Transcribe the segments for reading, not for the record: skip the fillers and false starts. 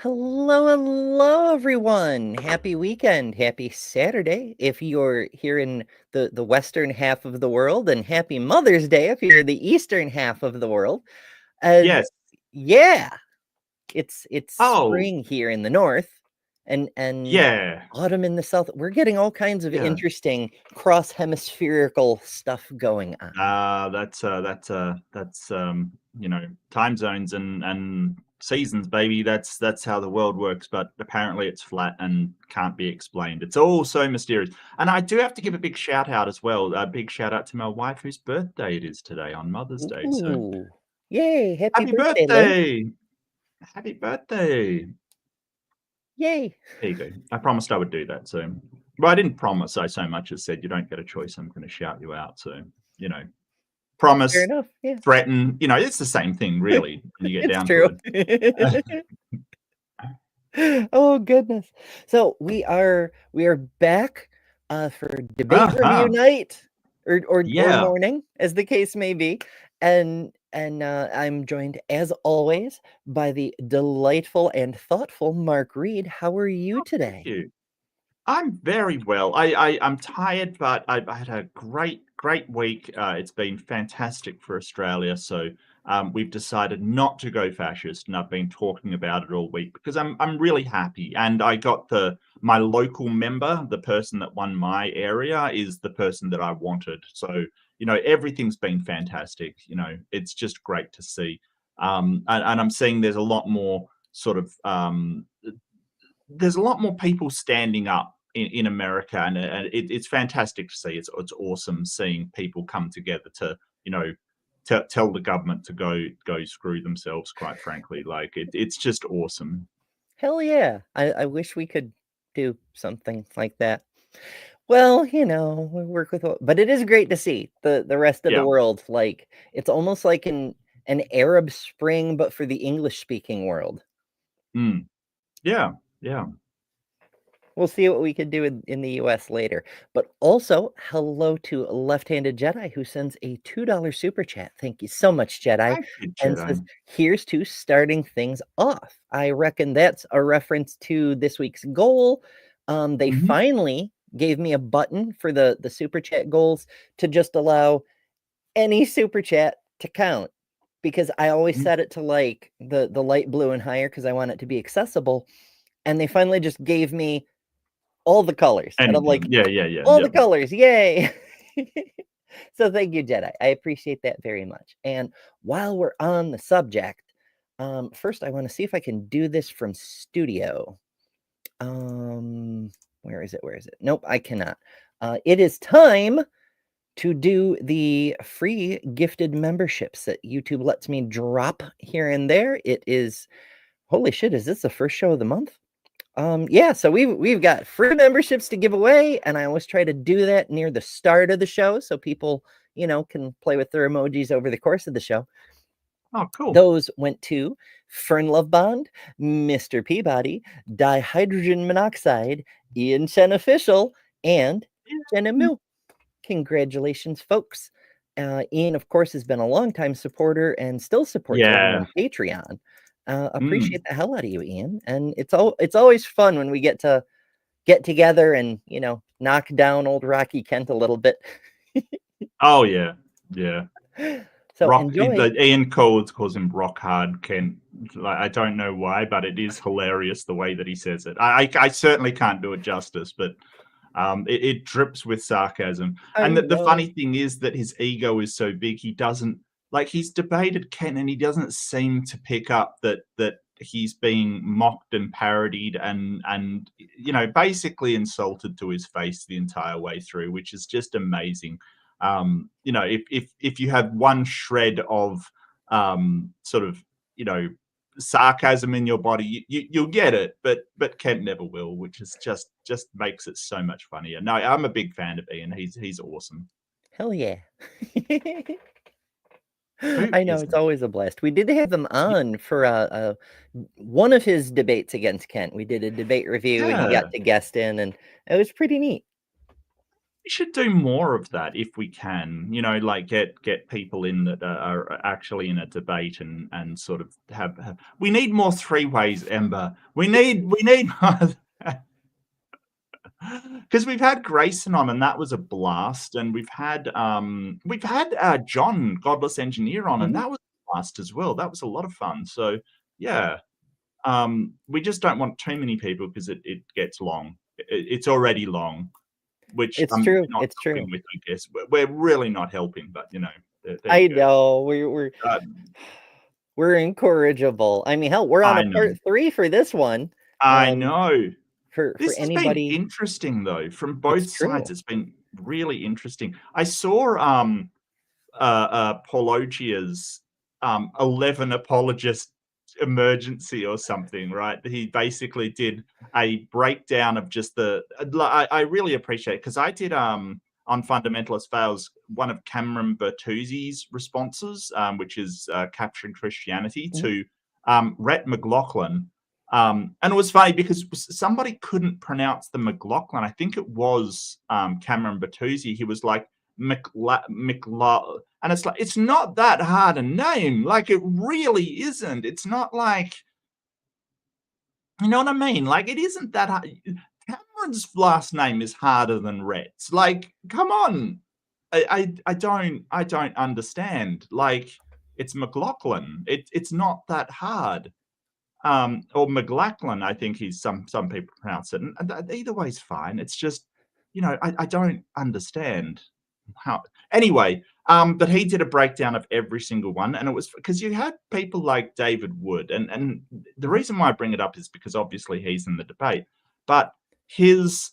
Hello, everyone. Happy weekend. Happy Saturday if you're here in the western half of the world, and happy Mother's Day if you're the eastern half of the world. And Yes. yeah, it's Oh, spring here in the north and yeah. autumn in the south. We're getting all kinds of Yeah. interesting cross-hemispherical stuff going on. That's time zones and seasons, baby. That's how the world works, but apparently it's flat and can't be explained. It's all so mysterious. And I do have to give a big shout out as well. A big shout out to my wife whose birthday it is today on Mother's Day. So Ooh, yay, happy happy birthday, Link. birthday. Happy birthday. Yay. There you go. I promised I would do that. So, well, I didn't promise. I so much as said, you don't get a choice. I'm going to shout you out. So, you know, Fair promise, enough. Yeah. threaten. It's the same thing, really, when you get It's down to true. it. Oh goodness. So we are back for debate review Uh-huh. night or Yeah. morning, as the case may be. And I'm joined as always by the delightful and thoughtful Mark Reed. How are you Thank today? you. I'm very well. I'm tired, but I had a great week. It's been fantastic for Australia. So we've decided not to go fascist, and I've been talking about it all week because I'm really happy. And I got my local member, the person that won my area, is the person that I wanted. So everything's been fantastic. It's just great to see. And I'm seeing there's a lot more sort of there's a lot more people standing up in America, and it's fantastic to see. It's awesome seeing people come together to tell the government to go screw themselves. Quite frankly, like it's just awesome. Hell yeah. I wish we could do something like that. Well, we work with, but it is great to see the rest of the Yeah. world. Like it's almost like an Arab Spring, but for the English speaking world. Mm. Yeah. Yeah. We'll see what we can do in the US later. But also, hello to Left-Handed Jedi, who sends a $2 super chat. Thank you so much, Jedi. Thank you, And says, Jedi. here's to starting things off. I reckon that's a reference to this week's goal. They Hmm. finally gave me a button for the super chat goals to just allow any super chat to count, because I always set it to like the light blue and higher because I want it to be accessible. And they finally just gave me all the colors. And I'm like, Anything. Yeah. Yeah. Yeah. all the Yep. colors, yay. So thank you, Jedi. I appreciate that very much. And while we're on the subject, first I want to see if I can do this from studio. Where is it? Where is it? Nope, I cannot. It is time to do the free gifted memberships that YouTube lets me drop here and there. It is, holy shit, is this the first show of the month? Yeah, so we've got free memberships to give away, and I always try to do that near the start of the show so people, can play with their emojis over the course of the show. Oh, cool. Those went to Fern Love Bond, Mr. Peabody, Dihydrogen Monoxide, Ian Chen Official, and Jenna Yeah. Moo. Congratulations, folks. Ian, of course, has been a longtime supporter and still supports over Yeah. on Patreon. Mm. Appreciate the hell out of you, Ian. And it's always fun when we get to get together and knock down old Rocky Kent a little bit. Oh yeah. Yeah. So Rock. enjoy. Ian calls him Rock Hard Kent. Like, I don't know why, but it is hilarious the way that he says it. I certainly can't do it justice, but it drips with sarcasm. I And the know. funny thing is that his ego is so big, he doesn't like he's debated Kent, and he doesn't seem to pick up that he's being mocked and parodied and basically insulted to his face the entire way through, which is just amazing. If you have one shred of sort of sarcasm in your body, you'll get it, but Kent never will, which is just makes it so much funnier. No, I'm a big fan of Ian. He's awesome. Hell yeah. Who I know, it's isn't? always a blast. We did have him Y- on for one of his debates against Kent. We did a debate review and he got Yeah, to guest in, and it was pretty neat. We should do more of that if we can. Like get people in that are actually in a debate and sort of have. We need more three ways, Ember. We need because we've had Grayson on and that was a blast, and we've had John, Godless Engineer, on, and Mhm. that was a blast as well. That was a lot of fun. So yeah, we just don't want too many people because it gets long. It's already long, which It's I'm true. not It's helping true. with, I guess. We're really not helping, but there you I go. know. We're Uh, we're incorrigible. I mean, hell, we're on I a know, part 3 for this one. I Um, know. for This has been anybody, interesting though, from it's both sides. true. It's been really interesting. I saw Paulogia's 11 apologist emergency or something, right? He basically did a breakdown of just I really appreciate, because I did on Fundamentalist Fails one of Cameron Bertuzzi's responses, which is capturing Christianity, Mhm. to Rhett McLaughlin. And it was funny because somebody couldn't pronounce the McLaughlin. I think it was Cameron Bertuzzi. He was like, and it's like, it's not that hard a name. Like, it really isn't. It's not like, you know what I mean? Like, it isn't that hard. Cameron's last name is harder than Rhett's. Like, come on. I don't understand. Like, it's McLaughlin. It's not that hard. Or McLachlan, I think he's some people pronounce it, and either way's fine. It's just, I don't understand how. Anyway, but he did a breakdown of every single one, and it was because you had people like David Wood, and the reason why I bring it up is because obviously he's in the debate, but his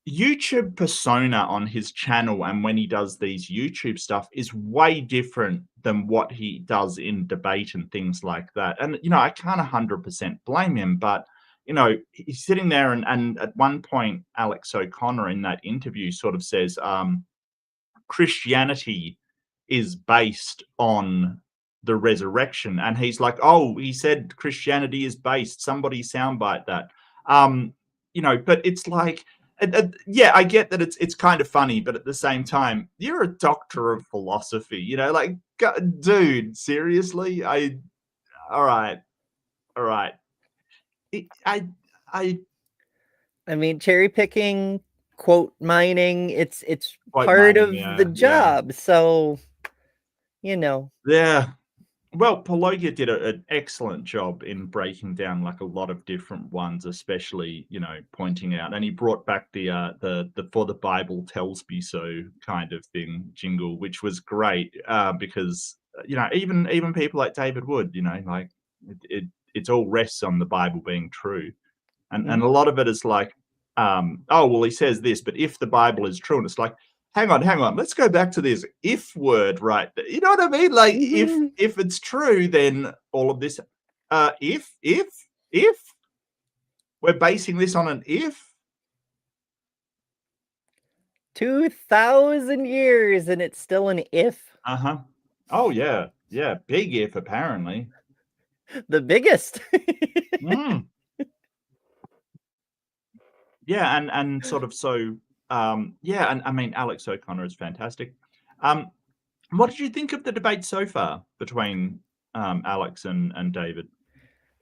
YouTube persona on his channel and when he does these YouTube stuff is way different than what he does in debate and things like that. And, I can't 100% blame him, but, he's sitting there, and at one point, Alex O'Connor in that interview sort of says, Christianity is based on the resurrection. And he's like, oh, he said Christianity is based. Somebody soundbite that. But it's like, yeah, I get that it's kind of funny, but at the same time, you're a doctor of philosophy, like, dude, seriously? All right, all right. It, I I mean, cherry picking, quote mining, it's quote part mining, of the yeah, yeah, job. So, you know. yeah. Well, Pologia did an excellent job in breaking down like a lot of different ones, especially pointing out, and he brought back the "For the Bible Tells Me So" kind of thing jingle, which was great, because even people like David Wood, like it all rests on the Bible being true, and Mhm. a lot of it is like, oh well, he says this, but if the Bible is true, and it's like, hang on, let's go back to this if word, right? You know what I mean? Like, if it's true, then all of this, if we're basing this on an if. 2,000 years and it's still an if. Uh-huh. Oh yeah, yeah, big if apparently. The biggest. Mm. Yeah, and sort of so, yeah, and I mean, Alex O'Connor is fantastic. What did you think of the debate so far between Alex and David?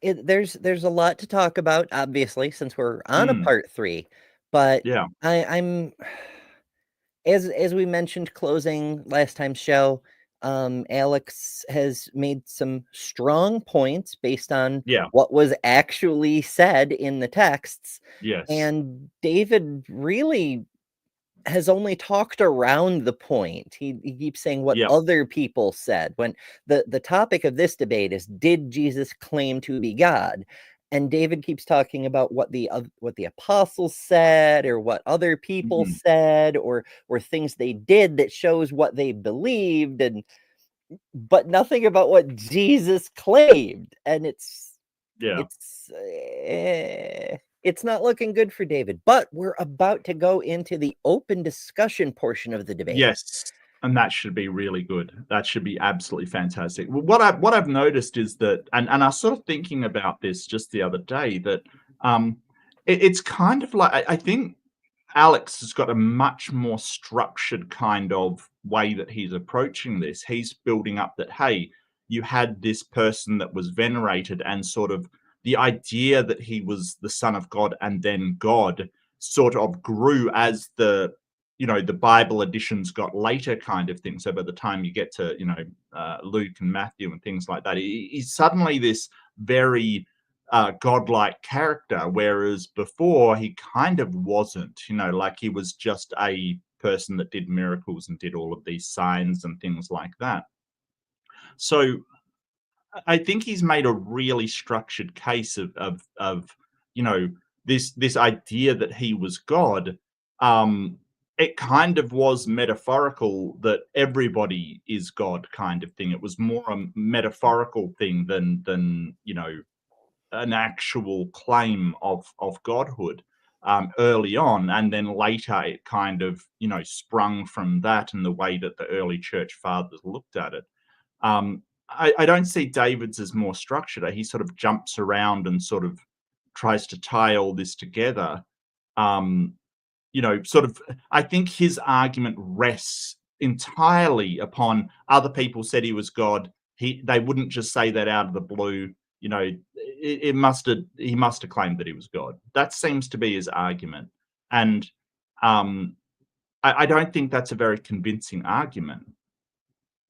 There's a lot to talk about, obviously, since we're on a Mm, part 3, but yeah, I'm as we mentioned closing last time's show, Alex has made some strong points based on yeah, what was actually said in the texts, yes, and David really has only talked around the point. He keeps saying what yep, other people said when the topic of this debate is, did Jesus claim to be God? And David keeps talking about what the apostles said, or what other people mhm, said, or things they did that shows what they believed, and but nothing about what Jesus claimed. And yeah, it's it's not looking good for David, but we're about to go into the open discussion portion of the debate. yes, and that should be really good. That should be absolutely fantastic. Well, what I've noticed is that, and I was sort of thinking about this just the other day, that it's kind of like, I think Alex has got a much more structured kind of way that he's approaching this. He's building up that, hey, you had this person that was venerated, and sort of the idea that he was the son of God and then God sort of grew as the the Bible editions got later, kind of thing. So by the time you get to Luke and Matthew and things like that, he's suddenly this very godlike character, whereas before he kind of wasn't. Like he was just a person that did miracles and did all of these signs and things like that. So I think he's made a really structured case of this idea that he was God. It kind of was metaphorical that everybody is God, kind of thing. It was more a metaphorical thing than an actual claim of godhood early on, and then later it kind of sprung from that and the way that the early church fathers looked at it. I don't see David's as more structured. He sort of jumps around and sort of tries to tie all this together. Sort of, I think his argument rests entirely upon other people said he was God. They wouldn't just say that out of the blue. He must have claimed that he was God. That seems to be his argument. And I don't think that's a very convincing argument,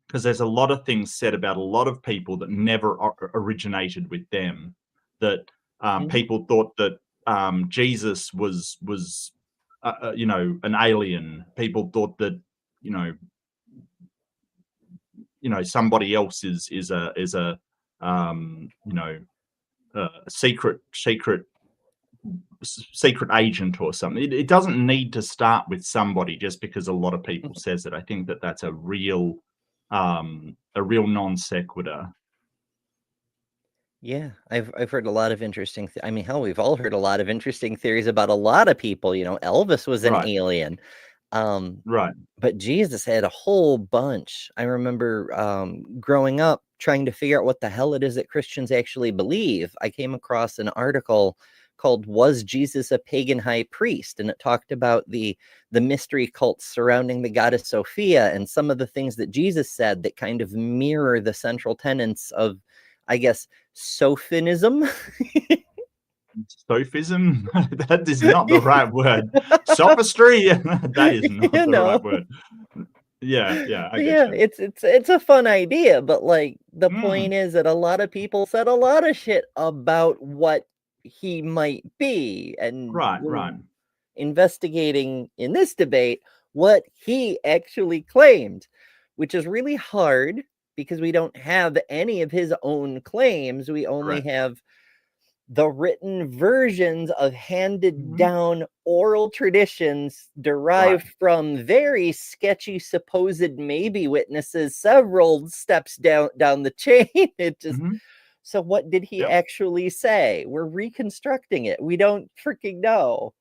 because there's a lot of things said about a lot of people that never originated with them. That people thought that Jesus was an alien. People thought that somebody else is a secret agent or something. It doesn't need to start with somebody just because a lot of people says it. I think that that's a real non sequitur. Yeah, I've heard a lot of interesting. I mean, hell, we've all heard a lot of interesting theories about a lot of people. Elvis was an alien. Right. But Jesus had a whole bunch. I remember growing up trying to figure out what the hell it is that Christians actually believe. I came across an article called "Was Jesus a Pagan High Priest?" and it talked about the mystery cults surrounding the goddess Sophia and some of the things that Jesus said that kind of mirror the central tenets of, I guess, Sophinism. Sophism? That is not the right word. Sophistry? That is not the right word. Yeah, I get you. It's a fun idea, but like the point is that a lot of people said a lot of shit about what he might be, and right. investigating in this debate what he actually claimed, which is really hard because we don't have any of his own claims. We only have the written versions of handed down oral traditions derived from very sketchy supposed maybe witnesses several steps down the chain. It just So what did he actually say? We're reconstructing it. We don't freaking know.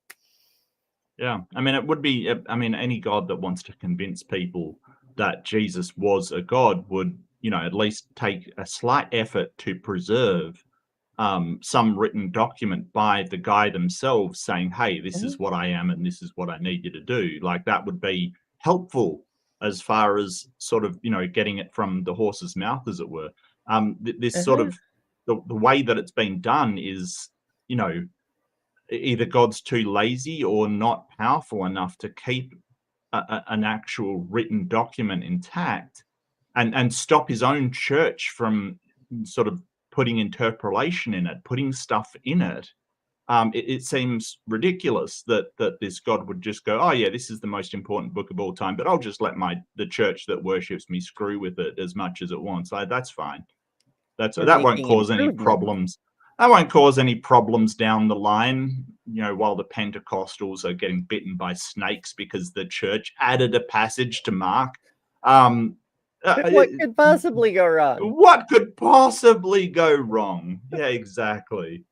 Yeah, I mean, it would be, any God that wants to convince people that Jesus was a God would, at least take a slight effort to preserve some written document by the guy themselves saying, hey, this is what I am and this is what I need you to do. Like, that would be helpful as far as sort of, getting it from the horse's mouth, as it were. This sort of, the way that it's been done is, either God's too lazy or not powerful enough to keep an actual written document intact and stop his own church from sort of putting interpolation in it, putting stuff in it. It seems ridiculous that this God would just go, oh yeah, this is the most important book of all time, but I'll just let the church that worships me screw with it as much as it wants. That's fine. That won't cause any problems. That won't cause any problems down the line, while the Pentecostals are getting bitten by snakes because the church added a passage to Mark. What could possibly go wrong? What could possibly go wrong? Yeah, exactly.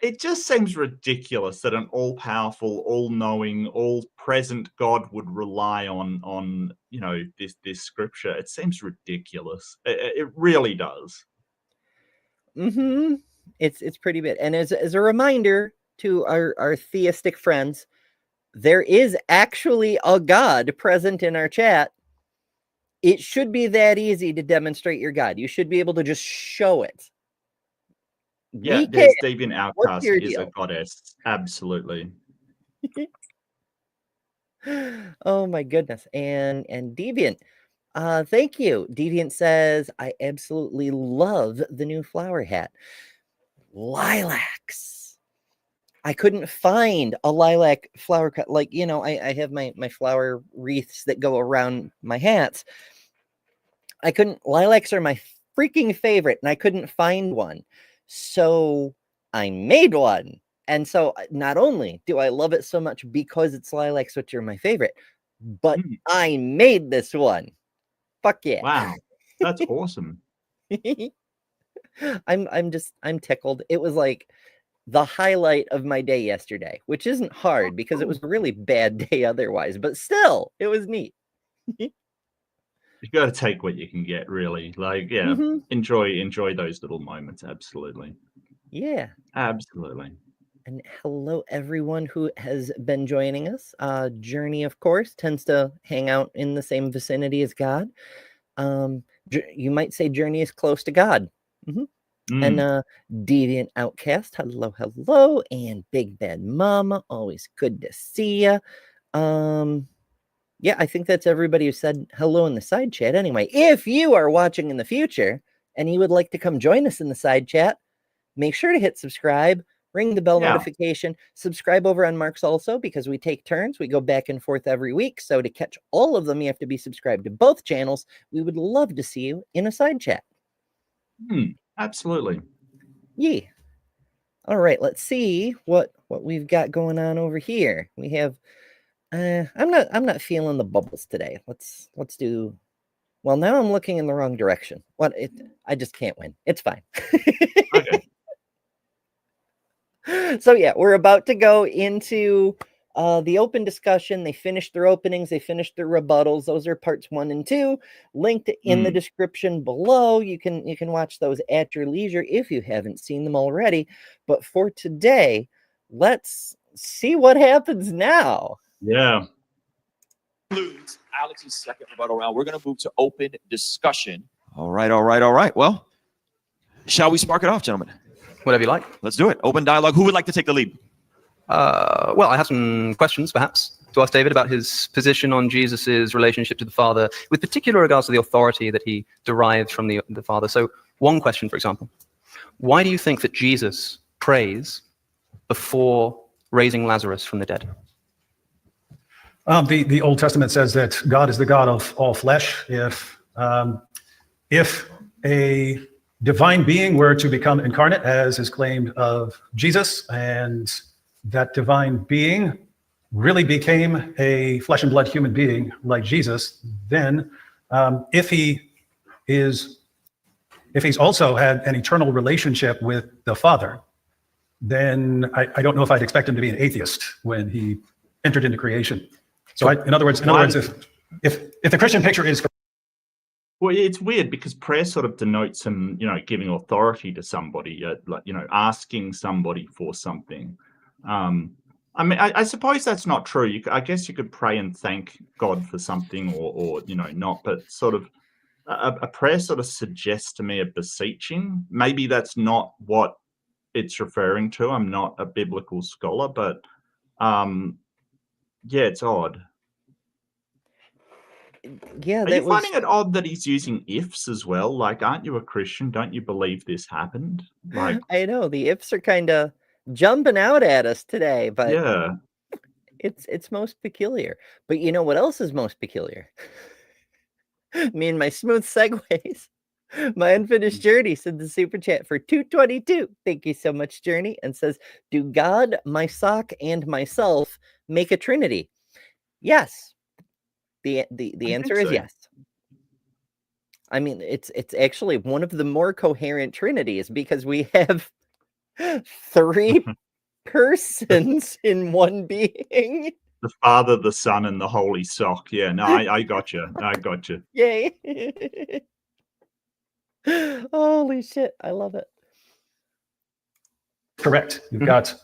It just seems ridiculous that an all-powerful, all-knowing, all-present God would rely on this scripture. It seems ridiculous. It really does. It's pretty bad. And as a reminder, to our theistic friends, there is actually a God present in our chat. It should be that easy to demonstrate your God. You should be able to just show it. Yeah, We can. there's Deviant What's Outcast your is a deal? goddess. Absolutely. Oh my goodness. And Deviant, thank you. Deviant says, I absolutely love the new flower hat. Lilacs. I couldn't find a lilac flower cut. Like, you know, I have my flower wreaths that go around my hats. I couldn't, lilacs are my freaking favorite, and I couldn't find one. So I made one. And so not only do I love it so much because it's lilacs, which are my favorite, but I made this one. Fuck yeah. Wow. That's awesome. I'm tickled. It was like the highlight of my day yesterday, which isn't hard because it was a really bad day otherwise, but still, it was neat. You got to take what you can get, really. Like, yeah, enjoy those little moments. Absolutely. Yeah. Absolutely. And hello, everyone who has been joining us. Journey, of course, tends to hang out in the same vicinity as God. You might say Journey is close to God. And Deviant Outcast, hello, and Big Bad Mama, always good to see ya. Yeah, I think that's everybody who said hello in the side chat. Anyway, if you are watching in the future and you would like to come join us in the side chat, make sure to hit subscribe, ring the bell notification, subscribe over on Mark's also, because we take turns. We go back and forth every week. So to catch all of them, you have to be subscribed to both channels. We would love to see you in a side chat. Absolutely. Yeah. All right, let's see what we've got going on over here. We have I'm not feeling the bubbles today. Let's do. Well, now I'm looking in the wrong direction. I just can't win. It's fine. Okay. So yeah, we're about to go into the open discussion. They finished their openings. They finished their rebuttals. Those are parts 1 and 2, linked in the description below. You can watch those at your leisure if you haven't seen them already. But for today, let's see what happens now. Yeah. Alex's second rebuttal round. We're going to move to open discussion. All right. Well, shall we spark it off, gentlemen? Whatever you like. Let's do it. Open dialogue. Who would like to take the lead? Well, I have some questions, perhaps, to ask David about his position on Jesus's relationship to the Father, with particular regards to the authority that he derived from the Father. So, one question, for example. Why do you think that Jesus prays before raising Lazarus from the dead? The Old Testament says that God is the God of all flesh. If a divine being were to become incarnate, as is claimed of Jesus, and that divine being really became a flesh and blood human being like Jesus, then if he's also had an eternal relationship with the Father, then I don't know if I'd expect him to be an atheist when he entered into creation. So in other words, if the Christian picture is correct. Well, it's weird because prayer sort of denotes him, giving authority to somebody, like, asking somebody for something. I mean, I suppose that's not true. I guess you could pray and thank God for something or not, but sort of a prayer sort of suggests to me a beseeching. Maybe that's not what it's referring to. I'm not a biblical scholar, but yeah, it's odd. Yeah, Are you finding it odd that he's using ifs as well? Like, aren't you a Christian? Don't you believe this happened? Like, I know the ifs are kind of jumping out at us today, but yeah, it's most peculiar. But you know what else is most peculiar? Me and my smooth segues. My unfinished journey sends a super chat for 222. Thank you so much, Journey, and says, "Do God, my sock, and myself make a trinity?" Yes. The answer is yes. I mean, it's actually one of the more coherent trinities because we have 3 persons in one being. The Father, the Son, and the Holy Sock. Yeah, no, I got you. I got you. Yay. Holy shit, I love it. Correct. You've got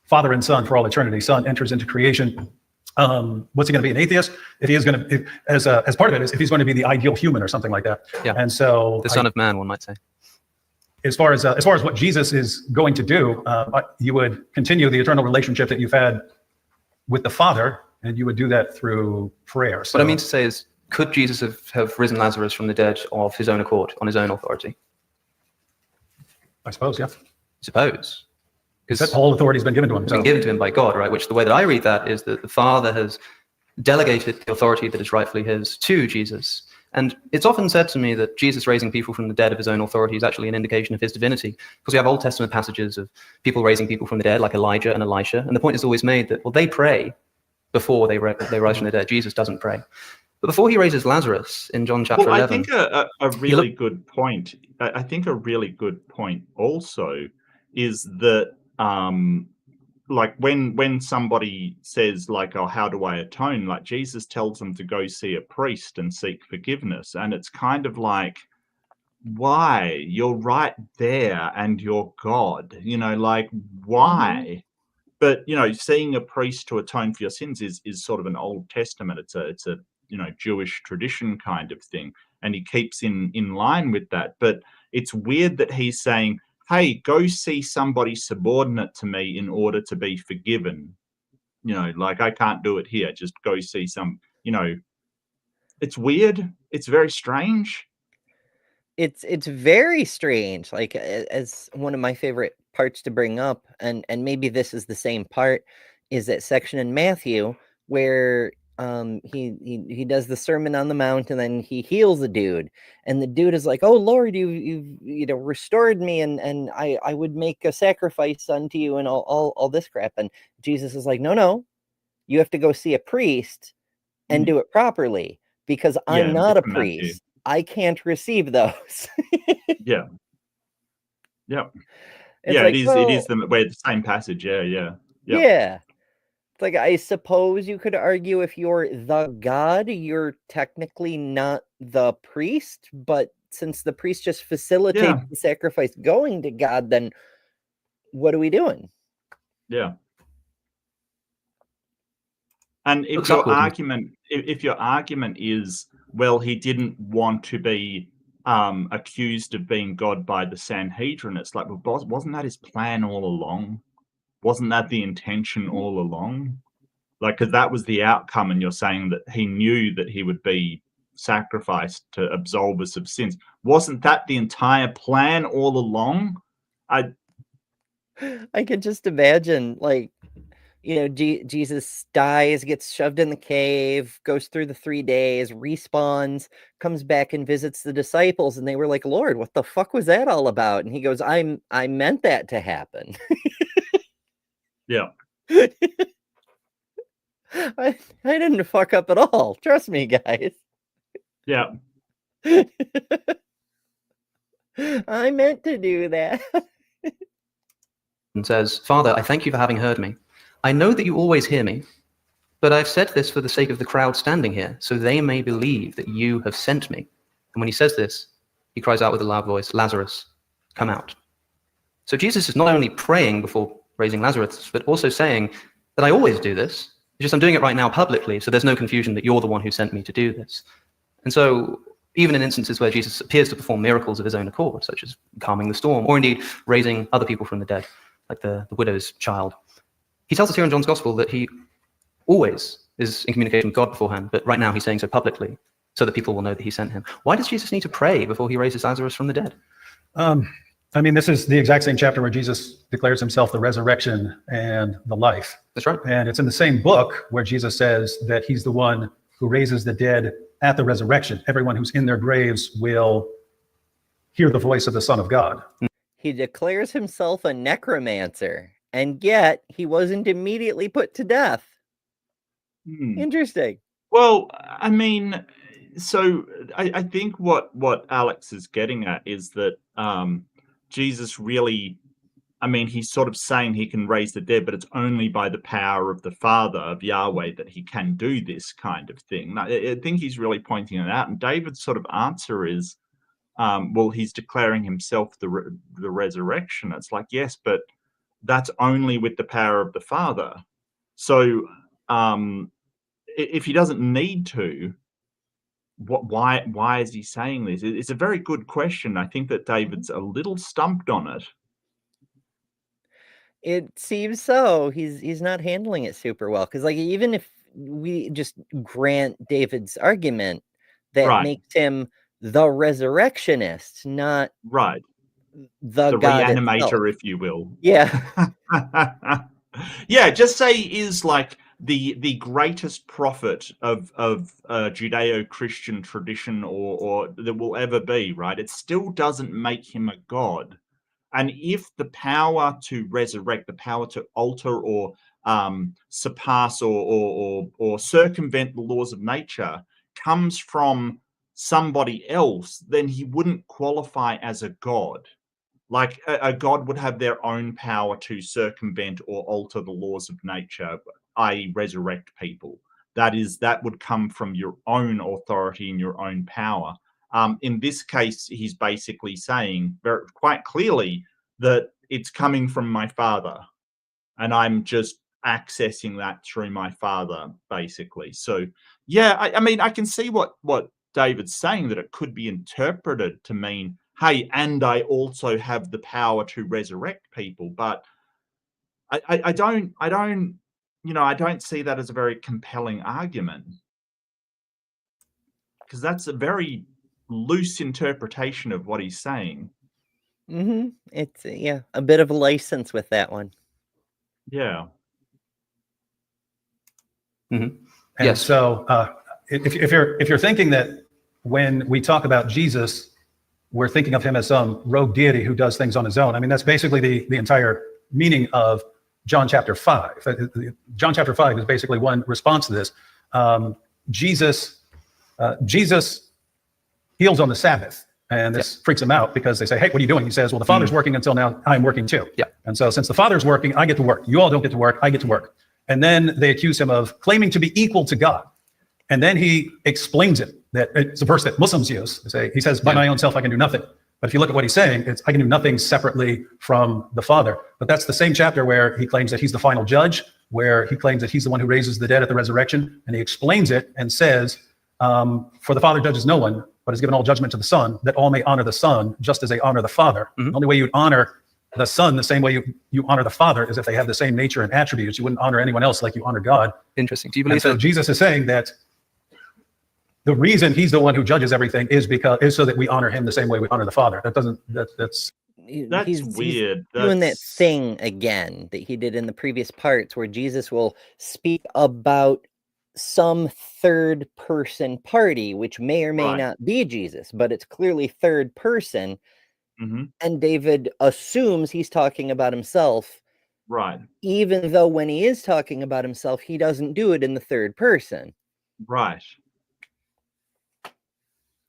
Father and Son for all eternity. Son enters into creation. What's he going to be, an atheist? If he is going to, as part of it, is if he's going to be the ideal human or something like that. Yeah. And so The Son of Man, one might say. As far as what Jesus is going to do, you would continue the eternal relationship that you've had with the Father, and you would do that through prayer. So, What I mean to say is, could Jesus have risen Lazarus from the dead of his own accord, on his own authority? I suppose, yeah. Suppose. Because that whole authority has been given to him. It's been given to him by God, right? Which the way that I read that is that the Father has delegated the authority that is rightfully his to Jesus. And it's often said to me that Jesus raising people from the dead of his own authority is actually an indication of his divinity, because we have Old Testament passages of people raising people from the dead, like Elijah and Elisha. And the point is always made that, well, they pray before they rise from the dead. Jesus doesn't pray. But before he raises Lazarus in John chapter 11... I think a really good point, I think a really good point also is that, like when somebody says like, oh, how do I atone? Like Jesus tells them to go see a priest and seek forgiveness. And it's kind of like, why? You're right there and you're God, you know, like why? But, you know, seeing a priest to atone for your sins is sort of an Old Testament. It's a you know, Jewish tradition kind of thing. And he keeps in line with that. But it's weird that he's saying, hey, go see somebody subordinate to me in order to be forgiven. You know, like I can't do it here. Just go see some, you know, it's weird. It's very strange. It's very strange. Like, as one of my favorite parts to bring up, and maybe this is the same part, is that section in Matthew where he does the Sermon on the Mount, and then he heals a dude, and the dude is like, oh Lord, you've you know, restored me, and I would make a sacrifice unto you, and all this crap. And Jesus is like, no, you have to go see a priest and do it properly, because I'm not a priest. I can't receive those. Yeah. It's like, it is the same passage. Yeah. It's like, I suppose you could argue if you're the God, you're technically not the priest, but since the priest just facilitates the sacrifice going to God, then what are we doing? Yeah. And if your argument is, well, he didn't want to be accused of being God by the Sanhedrin, it's like, well, wasn't that his plan all along? Wasn't that the intention all along? Like, because that was the outcome, and you're saying that he knew that he would be sacrificed to absolve us of sins. Wasn't that the entire plan all along? I could just imagine, like, you know, Jesus dies, gets shoved in the cave, goes through the 3 days, respawns, comes back and visits the disciples, and they were like, Lord, what the fuck was that all about? And he goes, I meant that to happen. Yeah. I didn't fuck up at all. Trust me, guys. Yeah. I meant to do that. And says, Father, I thank you for having heard me. I know that you always hear me, but I've said this for the sake of the crowd standing here, so they may believe that you have sent me. And when he says this, he cries out with a loud voice, Lazarus, come out. So Jesus is not only praying before raising Lazarus, but also saying that I always do this. It's just I'm doing it right now publicly, so there's no confusion that you're the one who sent me to do this. And so even in instances where Jesus appears to perform miracles of his own accord, such as calming the storm, or indeed raising other people from the dead, like the widow's child, he tells us here in John's Gospel that he always is in communication with God beforehand, but right now he's saying so publicly so that people will know that he sent him. Why does Jesus need to pray before he raises Lazarus from the dead? I mean, this is the exact same chapter where Jesus declares himself the resurrection and the life. That's right. And it's in the same book where Jesus says that he's the one who raises the dead at the resurrection. Everyone who's in their graves will hear the voice of the Son of God. He declares himself a necromancer, and yet he wasn't immediately put to death. Interesting. Well, I mean, so I think what Alex is getting at is that Jesus really, I mean, he's sort of saying he can raise the dead, but it's only by the power of the Father, of Yahweh, that he can do this kind of thing. I think he's really pointing it out. And David's sort of answer is, well, he's declaring himself the resurrection. It's like, yes, but that's only with the power of the Father. So if he doesn't need to, why is he saying this? It's a very good question. I think that David's a little stumped on it. It seems so. He's not handling it super well, because like even if we just grant David's argument, that Right. makes him the resurrectionist, not Right. the The God itself. reanimator, if you will. Yeah. Yeah, just say he is like the greatest prophet of Judeo-Christian tradition or that will ever be, right? It still doesn't make him a god. And if the power to resurrect, the power to alter or surpass or circumvent the laws of nature comes from somebody else, then he wouldn't qualify as a god. Like a god would have their own power to circumvent or alter the laws of nature, i.e., resurrect people. That would come from your own authority and your own power. In this case, he's basically saying very quite clearly that it's coming from my Father, and I'm just accessing that through my Father, basically. So, yeah, I mean, I can see what David's saying, that it could be interpreted to mean, hey, and I also have the power to resurrect people, but I don't, I don't see that as a very compelling argument, because that's a very loose interpretation of what he's saying. It's yeah, a bit of a license with that one. Yeah. And Yes. so if you're thinking that when we talk about Jesus, we're thinking of him as some rogue deity who does things on his own, I mean, that's basically the entire meaning of John chapter 5. John chapter 5 is basically one response to this. Jesus heals on the Sabbath. And this freaks him out, because they say, hey, what are you doing? He says, well, the Father's working until now. I'm working too. Yeah. And so since the Father's working, I get to work. You all don't get to work. I get to work. And then they accuse him of claiming to be equal to God. And then he explains it. That it's a verse that Muslims use. He says, by my own self, I can do nothing. But if you look at what he's saying, it's I can do nothing separately from the Father. But that's the same chapter where he claims that he's the final judge, where he claims that he's the one who raises the dead at the resurrection. And he explains it and says, for the Father judges no one, but has given all judgment to the Son, that all may honor the Son, just as they honor the Father. The only way you'd honor the Son the same way you honor the Father is if they have the same nature and attributes. You wouldn't honor anyone else like you honor God. Interesting. Do you believe And so that? Jesus is saying that the reason he's the one who judges everything is so that we honor him the same way we honor the Father. That's He's weird. doing that That's thing again that he did in the previous parts, where Jesus will speak about some third person party, which may or may Right. not be Jesus, but it's clearly third person. Mhm. And David assumes he's talking about himself, Right. even though when he is talking about himself, he doesn't do it in the third person. Right.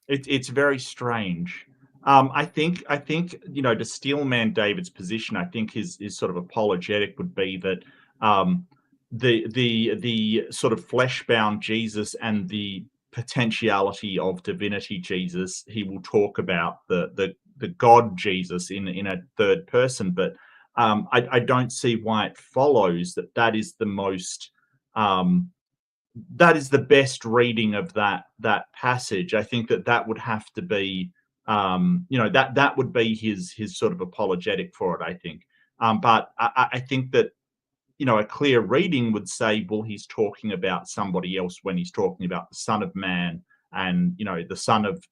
It's very strange. I think to steelman David's position, I think his sort of apologetic would be that the sort of flesh-bound Jesus and the potentiality of divinity Jesus, he will talk about the God Jesus in a third person, but I don't see why it follows that is the most that is the best reading of that passage. I think that would have to be that would be his sort of apologetic for it, I think. But I think that a clear reading would say, well, he's talking about somebody else when he's talking about the Son of Man and the son of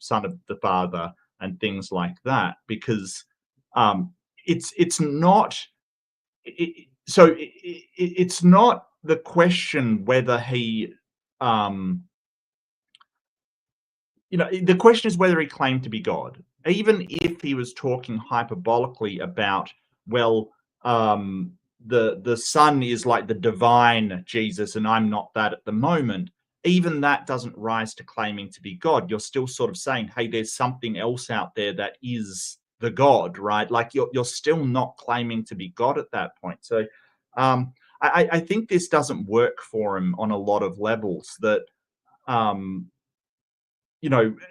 the Father and things like that, because it's not it's not the question whether he the question is whether he claimed to be God. Even if he was talking hyperbolically about, well, the Son is like the divine Jesus and I'm not that at the moment, even that doesn't rise to claiming to be God. You're still sort of saying, hey, there's something else out there that is the God, right? Like you're still not claiming to be God at that point. So I think this doesn't work for him on a lot of levels. That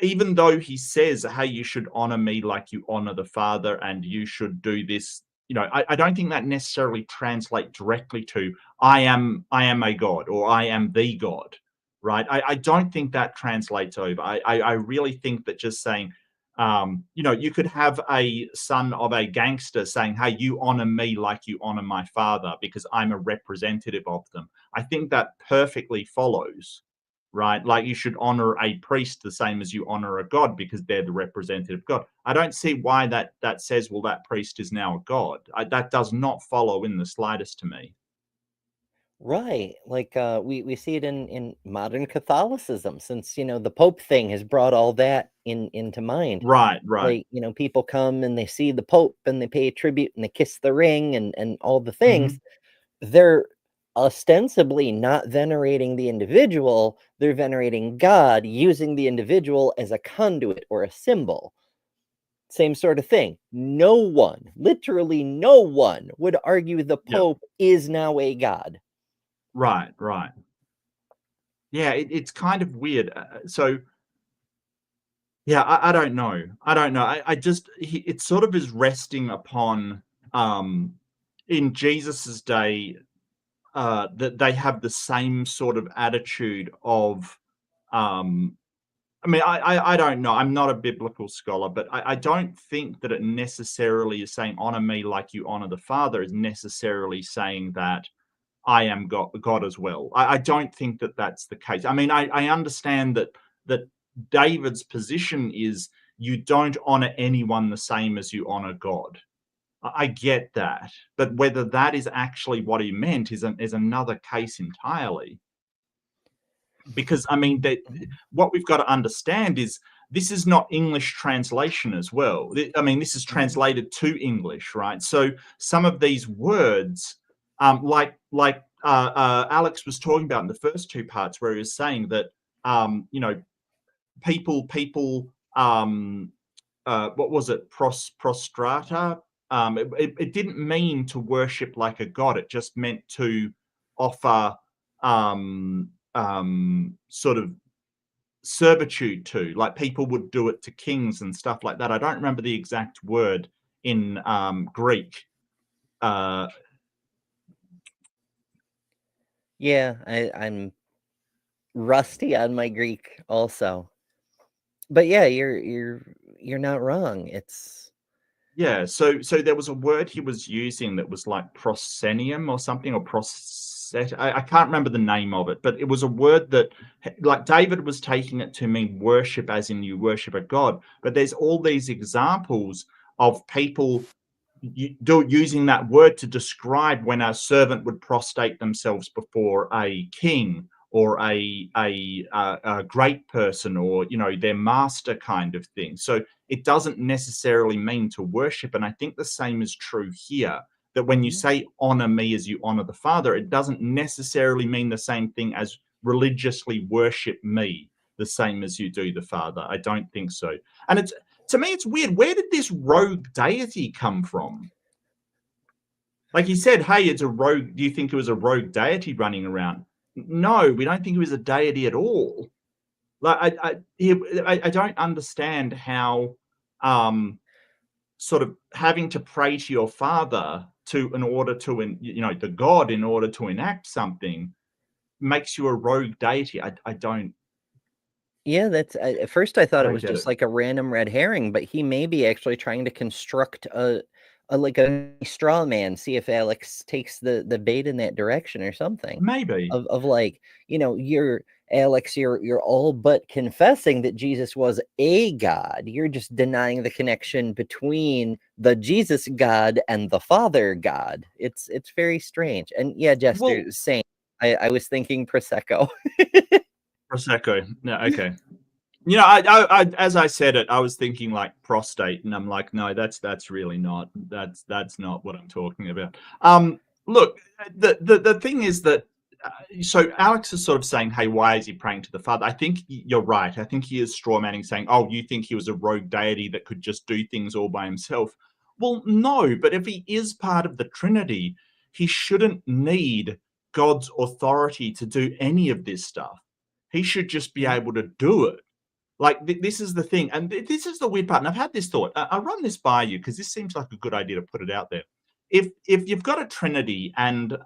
even though he says, hey, you should honor me like you honor the Father, and you should do this, you know, I don't think that necessarily translates directly to I am a god or I am the god, right? I don't think that translates over. I really think that just saying, you know, you could have a son of a gangster saying, hey, you honor me like you honor my father because I'm a representative of them. I think that perfectly follows, right? Like you should honor a priest the same as you honor a god because they're the representative god. I don't see why that says, well, that priest is now a god. That does not follow in the slightest to me. Right. Like we see it in modern Catholicism, since the Pope thing has brought all that into mind. Right. Like, people come and they see the Pope and they pay tribute and they kiss the ring and all the things. They're ostensibly not venerating the individual, they're venerating God, using the individual as a conduit or a symbol. Same sort of thing. No one, literally no one, would argue the Pope is now a god. Right. Yeah, it's kind of weird. So, yeah, I don't know. I just, it sort of is resting upon, in Jesus's day, that they have the same sort of attitude of, I mean, I don't know. I'm not a biblical scholar, but I don't think that it necessarily is saying honor me like you honor the Father is necessarily saying that I am God as well. I don't think that that's the case. I mean, I understand that David's position is you don't honor anyone the same as you honor God. I get that, but whether that is actually what he meant is another case entirely. Because I mean, what we've got to understand is this is not English translation as well. I mean, this is translated to English, right? So some of these words, like Alex was talking about in the first two parts, where he was saying that you know, people what was it, prostrata? It didn't mean to worship like a god. It just meant to offer sort of servitude to, like people would do it to kings and stuff like that. I don't remember the exact word in Greek. Yeah, I'm rusty on my Greek also. But yeah, you're not wrong. It's Yeah, so there was a word he was using that was like proscenium or something, or I can't remember the name of it, but it was a word that, like, David was taking it to mean worship as in you worship a god. But there's all these examples of people using that word to describe when a servant would prostrate themselves before a king or a great person, or their master, kind of thing. So it doesn't necessarily mean to worship. And I think the same is true here, that when you say honor me as you honor the Father, it doesn't necessarily mean the same thing as religiously worship me the same as you do the Father. I don't think so. And to me, it's weird. Where did this rogue deity come from? Like he said, hey, it's a rogue. Do you think it was a rogue deity running around? No, we don't think he was a deity at all. Like I don't understand how sort of having to pray to your Father in order to the God, in order to enact something, makes you a rogue deity. I don't. Yeah, that's at first I thought it don't was get just it. like a random red herring, but he may be actually trying to construct a straw man, see if Alex takes the bait in that direction or something. Maybe. Of like, you're all but confessing that Jesus was a god. You're just denying the connection between the Jesus God and the Father God. It's very strange. And yeah, Jester, same. I was thinking Prosecco. Prosecco. No, okay. I as I said it, I was thinking like prostate, and I'm like, no, that's really not. That's not what I'm talking about. Look, the thing is that so Alex is sort of saying, hey, why is he praying to the Father? I think you're right. I think he is strawmanning, saying, oh, you think he was a rogue deity that could just do things all by himself? Well, no, but if he is part of the Trinity, he shouldn't need God's authority to do any of this stuff. He should just be able to do it. Like, this is the thing. And this is the weird part. And I've had this thought. I'll run this by you because this seems like a good idea to put it out there. if you've got a Trinity and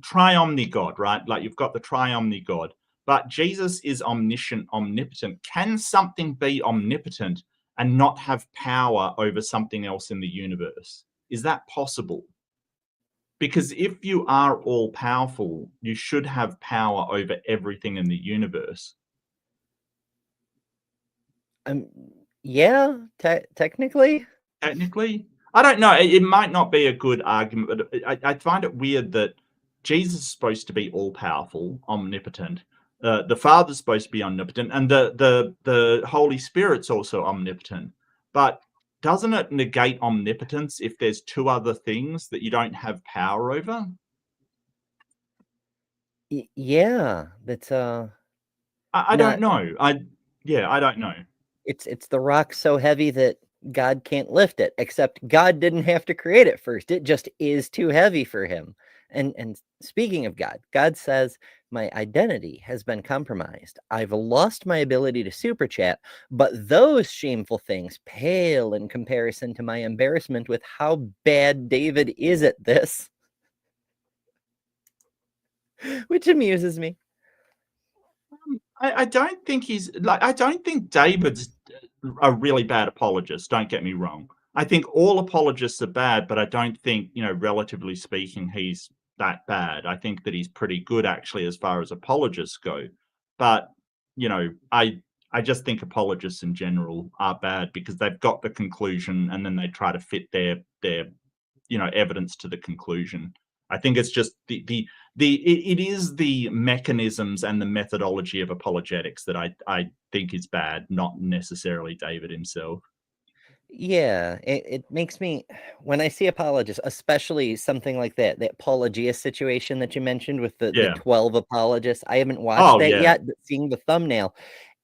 tri-omni God, right? Like you've got the tri-omni God, but Jesus is omniscient, omnipotent. Can something be omnipotent and not have power over something else in the universe? Is that possible? Because if you are all powerful, you should have power over everything in the universe. Yeah, technically. Technically, I don't know. It might not be a good argument, but I find it weird that Jesus is supposed to be all powerful, omnipotent. The Father's supposed to be omnipotent, and the Holy Spirit's also omnipotent. But doesn't it negate omnipotence if there's two other things that you don't have power over? Yeah, that's I don't know. I don't know. it's the rock so heavy that God can't lift it, except God didn't have to create it first. It just is too heavy for him. And speaking of God, God says, my identity has been compromised. I've lost my ability to super chat, but those shameful things pale in comparison to my embarrassment with how bad David is at this. Which amuses me. I don't think he's like, I don't think David's a really bad apologist. Don't get me wrong. I think all apologists are bad, but I don't think, relatively speaking, he's that bad. I think that he's pretty good actually as far as apologists go. But, I just think apologists in general are bad because they've got the conclusion and then they try to fit their evidence to the conclusion. I think it's just it is the mechanisms and the methodology of apologetics that I think is bad, not necessarily David himself. Yeah, it makes me, when I see apologists, especially something like that Apologia situation that you mentioned with the Yeah. 12 apologists. I haven't watched Oh, that yeah. yet, but seeing the thumbnail,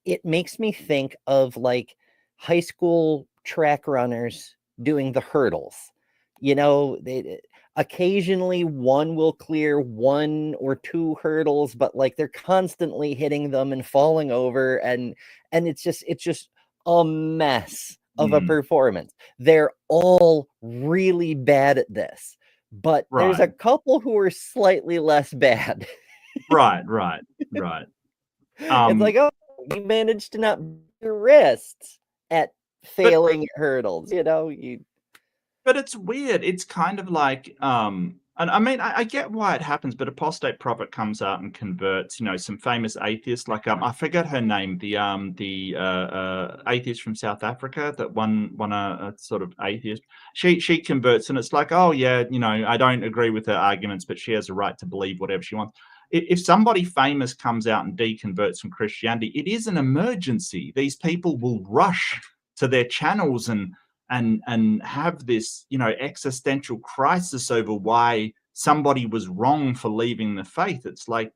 it makes me think of like high school track runners doing the hurdles. Occasionally one will clear 1 or 2 hurdles, but like they're constantly hitting them and falling over, and it's just a mess of a performance. They're all really bad at this, but there's a Right. couple who are slightly less bad. Right. It's like, oh, you managed to not break your wrists at failing at hurdles, But it's weird. It's kind of like, and I mean, I get why it happens, but Apostate Prophet comes out and converts, some famous atheists, like I forget her name, the atheist from South Africa that won a sort of atheist. She converts, and it's like, oh yeah, I don't agree with her arguments, but she has a right to believe whatever she wants. If somebody famous comes out and deconverts from Christianity, it is an emergency. These people will rush to their channels and have this, existential crisis over why somebody was wrong for leaving the faith. It's like,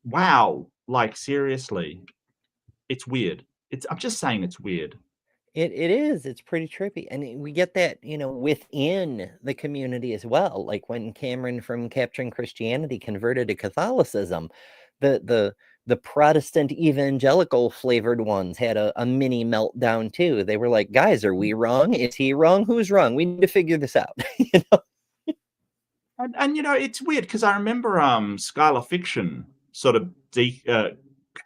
wow, like seriously, it's weird. I'm just saying it's weird. It is. It's pretty trippy. And we get that, within the community as well. Like when Cameron from Capturing Christianity converted to Catholicism, the Protestant evangelical flavored ones had a mini meltdown too. They were like, guys, are we wrong? Is he wrong? Who's wrong? We need to figure this out. And it's weird because I remember Skylar Fiction sort of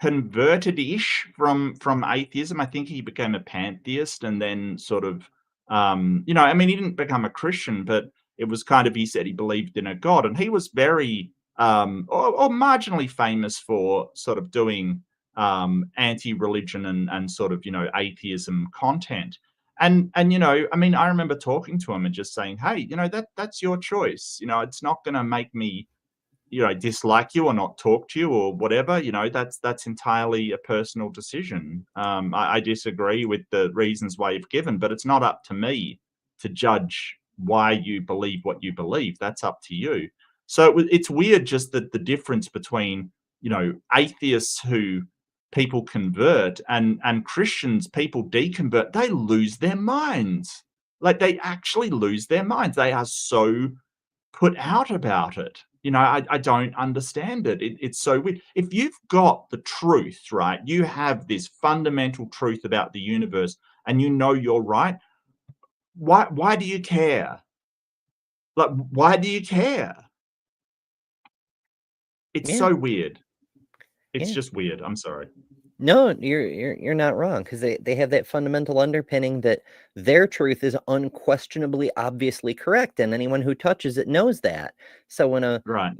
converted-ish from atheism. I think he became a pantheist and then sort of he didn't become a Christian, but it was kind of, he said he believed in a God, and he was very or marginally famous for sort of doing anti-religion and sort of atheism content. And I remember talking to him and just saying, hey, that's your choice. It's not going to make me dislike you or not talk to you or whatever. That's entirely a personal decision. I disagree with the reasons why you've given, but it's not up to me to judge why you believe what you believe. That's up to you. So it's weird just that the difference between atheists who people convert and Christians people deconvert, they lose their minds. Like they actually lose their minds. They are so put out about it. I don't understand it. It's so weird. If you've got the truth, right, you have this fundamental truth about the universe and you're right, why do you care? Like, why do you care? It's Yeah. so weird. It's Yeah. just weird. I'm sorry. No, you're not wrong, because they have that fundamental underpinning that their truth is unquestionably obviously correct, and anyone who touches it knows that. So when a Right.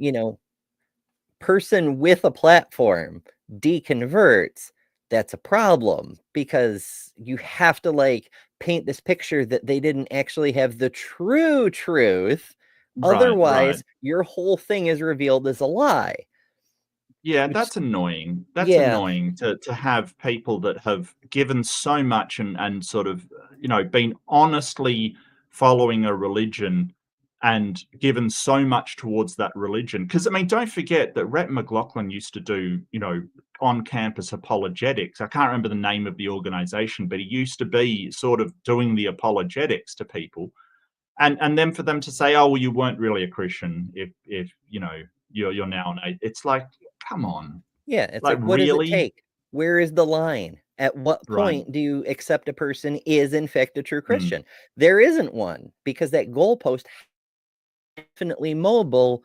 person with a platform deconverts, that's a problem, because you have to like paint this picture that they didn't actually have the true truth. Right, Otherwise, right. your whole thing is revealed as a lie. Yeah, Which- that's annoying. That's Yeah. annoying to have people that have given so much and sort of, been honestly following a religion and given so much towards that religion. Because I mean, don't forget that Rhett McLaughlin used to do, on-campus apologetics. I can't remember the name of the organization, but he used to be sort of doing the apologetics to people. And then for them to say, "Oh, well, you weren't really a Christian if you're now an," it's like, come on, Yeah, it's like, like, what does it really? take? Where is the line? At what Right. point do you accept a person is in fact a true Mm. Christian? There isn't one, because that goalpost definitely mobile,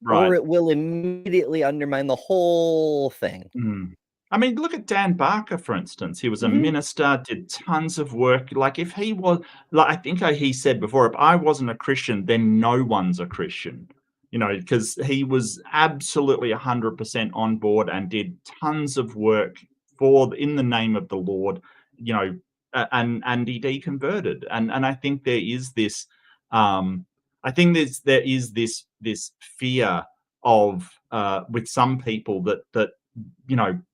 or Right. it will immediately undermine the whole thing. Mm. I mean, look at Dan Barker, for instance. He was a Mhm. minister, did tons of work. Like, if he was, like, I think he said before, if I wasn't a Christian, then no one's a Christian. Because he was absolutely 100% on board and did tons of work in the name of the Lord. And he deconverted. And I think there is this, I think there is this fear of with some people that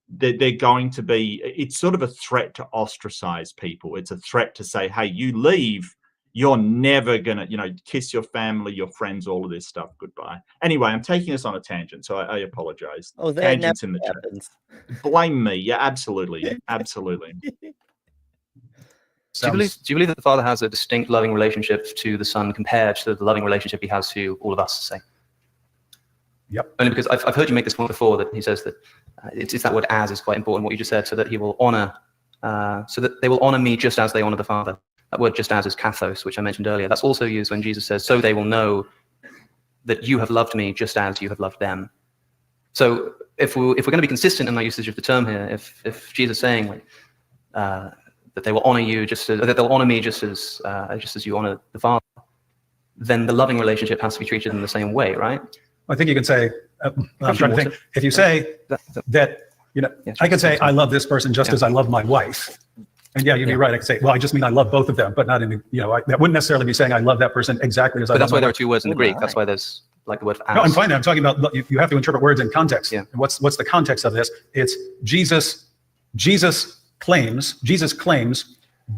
they're going to be, it's sort of a threat to ostracize people. It's a threat to say, hey, you leave, you're never gonna, kiss your family, your friends, all of this stuff goodbye. Anyway, I'm taking us on a tangent, so I apologize. Oh, that never Tangents in the chat. happens. Blame me. Yeah, absolutely. Absolutely. Do you believe that the Father has a distinct loving relationship to the Son compared to the loving relationship he has to all of us, say? Yep. Only because I've heard you make this point before, that he says that it's that word "as" is quite important, what you just said, so that he will honor, so that they will honor me just as they honor the Father. That word "just as" is kathos, which I mentioned earlier. That's also used when Jesus says, so they will know that you have loved me just as you have loved them. So if we're going to be consistent in our usage of the term here, if Jesus is saying like, that they will honor you that they'll honor me just as you honor the Father, then the loving relationship has to be treated in the same way, right? I think you can say, I'm trying to think, if you say that, I could say, I love this person just as I love my wife. And yeah, you'd be right. I could say, well, I just mean I love both of them, but not in, that wouldn't necessarily be saying I love that person exactly as I love. But that's why my there are wife. two words in the Greek. That's why there's like the word "as." No, I'm fine. I'm talking about, you have to interpret words in context. Yeah. And what's the context of this? It's Jesus claims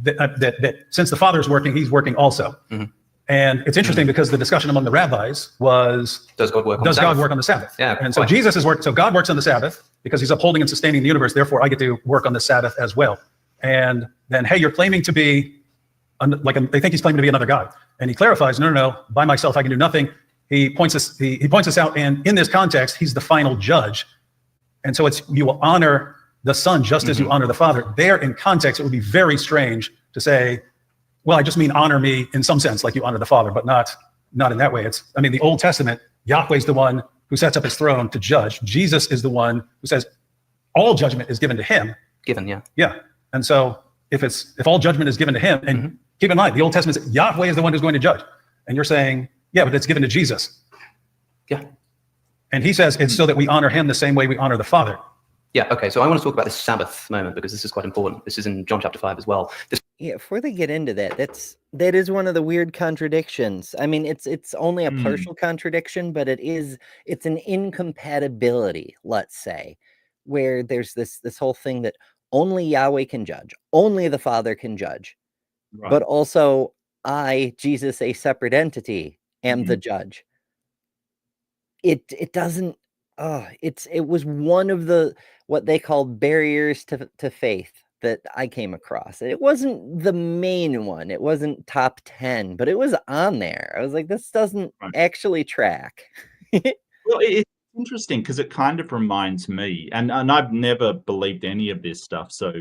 that since the Father is working, he's working also. Mm-hmm. And it's interesting because the discussion among the rabbis was, Does God work on the Sabbath? Yeah. And so Jesus is so God works on the Sabbath because he's upholding and sustaining the universe. Therefore, I get to work on the Sabbath as well. And then, hey, you're claiming to be, they think he's claiming to be another God. And he clarifies, no, by myself, I can do nothing. He points us out, and in this context, he's the final judge. And so you will honor the Son just as you honor the Father. There, in context, it would be very strange to say, well, I just mean honor me in some sense, like you honor the Father, but not in that way. The Old Testament, Yahweh's the one who sets up his throne to judge. Jesus is the one who says all judgment is given to him. Given, yeah. Yeah. And so if all judgment is given to him, and keep in mind, the Old Testament says Yahweh is the one who's going to judge. And you're saying, yeah, but it's given to Jesus. Yeah. And he says it's so that we honor him the same way we honor the Father. Yeah, okay, so I want to talk about this Sabbath moment because this is quite important. This is in John chapter 5 as well. Yeah, before they get into that, that is one of the weird contradictions. I mean, it's only a partial contradiction, but it's an incompatibility, let's say, where there's this whole thing that only Yahweh can judge, only the Father can judge, but also I, Jesus, a separate entity, am the judge. It doesn't. It was one of the what they called barriers to faith that I came across. It wasn't the main one. It wasn't top 10, but it was on there. I was like, this doesn't actually track. Well, it's Interesting, because it kind of reminds me, and I've never believed any of this stuff, so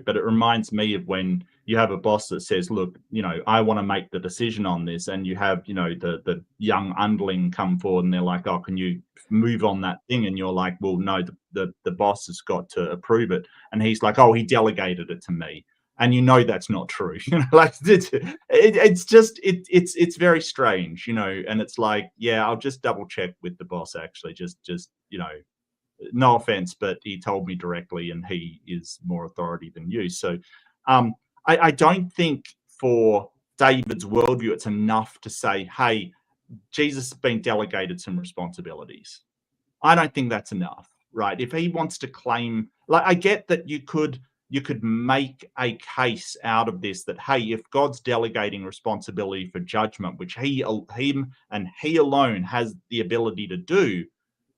but it reminds me of when you have a boss that says, "Look, I want to make the decision on this," and you have the young underling come forward, and they're like, "Oh, can you move on that thing?" And you're like, "Well, no, the boss has got to approve it," and he's like, "Oh, he delegated it to me." And that's not true. Like it's very strange, and it's like, yeah, I'll just double check with the boss, actually, just no offense, but he told me directly and he is more authority than you. So I don't think for David's worldview it's enough to say, hey, Jesus has been delegated some responsibilities. I don't think that's enough, right? If he wants to claim, like, I get that you could make a case out of this that, hey, if God's delegating responsibility for judgment, which him and he alone has the ability to do,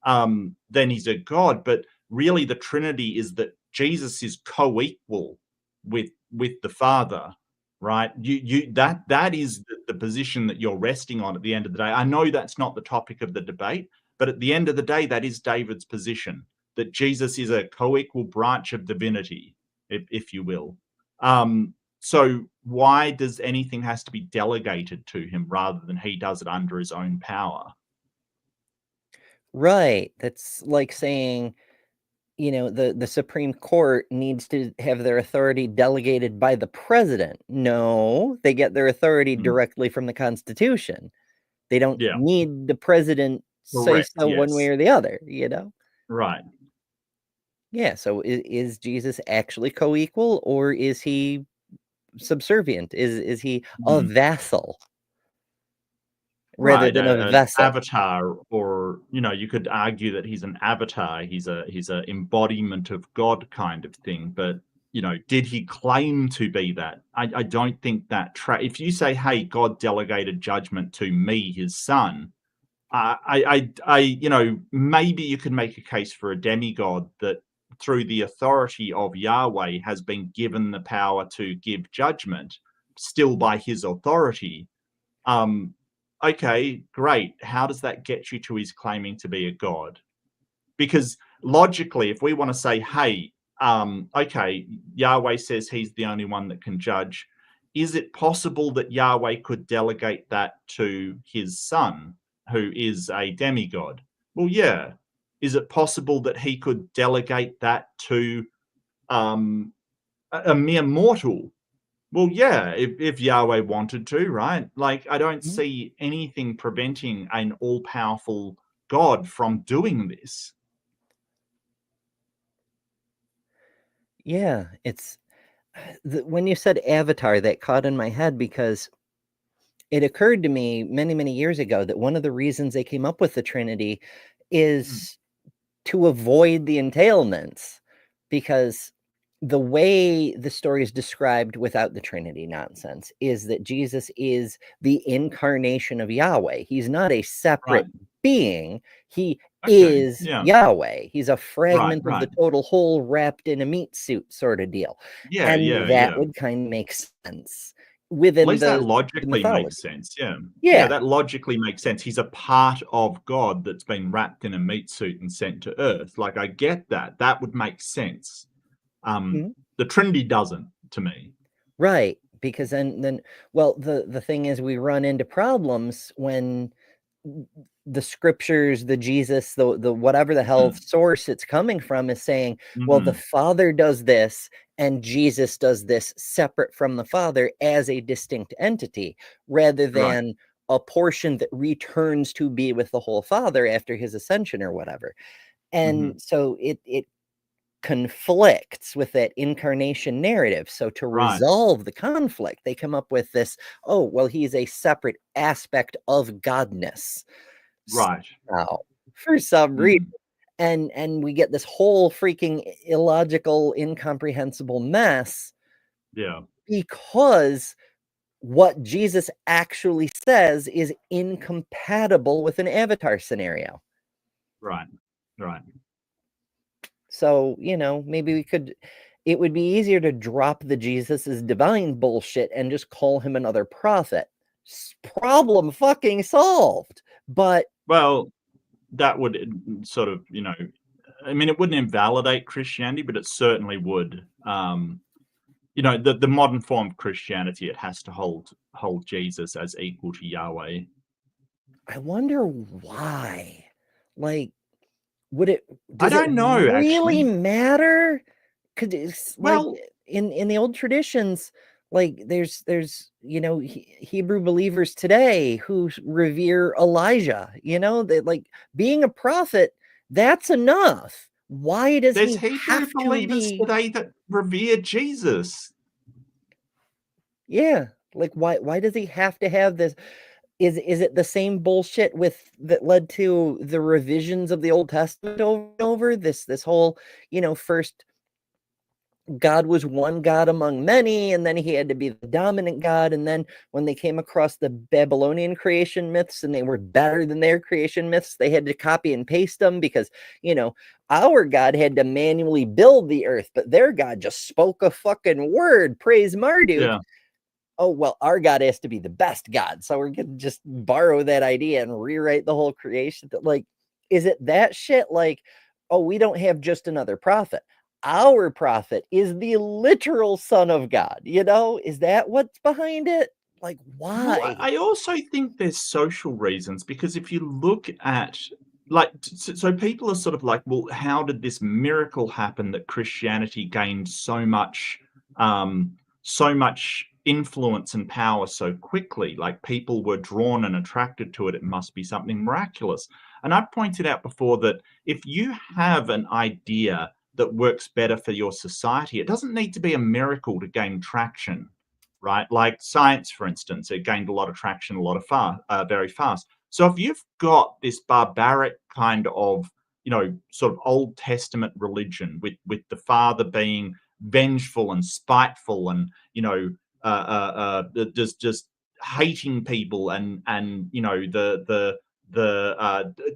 then he's a God. But really, the Trinity is that Jesus is co-equal with the Father, right? That is the position that you're resting on at the end of the day. I know that's not the topic of the debate, but at the end of the day, that is David's position, that Jesus is a co-equal branch of divinity, if you will. So why does anything has to be delegated to him rather than he does it under his own power? Right. That's like saying, the Supreme Court needs to have their authority delegated by the president. No, they get their authority directly from the Constitution. They don't Yeah. need the president say Correct, so one way yes. or the other, Right. Yeah, so is Jesus actually co-equal, or is he subservient? Is he a vassal rather Right, than a an vessel? avatar, or you could argue that he's an avatar. He's a embodiment of God, kind of thing. But did he claim to be that? I don't think that. If you say, "Hey, God delegated judgment to me, his son," maybe you could make a case for a demigod that, through the authority of Yahweh, has been given the power to give judgment, still by his authority. Okay, great. How does that get you to his claiming to be a god? Because logically, if we want to say, hey, okay, Yahweh says he's the only one that can judge, is it possible that Yahweh could delegate that to his son, who is a demigod? Well, yeah. Is it possible that he could delegate that to a mere mortal? Well, yeah, if Yahweh wanted to, right? Like, I don't see anything preventing an all-powerful God from doing this. Yeah, it's when you said avatar, that caught in my head because it occurred to me many, many years ago that one of the reasons they came up with the Trinity is to avoid the entailments, because the way the story is described without the Trinity nonsense is that Jesus is the incarnation of Yahweh. He's not a separate being. He is Yahweh. He's a fragment of the total whole wrapped in a meat suit sort of deal. Yeah, And that would kind of make sense within At least that the logically mythology. makes sense. Yeah. Yeah. That logically makes sense. He's a part of God that's been wrapped in a meat suit and sent to Earth. Like, I get that. That would make sense. The Trinity doesn't, to me. Right, because then well, the thing is, we run into problems when the scriptures, the Jesus, the whatever the hell source it's coming from is saying, well, the Father does this and Jesus does this separate from the Father as a distinct entity, rather than a portion that returns to be with the whole Father after his ascension or whatever. And so it conflicts with that incarnation narrative. So to resolve the conflict, they come up with this, oh, well, he's a separate aspect of godness. Now, for some reason. And we get this whole freaking illogical, incomprehensible mess. Yeah. Because what Jesus actually says is incompatible with an avatar scenario. Right. So, maybe it would be easier to drop the Jesus is divine bullshit and just call him another prophet. Problem fucking solved. But well, that would sort of, I mean, it wouldn't invalidate Christianity, but it certainly would. The modern form of Christianity, it has to hold Jesus as equal to Yahweh. I wonder why. Like, would it? I don't know, really actually. matter? Because it's Well, like in the old traditions, like there's Hebrew believers today who revere Elijah. That like being a prophet, that's enough. Why does there's he Hebrew have to believers be? today that revere Jesus. Yeah, like why does he have to have this? Is it the same bullshit that led to the revisions of the Old Testament over and over? This whole, first God was one God among many, and then he had to be the dominant God. And then when they came across the Babylonian creation myths and they were better than their creation myths, they had to copy and paste them because, our God had to manually build the earth, but their God just spoke a fucking word. Praise Marduk. Yeah. Oh, well, our God has to be the best God. So we're going to just borrow that idea and rewrite the whole creation. Like, is it that shit? Like, oh, we don't have just another prophet. Our prophet is the literal son of God. Is that what's behind it? Like, why? Well, I also think there's social reasons, because if you look at, like, so people are sort of like, well, how did this miracle happen that Christianity gained so much influence and power so quickly? Like, people were drawn and attracted to it. It must be something miraculous. And I've pointed out before that if you have an idea that works better for your society, it doesn't need to be a miracle to gain traction, right? Like science, for instance, it gained a lot of traction, very fast. So if you've got this barbaric kind of, sort of Old Testament religion with the father being vengeful and spiteful and, just hating people and the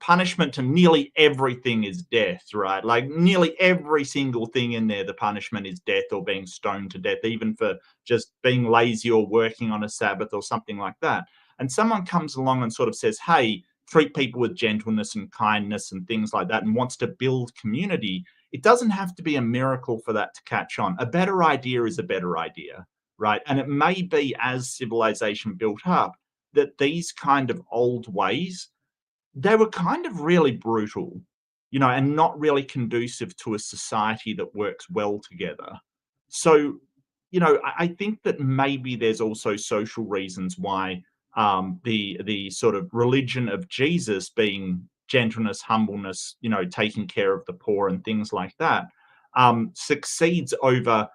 punishment to nearly everything is death, right? Like nearly every single thing in there, the punishment is death or being stoned to death, even for just being lazy or working on a Sabbath or something like that. And someone comes along and sort of says, hey, treat people with gentleness and kindness and things like that, and wants to build community. It doesn't have to be a miracle for that to catch on. A better idea is a better idea, right? And it may be, as civilization built up, that these kind of old ways, they were kind of really brutal, and not really conducive to a society that works well together. So, I think that maybe there's also social reasons why the sort of religion of Jesus, being gentleness, humbleness, taking care of the poor and things like that, succeeds over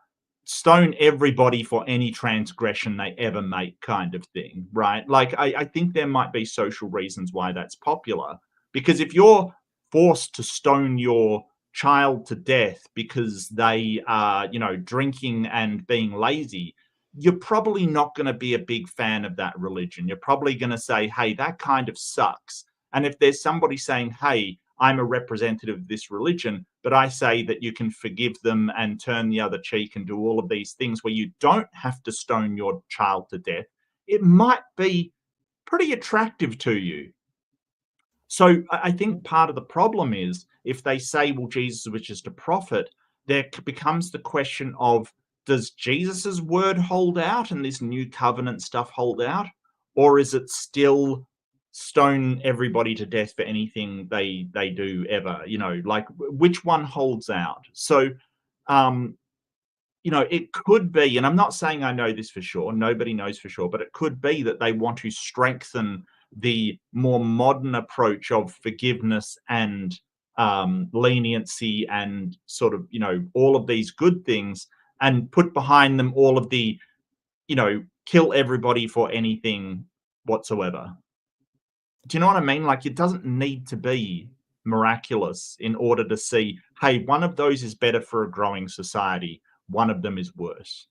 stone everybody for any transgression they ever make kind of thing, right? Like, I think there might be social reasons why that's popular, because if you're forced to stone your child to death because they are, drinking and being lazy, you're probably not going to be a big fan of that religion. You're probably going to say, hey, that kind of sucks. And if there's somebody saying, hey, I'm a representative of this religion, but I say that you can forgive them and turn the other cheek and do all of these things where you don't have to stone your child to death, it might be pretty attractive to you. So I think part of the problem is, if they say, well, Jesus was just a prophet, there becomes the question of, does Jesus's word hold out and this new covenant stuff hold out? Or is it still stone everybody to death for anything they do ever? Like, which one holds out? So, it could be, and I'm not saying I know this for sure, nobody knows for sure, but it could be that they want to strengthen the more modern approach of forgiveness and leniency and sort of, all of these good things, and put behind them all of the, kill everybody for anything whatsoever. Do you know what I mean? Like, it doesn't need to be miraculous in order to see, hey, one of those is better for a growing society, one of them is worse.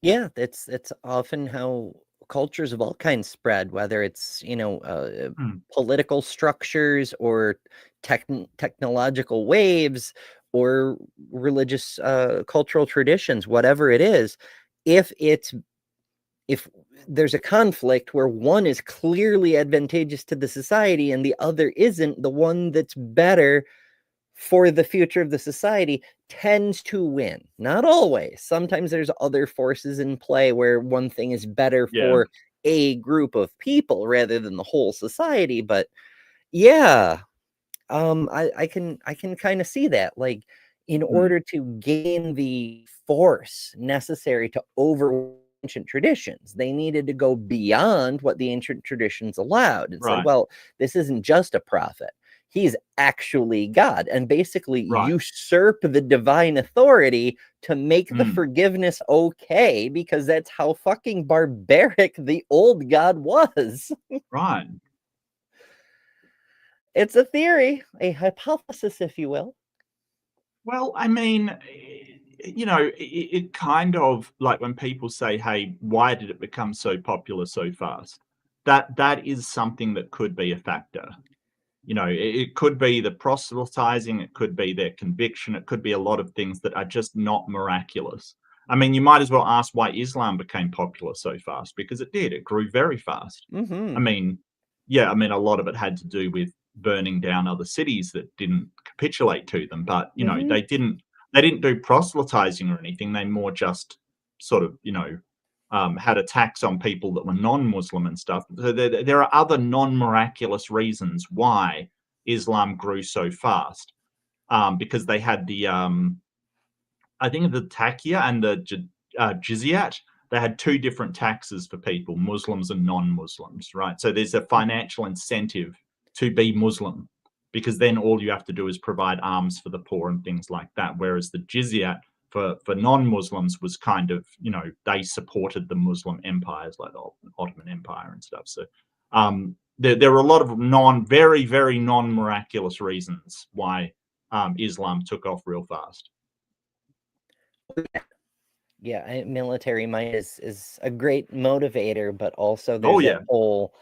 Yeah, that's often how cultures of all kinds spread, whether it's political structures or technological waves or religious cultural traditions, whatever it is. If it's if there's a conflict where one is clearly advantageous to the society and the other isn't, the one that's better for the future of the society tends to win. Not always. Sometimes there's other forces in play where one thing is better for a group of people rather than the whole society. But yeah, I can kind of see that. Like, in order to gain the force necessary to overwhelm ancient traditions, they needed to go beyond what the ancient traditions allowed and said, well, this isn't just a prophet. He's actually God, and basically usurp the divine authority to make the forgiveness okay, because that's how fucking barbaric the old God was. Right. It's a theory, a hypothesis, if you will. Well, I mean, you know, it kind of like when people say, hey, why did it become so popular so fast? That is something that could be a factor. You know, it could be the proselytizing, it could be their conviction, it could be a lot of things that are just not miraculous. I mean, you might as well ask why Islam became popular so fast, because it did. It grew very fast. I mean, yeah, I mean, a lot of it had to do with burning down other cities that didn't capitulate to them, but you know, they didn't do proselytizing or anything. They more just sort of, you know, had attacks on people that were non-Muslim and stuff. There are other non-miraculous reasons why Islam grew so fast, because they had the I think the taqiyya and the jizyat. They had two different taxes for people, Muslims and non-Muslims, right? So there's a financial incentive to be Muslim, because then all you have to do is provide arms for the poor and things like that. Whereas the jizyat for non-Muslims was kind of, you know, they supported the Muslim empires like the Ottoman Empire and stuff. So there were a lot of very, very non-miraculous reasons why Islam took off real fast. Yeah, military might is a great motivator, but also there's that whole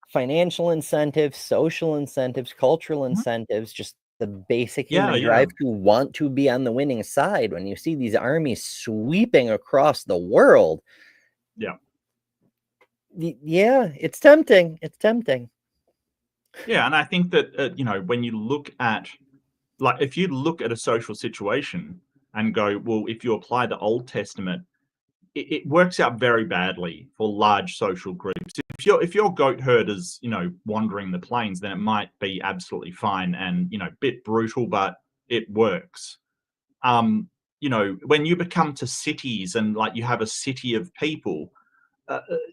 financial incentives, social incentives, cultural incentives, just the basic human drive to want to be on the winning side. When you see these armies sweeping across the world, yeah, it's tempting. It's tempting. Yeah, and I think that you know, when you look at, like, if you look at a social situation and go, well, if you apply the Old Testament, it works out very badly for large social groups. If your goat herd is, you know, wandering the plains, then it might be absolutely fine and, you know, a bit brutal, but it works. You know, when you become to cities and like you have a city of people,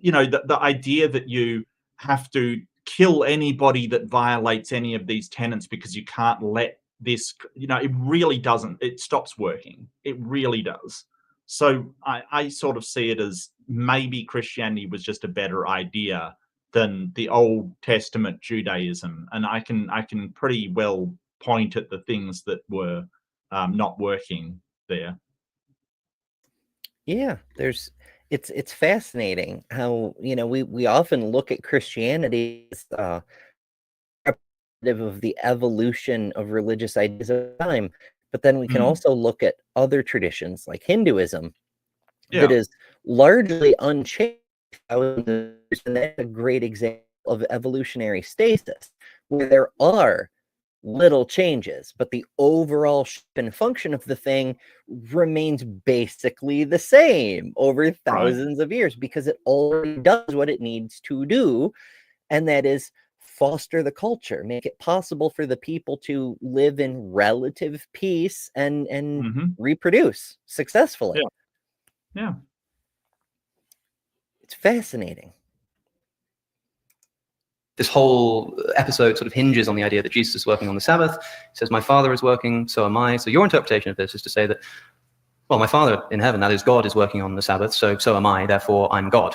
you know, the idea that you have to kill anybody that violates any of these tenets because you can't let this, you know, it really doesn't, it stops working. It really does. So I sort of see it as maybe Christianity was just a better idea than the Old Testament Judaism. And I can pretty well point at the things that were not working there. Yeah, it's fascinating how, you know, we often look at Christianity as representative of the evolution of religious ideas of time, but then we can also look at other traditions like Hinduism that is largely unchanged. And that's a great example of evolutionary stasis, where there are little changes, but the overall shape and function of the thing remains basically the same over thousands of years, because it already does what it needs to do, and that is foster the culture, make it possible for the people to live in relative peace and reproduce successfully. Yeah. It's fascinating. This whole episode sort of hinges on the idea that Jesus is working on the Sabbath. He says, my Father is working, so am I. So your interpretation of this is to say that, well, my Father in heaven, that is God, is working on the Sabbath, so am I, therefore I'm God.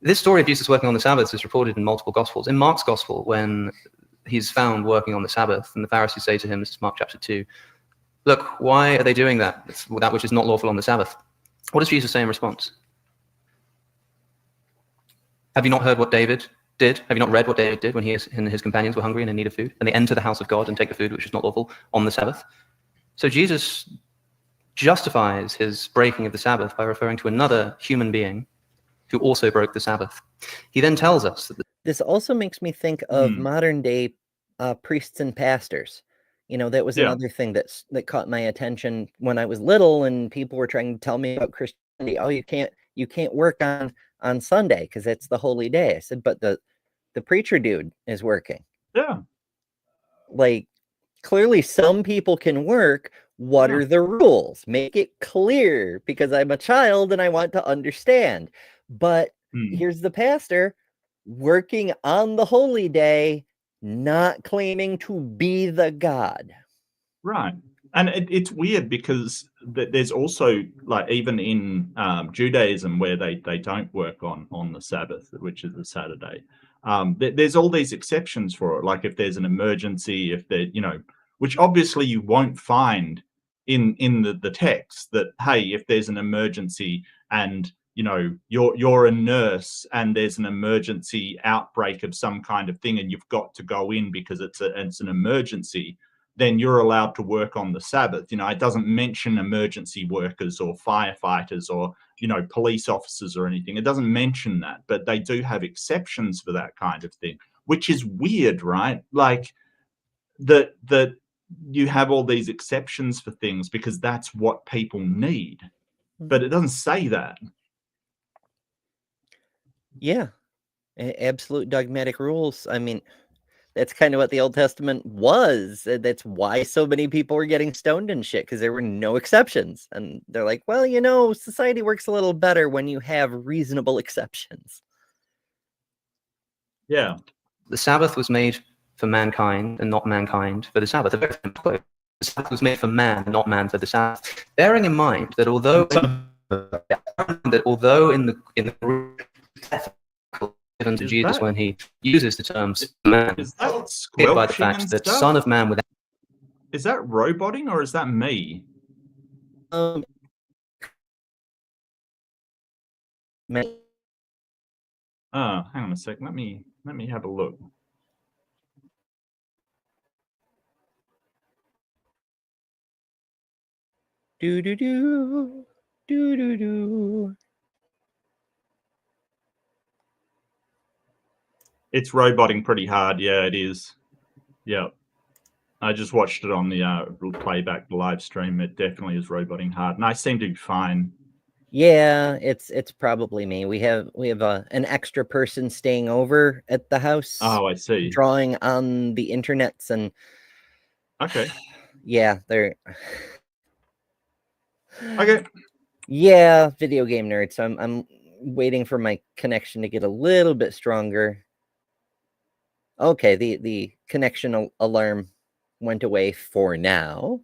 This story of Jesus working on the Sabbath is reported in multiple Gospels. In Mark's Gospel, when he's found working on the Sabbath, and the Pharisees say to him, this is Mark chapter 2, look, why are they doing that? It's that which is not lawful on the Sabbath. What does Jesus say in response? Have you not heard what David did? Have you not read what David did when he and his companions were hungry and in need of food? And they enter the house of God and take the food which is not lawful on the Sabbath. So Jesus justifies his breaking of the Sabbath by referring to another human being who also broke the Sabbath. He then tells us that This also makes me think of Hmm. modern day priests and pastors. You know, that was Yeah. another thing that caught my attention when I was little, and people were trying to tell me about Christianity. Oh, you can't work on Sunday because it's the holy day. I said, but the preacher dude is working. Yeah. Like, clearly some people can work. What Yeah. are the rules? Make it clear, because I'm a child and I want to understand. But Hmm. here's the pastor working on the holy day, not claiming to be the God. Right. And it's weird because there's also, like, even in Judaism, where they don't work on the Sabbath, which is the Saturday, there's all these exceptions for it. Like if there's an emergency, if there, which obviously you won't find in the text, that, hey, if there's an emergency and you're a nurse and there's an emergency outbreak of some kind of thing and you've got to go in because it's an emergency, then you're allowed to work on the Sabbath. It doesn't mention emergency workers or firefighters or, police officers or anything. It doesn't mention that, but they do have exceptions for that kind of thing, which is weird, right? Like that you have all these exceptions for things because that's what people need, but it doesn't say that. Yeah, absolute dogmatic rules. I mean, that's kind of what the Old Testament was. That's why so many people were getting stoned and shit, because there were no exceptions. And they're like, well, society works a little better when you have reasonable exceptions. Yeah. the Sabbath was made for mankind and not mankind for the Sabbath. A very simple quote. The Sabbath was made for man, not man for the Sabbath. Bearing in mind that although in the Greek given to Jesus when he uses the terms man, Is that by the squelching fact and that stuff? Son of Man without Is that roboting or is that me? Hang on a sec. Let me have a look. Do do do do do do. It's roboting pretty hard. Yeah, it is. Yep. I just watched it on the playback, the live stream. It definitely is roboting hard, and I seem to be fine. Yeah, it's probably me. We have an extra person staying over at the house. Oh, I see. Drawing on the internets and okay. Yeah, they're Okay. Yeah, video game nerds. So I'm waiting for my connection to get a little bit stronger. Okay, the connection alarm went away for now.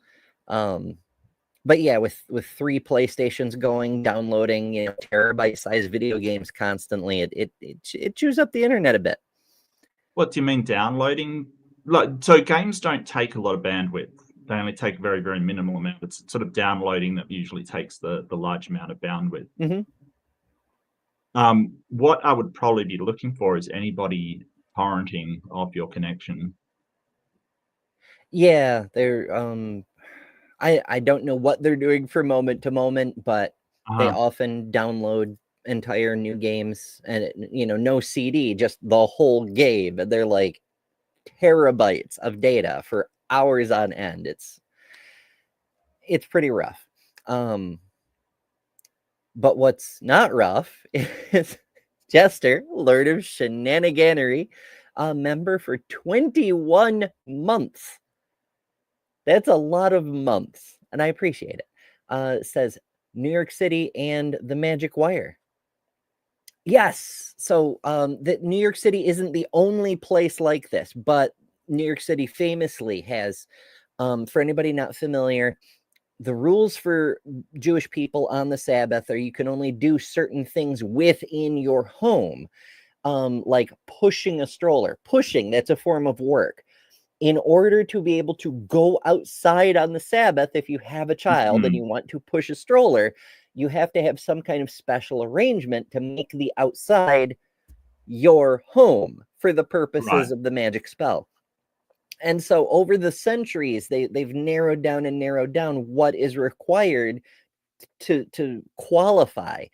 But yeah, with 3 PlayStations going, downloading, terabyte-sized video games constantly, it chews up the internet a bit. What do you mean downloading? Like, so games don't take a lot of bandwidth. They only take a very, very minimal amount. It's sort of downloading that usually takes the large amount of bandwidth. Mm-hmm. What I would probably be looking for is anybody torrenting off your connection. Yeah, they're I don't know what they're doing from moment to moment, but they often download entire new games and no CD, just the whole game. And they're like terabytes of data for hours on end. It's pretty rough. But what's not rough is Jester, Lord of Shenaniganery, a member for 21 months. That's a lot of months, and I appreciate it. Says New York City and the Magic Wire. Yes, so that New York City isn't the only place like this, but New York City famously has, for anybody not familiar, the rules for Jewish people on the Sabbath are you can only do certain things within your home, like pushing a stroller. Pushing, that's a form of work. In order to be able to go outside on the Sabbath, if you have a child and you want to push a stroller, you have to have some kind of special arrangement to make the outside your home for the purposes of the magic spell. And so over the centuries, they've narrowed down what is required to qualify.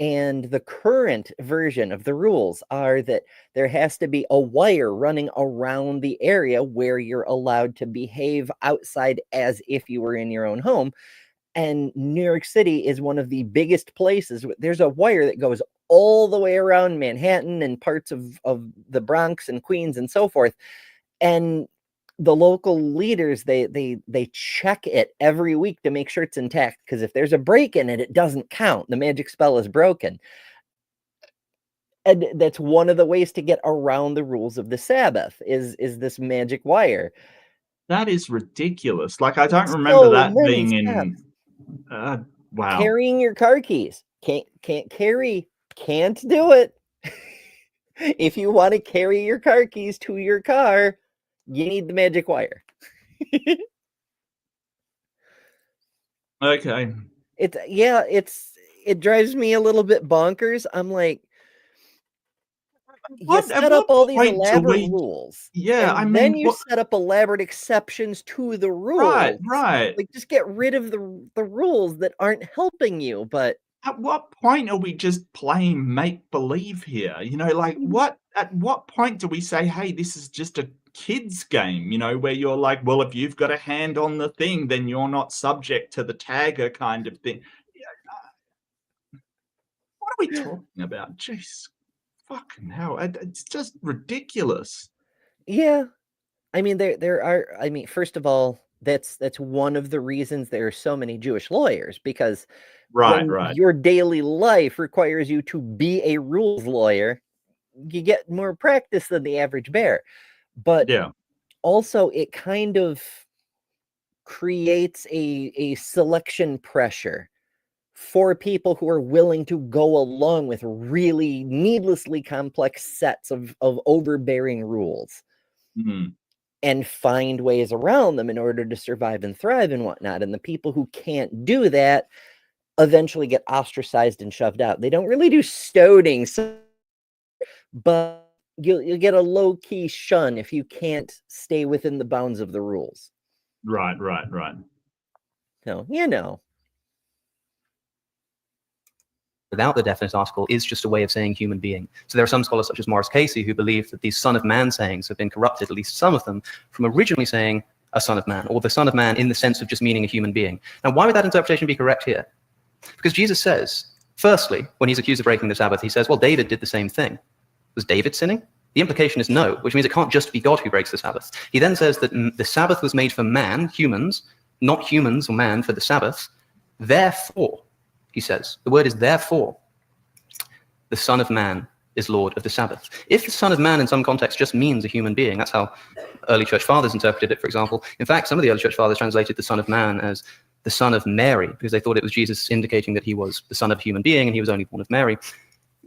And the current version of the rules are that there has to be a wire running around the area where you're allowed to behave outside as if you were in your own home. And New York City is one of the biggest places. There's a wire that goes all the way around Manhattan and parts of the Bronx and Queens and so forth. And the local leaders, they check it every week to make sure it's intact, because if there's a break in it, it doesn't count. The magic spell is broken. And that's one of the ways to get around the rules of the Sabbath is this magic wire. That is ridiculous. Like, I don't It's remember so that many being in. steps. Wow. Carrying your car keys. Can't carry. Can't do it. If you want to carry your car keys to your car, you need the magic wire. Okay. It drives me a little bit bonkers. I'm like, you At set up what all these point do elaborate we- rules. Yeah, and I then mean, you what- set up elaborate exceptions to the rules. Right. Like, just get rid of the rules that aren't helping you. But At what point are we just playing make-believe here? You know, like, at what point do we say, hey, this is just a kid's game, you know, where you're like, well, if you've got a hand on the thing, then you're not subject to the tagger kind of thing. What are we talking about? Jeez, fucking hell. It's just ridiculous. yeah, I mean, there are. I mean, first of all, that's one of the reasons there are so many Jewish lawyers, because Right. your daily life requires you to be a rules lawyer, you get more practice than the average bear. But Yeah. also, it kind of creates a selection pressure for people who are willing to go along with really needlessly complex sets of overbearing rules Mhm. and find ways around them in order to survive and thrive and whatnot. And the people who can't do that eventually get ostracized and shoved out. They don't really do stoning, but you'll get a low-key shun if you can't stay within the bounds of the rules. Right. So, you know. Without the definite article is just a way of saying human being. So there are some scholars such as Morris Casey who believe that these son of man sayings have been corrupted, at least some of them, from originally saying a son of man, or the son of man in the sense of just meaning a human being. Now, why would that interpretation be correct here? Because Jesus says, firstly, when he's accused of breaking the Sabbath, he says, well, David did the same thing. Was David sinning? The implication is no, which means it can't just be God who breaks the Sabbath. He then says that the Sabbath was made for man, humans, not humans or man for the Sabbath. Therefore, he says, the word is therefore, the Son of Man is Lord of the Sabbath. If the Son of Man in some context just means a human being, that's how early church fathers interpreted it, for example. In fact, some of the early church fathers translated the Son of Man as the Son of Mary, because they thought it was Jesus indicating that he was the son of a human being and he was only born of Mary.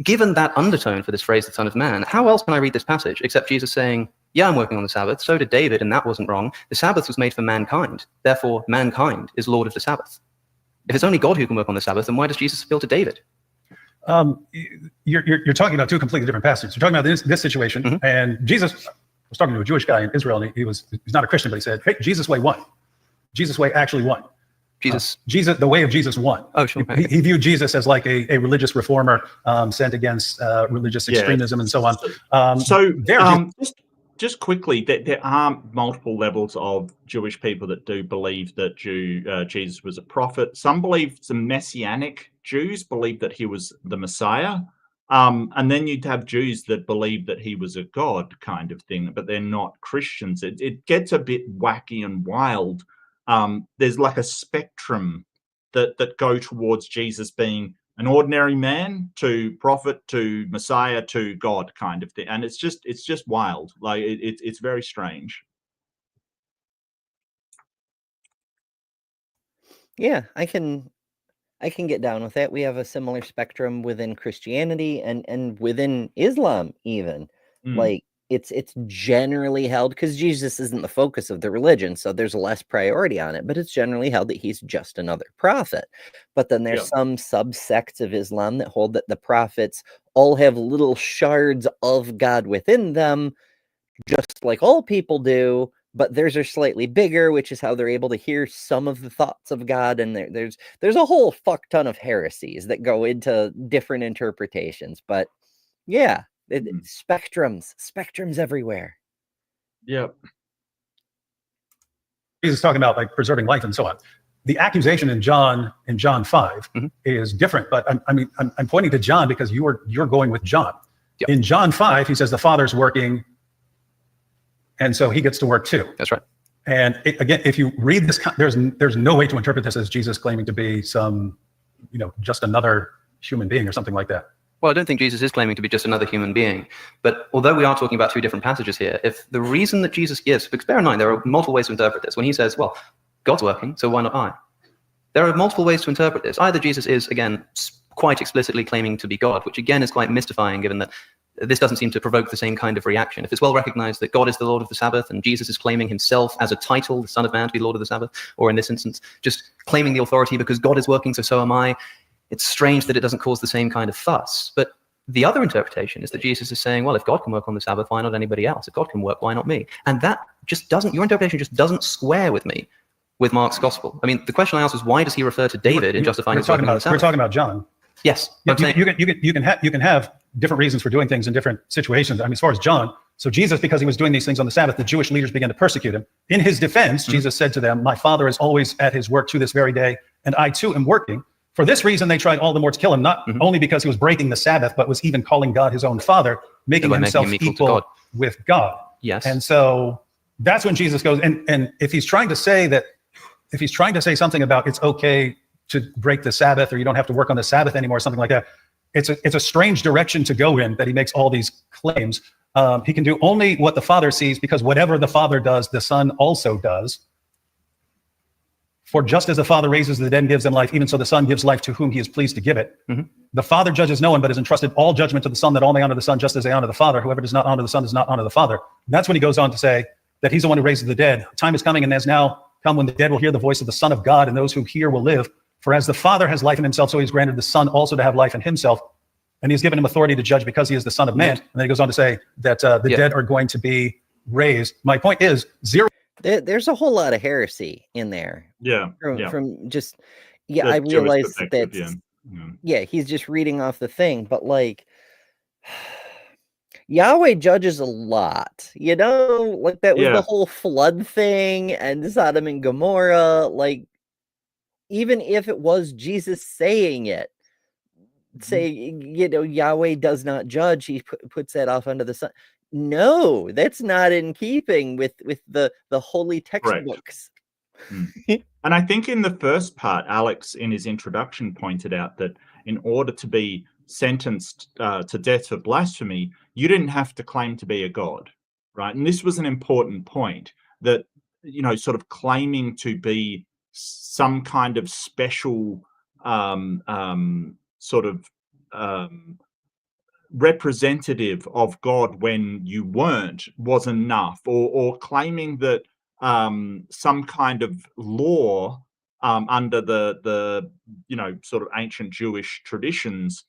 Given that undertone for this phrase, the Son of Man, how else can I read this passage except Jesus saying, yeah, I'm working on the Sabbath, so did David, and that wasn't wrong. The Sabbath was made for mankind, therefore mankind is Lord of the Sabbath. If it's only God who can work on the Sabbath, then why does Jesus appeal to David? You're talking about two completely different passages. You're talking about this situation, and Jesus was talking to a Jewish guy in Israel, and he's not a Christian, but he said, hey, Jesus' way won. Jesus' way actually won. The way of Jesus won. Oh, sure. He viewed Jesus as like a religious reformer sent against religious extremism and so on. Just quickly, there are multiple levels of Jewish people that do believe that Jesus was a prophet. Some Messianic Jews believe that he was the Messiah. And then you'd have Jews that believe that he was a god kind of thing, but they're not Christians. It gets a bit wacky and wild. There's like a spectrum that go towards Jesus being an ordinary man to prophet to Messiah to God kind of thing, and it's just wild. Like it's very strange. Yeah, I can get down with that. We have a similar spectrum within Christianity and within Islam even. Like it's generally held, because Jesus isn't the focus of the religion, so there's less priority on it, but it's generally held that he's just another prophet. But then there's some subsects of Islam that hold that the prophets all have little shards of God within them, just like all people do, but theirs are slightly bigger, which is how they're able to hear some of the thoughts of God. And there's a whole fuck ton of heresies that go into different interpretations. But yeah, spectrums everywhere. Yep. Jesus talking about like preserving life and so on. The accusation in John 5 is different, but I'm pointing to John because you're going with John. Yep. In John 5, he says the Father's working, and so he gets to work too. That's right. And again, if you read this, there's no way to interpret this as Jesus claiming to be some, just another human being or something like that. Well, I don't think Jesus is claiming to be just another human being. But although we are talking about two different passages here, if the reason that Jesus gives, because bear in mind, there are multiple ways to interpret this. When he says, well, God's working, so why not I? There are multiple ways to interpret this. Either Jesus is, again, quite explicitly claiming to be God, which again is quite mystifying given that this doesn't seem to provoke the same kind of reaction. If it's well recognized that God is the Lord of the Sabbath and Jesus is claiming himself as a title, the Son of Man, to be Lord of the Sabbath, or in this instance, just claiming the authority because God is working, so am I, it's strange that it doesn't cause the same kind of fuss. But the other interpretation is that Jesus is saying, well, if God can work on the Sabbath, why not anybody else? If God can work, why not me? And that just doesn't, your interpretation just doesn't square with me with Mark's gospel. I mean, the question I asked was, why does he refer to David in justifying his working on the Sabbath? We're talking about John. Yes. You can have different reasons for doing things in different situations. I mean, as far as John, so Jesus, because he was doing these things on the Sabbath, the Jewish leaders began to persecute him. In his defense, Jesus said to them, my Father is always at his work to this very day, and I too am working. For this reason, they tried all the more to kill him, not only because he was breaking the Sabbath, but was even calling God his own Father, making himself equal with God. Yes. And so that's when Jesus goes, and if he's trying to say that, if he's trying to say something about it's okay to break the Sabbath or you don't have to work on the Sabbath anymore, something like that, it's a strange direction to go in that he makes all these claims. He can do only what the Father sees, because whatever the Father does, the Son also does. For just as the Father raises the dead and gives them life, even so the Son gives life to whom he is pleased to give it. The Father judges no one, but has entrusted all judgment to the Son, that all may honor the Son just as they honor the Father. Whoever does not honor the Son does not honor the Father. And that's when he goes on to say that he's the one who raises the dead. Time is coming and has now come when the dead will hear the voice of the Son of God, and those who hear will live. For as the Father has life in himself, so he's granted the Son also to have life in himself. And he's given him authority to judge because he is the Son of Man. And then he goes on to say that the dead are going to be raised. My point is, there's a whole lot of heresy in there. From just, I realize that, he's just reading off the thing, but like, Yahweh judges a lot, like that was the whole flood thing and Sodom and Gomorrah. Like, even if it was Jesus saying it, Yahweh does not judge, he puts that off under the sun. No, that's not in keeping with the holy textbooks. And I think in the first part, Alex, in his introduction, pointed out that in order to be sentenced to death for blasphemy, you didn't have to claim to be a god, right? And this was an important point, that, sort of claiming to be some kind of special representative of God when you weren't was enough, or claiming that some kind of law under the sort of ancient Jewish traditions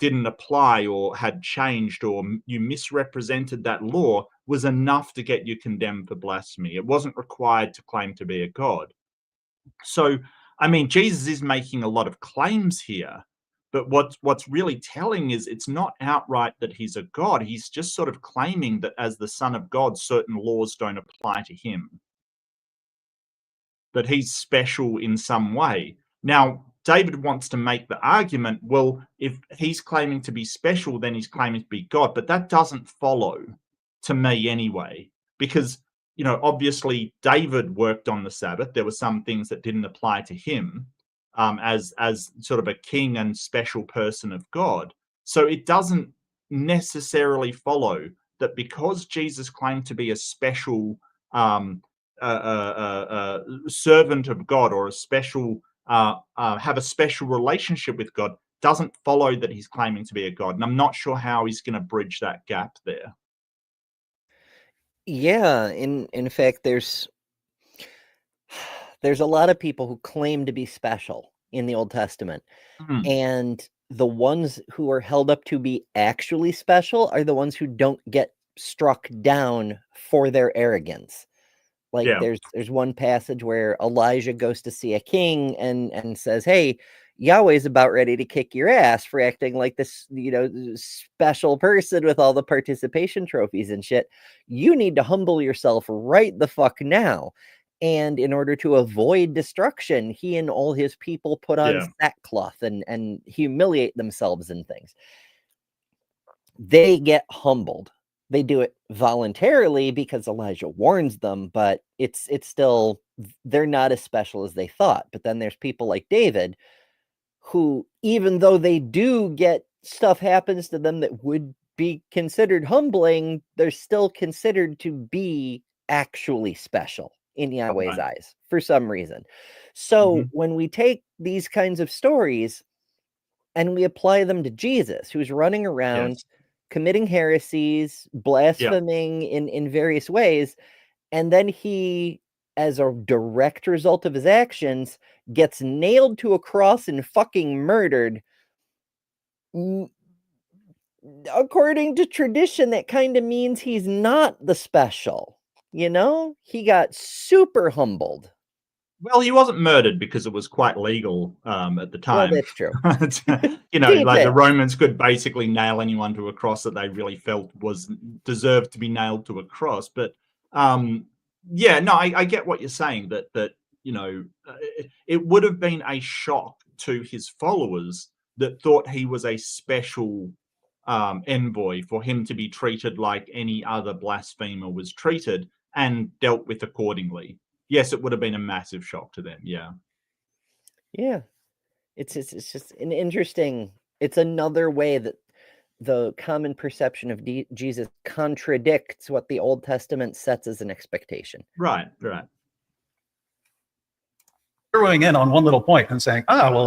didn't apply or had changed, or you misrepresented that law, was enough to get you condemned for blasphemy. It wasn't required to claim to be a god. So, I mean, Jesus is making a lot of claims here, but what's really telling is it's not outright that he's a god. He's just sort of claiming that as the Son of God, certain laws don't apply to him, that he's special in some way. Now, David wants to make the argument, well, if he's claiming to be special, then he's claiming to be God. But that doesn't follow, to me anyway, because, obviously David worked on the Sabbath. There were some things that didn't apply to him as sort of a king and special person of God. So it doesn't necessarily follow that because Jesus claimed to be a special servant of God, or a special have a special relationship with God, doesn't follow that he's claiming to be a god. And I'm not sure how he's going to bridge that gap there. Yeah, in fact, there's a lot of people who claim to be special in the Old Testament, and the ones who are held up to be actually special are the ones who don't get struck down for their arrogance. Like Yeah. there's one passage where Elijah goes to see a king and says, "Hey, Yahweh's about ready to kick your ass for acting like this, special person with all the participation trophies and shit. You need to humble yourself right the fuck now." And in order to avoid destruction, he and all his people put on Yeah. sackcloth and humiliate themselves and things. They get humbled. They do it voluntarily because Elijah warns them, but it's still, they're not as special as they thought. But then there's people like David who, even though they do get stuff happens to them that would be considered humbling, they're still considered to be actually special in Yahweh's eyes for some reason. So when we take these kinds of stories and we apply them to Jesus, who's running around committing heresies, blaspheming in various ways, and then he, as a direct result of his actions, gets nailed to a cross and fucking murdered. According to tradition, that kind of means he's not the special. He got super humbled. Well, he wasn't murdered because it was quite legal at the time. Well, that's true. Like the Romans could basically nail anyone to a cross that they really felt deserved to be nailed to a cross. But I get what you're saying, that it would have been a shock to his followers that thought he was a special envoy for him to be treated like any other blasphemer was treated and dealt with accordingly. Yes, it would have been a massive shock to them. Yeah. It's just an interesting. It's another way that the common perception of Jesus contradicts what the Old Testament sets as an expectation. Right. Zeroing in on one little point and saying,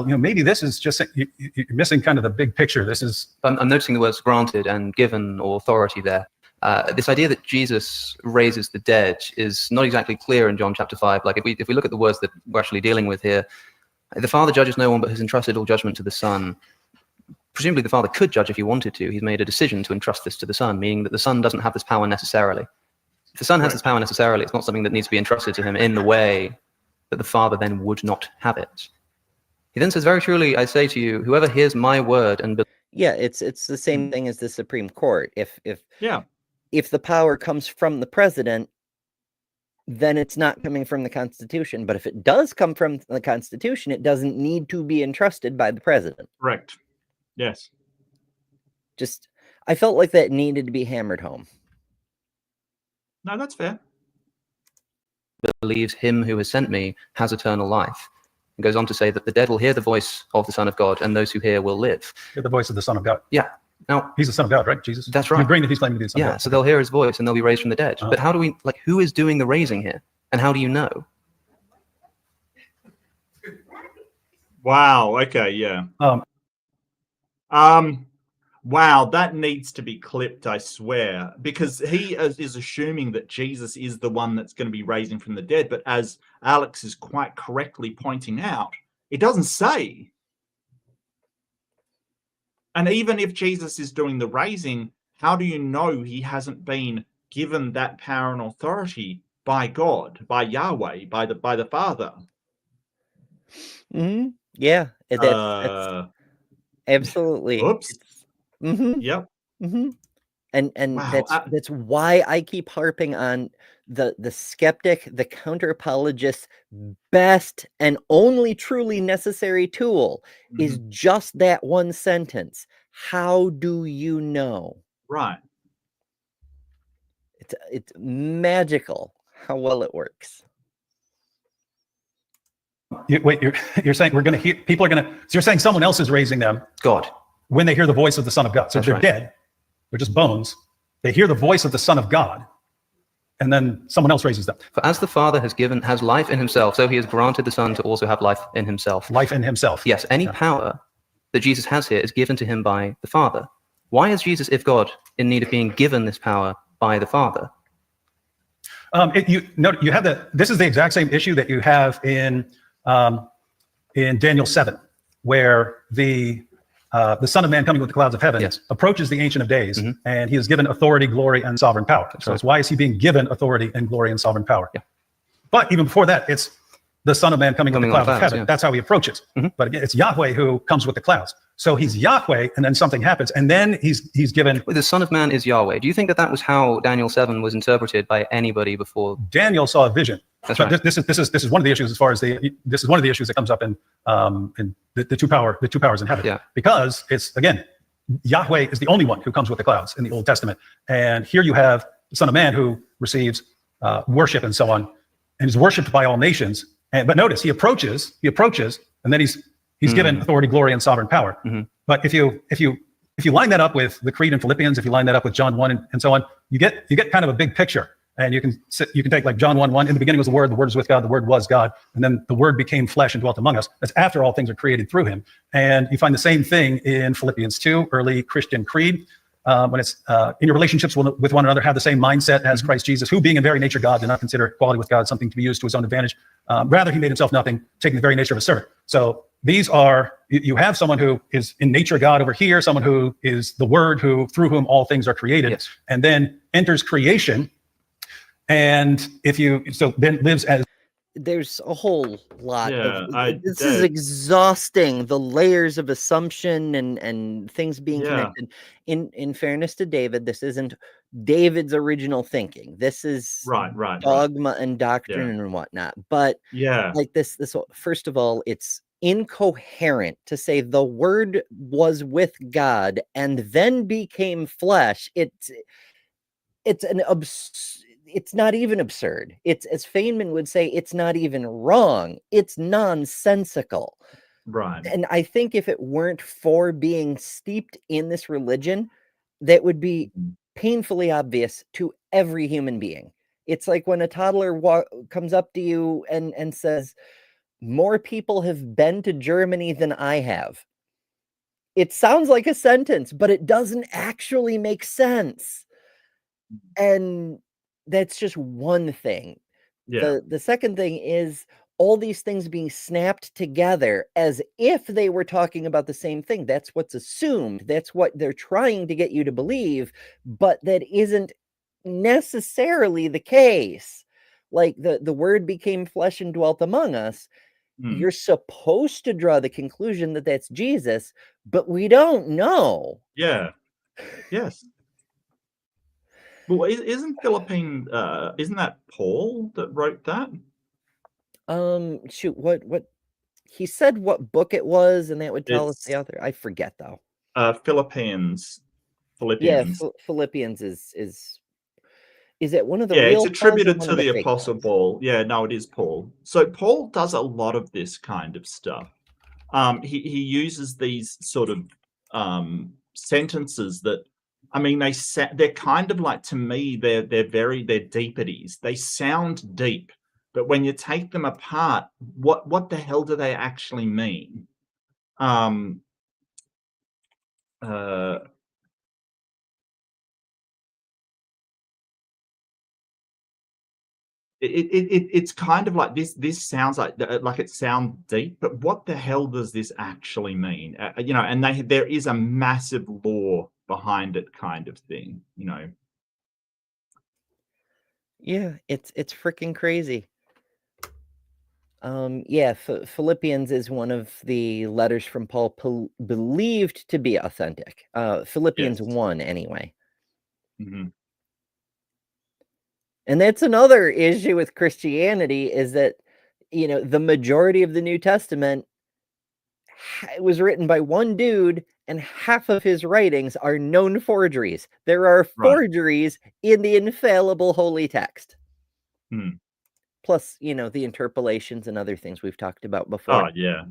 maybe this is just you're missing kind of the big picture. This is. I'm noticing the words granted and given or authority there. This idea that Jesus raises the dead is not exactly clear in John chapter 5. Like if we look at the words that we're actually dealing with here, the Father judges no one but has entrusted all judgment to the Son. Presumably the Father could judge if he wanted to. He's made a decision to entrust this to the Son, meaning that the Son doesn't have this power necessarily. If the Son has this power necessarily, it's not something that needs to be entrusted to him in the way that the Father then would not have it. He then says, very truly, I say to you, whoever hears my word and... it's the same thing as the Supreme Court. If the power comes from the president, then it's not coming from the Constitution. But if it does come from the Constitution, it doesn't need to be entrusted by the president. Correct. Yes. I felt like that needed to be hammered home. No, that's fair. Believes him who has sent me has eternal life. It goes on to say that the dead will hear the voice of the Son of God, and those who hear will live. Hear the voice of the Son of God. Yeah. Now, he's the Son of God, right? Jesus? That's right. You're agreeing that he's claiming to be the Son of God. Yeah, so they'll hear his voice and they'll be raised from the dead. But how do we, who is doing the raising here? And how do you know? Wow, okay, yeah. Wow, that needs to be clipped, I swear, because he is assuming that Jesus is the one that's going to be raising from the dead. But as Alex is quite correctly pointing out, it doesn't say. And even if Jesus is doing the raising, how do you know he hasn't been given that power and authority by God, by Yahweh, by the Father? Yeah, that's absolutely. Oops. Yep. And wow. That's why I keep harping on the skeptic, the counter apologist's best and only truly necessary tool is just that one sentence. How do you know? Right. It's magical how well it works. You're saying we're going to hear, people are going to, so you're saying someone else is raising them, God, when they hear the voice of the Son of God. So That's they're right. dead. They're just bones. They hear the voice of the Son of God, and then someone else raises them. For as the Father has life in himself, so he has granted the Son to also have life in himself. Life in himself. Yes, any power that Jesus has here is given to him by the Father. Why is Jesus, if God, in need of being given this power by the Father? You have this is the exact same issue that you have in Daniel 7, where the Son of Man coming with the clouds of heaven approaches the Ancient of Days, and he is given authority, glory, and sovereign power. So it's why is he being given authority and glory and sovereign power? Yeah. But even before that, it's the Son of Man coming with the Coming on clouds of clouds, heaven. yeah. That's how he approaches. But again, it's Yahweh who comes with the clouds. So he's Yahweh, and then something happens, and then he's given. The Son of Man is Yahweh. Do you think that that was how Daniel 7 was interpreted by anybody before? Daniel saw a vision. That's But right. this is one of the issues as far as this is one of the issues that comes up in the two powers in heaven. Yeah. Because it's, again, Yahweh is the only one who comes with the clouds in the Old Testament, and here you have the Son of Man who receives worship and so on, and is worshipped by all nations. But notice he approaches, and then he's given authority, glory, and sovereign power. But if you line that up with the Creed in Philippians, if you line that up with John 1 and so on, you get kind of a big picture. And you can take like John 1:1. In the beginning was the Word was with God, the Word was God, and then the Word became flesh and dwelt among us. That's after all things are created through him. And you find the same thing in Philippians 2, early Christian creed. When it's in your relationships with one another, have the same mindset as Christ Jesus, who being in very nature God, did not consider equality with God something to be used to his own advantage. Rather, he made himself nothing, taking the very nature of a servant. So these are, you have someone who is in nature God over here, someone who is the Word, through whom all things are created, Yes. and then enters creation. And then lives as. There's a whole lot Yeah, of this is exhausting, the layers of assumption and things being connected. In fairness to David, this isn't David's original thinking. This is right. dogma and doctrine and whatnot. But like this first of all, it's incoherent to say the Word was with God and then became flesh. It's not even absurd. It's, as Feynman would say, it's not even wrong. It's nonsensical. Right. And I think if it weren't for being steeped in this religion, that would be painfully obvious to every human being. It's like when a toddler comes up to you and says, more people have been to Germany than I have. It sounds like a sentence, but it doesn't actually make sense. And that's just one thing. The second thing is all these things being snapped together as if they were talking about the same thing. That's what's assumed. That's what they're trying to get you to believe, but that isn't necessarily the case. Like the Word became flesh and dwelt among us. You're supposed to draw the conclusion that that's Jesus, but we don't know. Yeah. Yes. Well, isn't Philippine? Isn't that Paul that wrote that? Shoot, what he said, what book it was, and that would tell us the author. I forget though. Philippians. Yeah, Philippians is it one of the yeah, real it's attributed Pauls or to one of the fake Apostle Pauls? Paul. Yeah, no, it is Paul. So Paul does a lot of this kind of stuff. He uses these sort of sentences that, I mean, they're kind of like, to me, they're deepities. They sound deep, but when you take them apart, what the hell do they actually mean? It's kind of like this sounds like it sounds deep, but what the hell does this actually mean? And there is a massive lore behind it, kind of thing. Yeah, it's freaking crazy. Yeah, Philippians is one of the letters from Paul believed to be authentic. Philippians 1 anyway. And that's another issue with Christianity, is that, the majority of the New Testament was written by one dude, and half of his writings are known forgeries. There are forgeries in the infallible holy text. Plus, the interpolations and other things we've talked about before. Oh, yeah.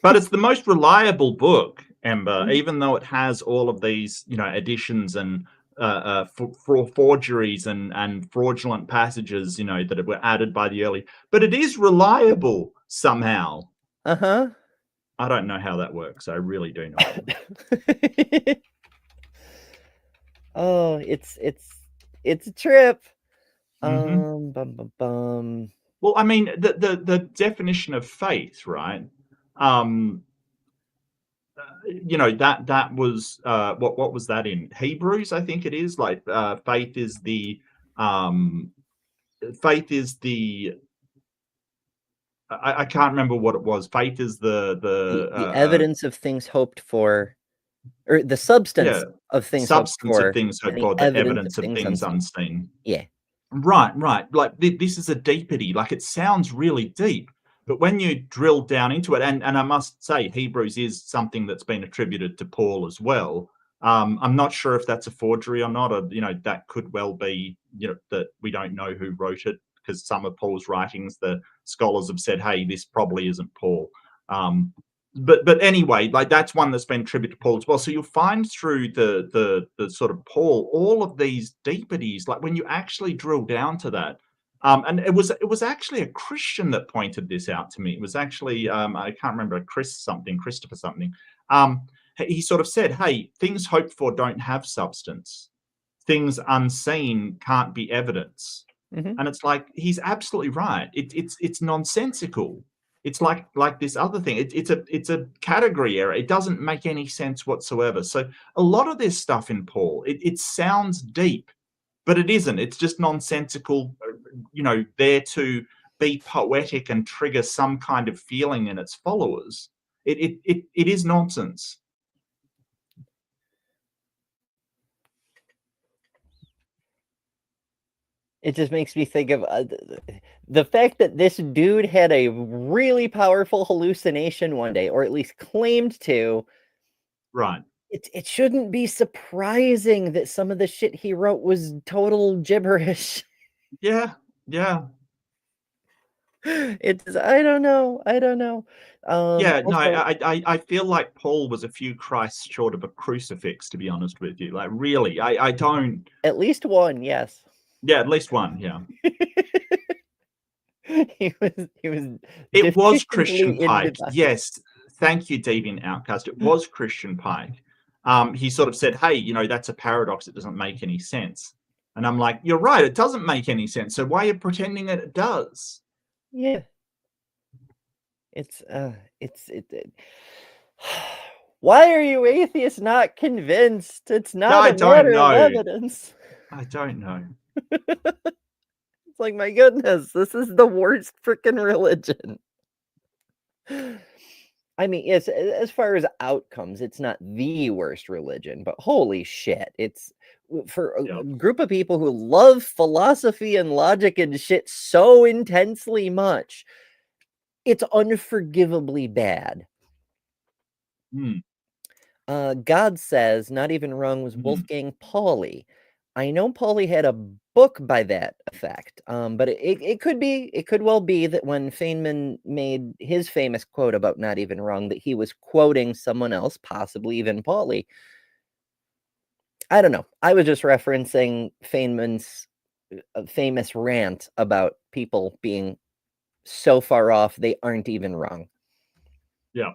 But it's the most reliable book, Ember, even though it has all of these, additions and forgeries and fraudulent passages, that were added by the early. But it is reliable somehow. I don't know how that works. I really do not. Oh, it's a trip. Well, I mean, the definition of faith, right? That was what was that in Hebrews? I think it is, like faith is the I can't remember what it was. Faith is The evidence of things hoped for, or the substance yeah, of things hoped substance for, of things and hoped the for, the evidence evidence of things unseen. unseen. Yeah. Right, right. Like this is a deepity. Like it sounds really deep, but when you drill down into it, and I must say, Hebrews is something that's been attributed to Paul as well. I'm not sure if that's a forgery or not, or that could well be, that we don't know who wrote it, because some of Paul's writings, the scholars have said, hey, this probably isn't Paul. But anyway, like that's one that's been attributed to Paul as well. So you'll find through the sort of Paul all of these deepities, like when you actually drill down to that. And it was actually a Christian that pointed this out to me. It was actually I can't remember, Christopher something. He sort of said, "Hey, things hoped for don't have substance. Things unseen can't be evidence." Mm-hmm. And it's like he's absolutely right. It's nonsensical. It's like this other thing. It's a category error. It doesn't make any sense whatsoever. So a lot of this stuff in Paul, it sounds deep, but it isn't. It's just nonsensical. There to be poetic and trigger some kind of feeling in its followers. It is nonsense. It just makes me think of the fact that this dude had a really powerful hallucination one day, or at least claimed to. Right. It shouldn't be surprising that some of the shit he wrote was total gibberish. Yeah. Yeah. I don't know. Yeah, no, Also, I feel like Paul was a few Christs short of a crucifix, to be honest with you. Like, really, I don't. at least one, yes. Yeah, at least one. Yeah, He was it was deficiently Christian Pike. indivisible. Yes, thank you, Deviant Outcast. It was Christian Pike. He sort of said, "Hey, that's a paradox. It doesn't make any sense." And I'm like, "You're right. It doesn't make any sense. So why are you pretending that it does?" Yeah. Why are you atheists not convinced? It's not I a don't matter of know. evidence. I don't know. It's like, my goodness, this is the worst freaking religion. I mean, yes, as far as outcomes, it's not the worst religion, but holy shit, it's for a group of people who love philosophy and logic and shit so intensely much, it's unforgivably bad. God Says, Not Even Wrong was Wolfgang Pauli. I know Pauli had a book by that effect, but it could well be that when Feynman made his famous quote about Not Even Wrong, that he was quoting someone else, possibly even Pauli. I don't know. I was just referencing Feynman's famous rant about people being so far off they aren't even wrong. Yeah.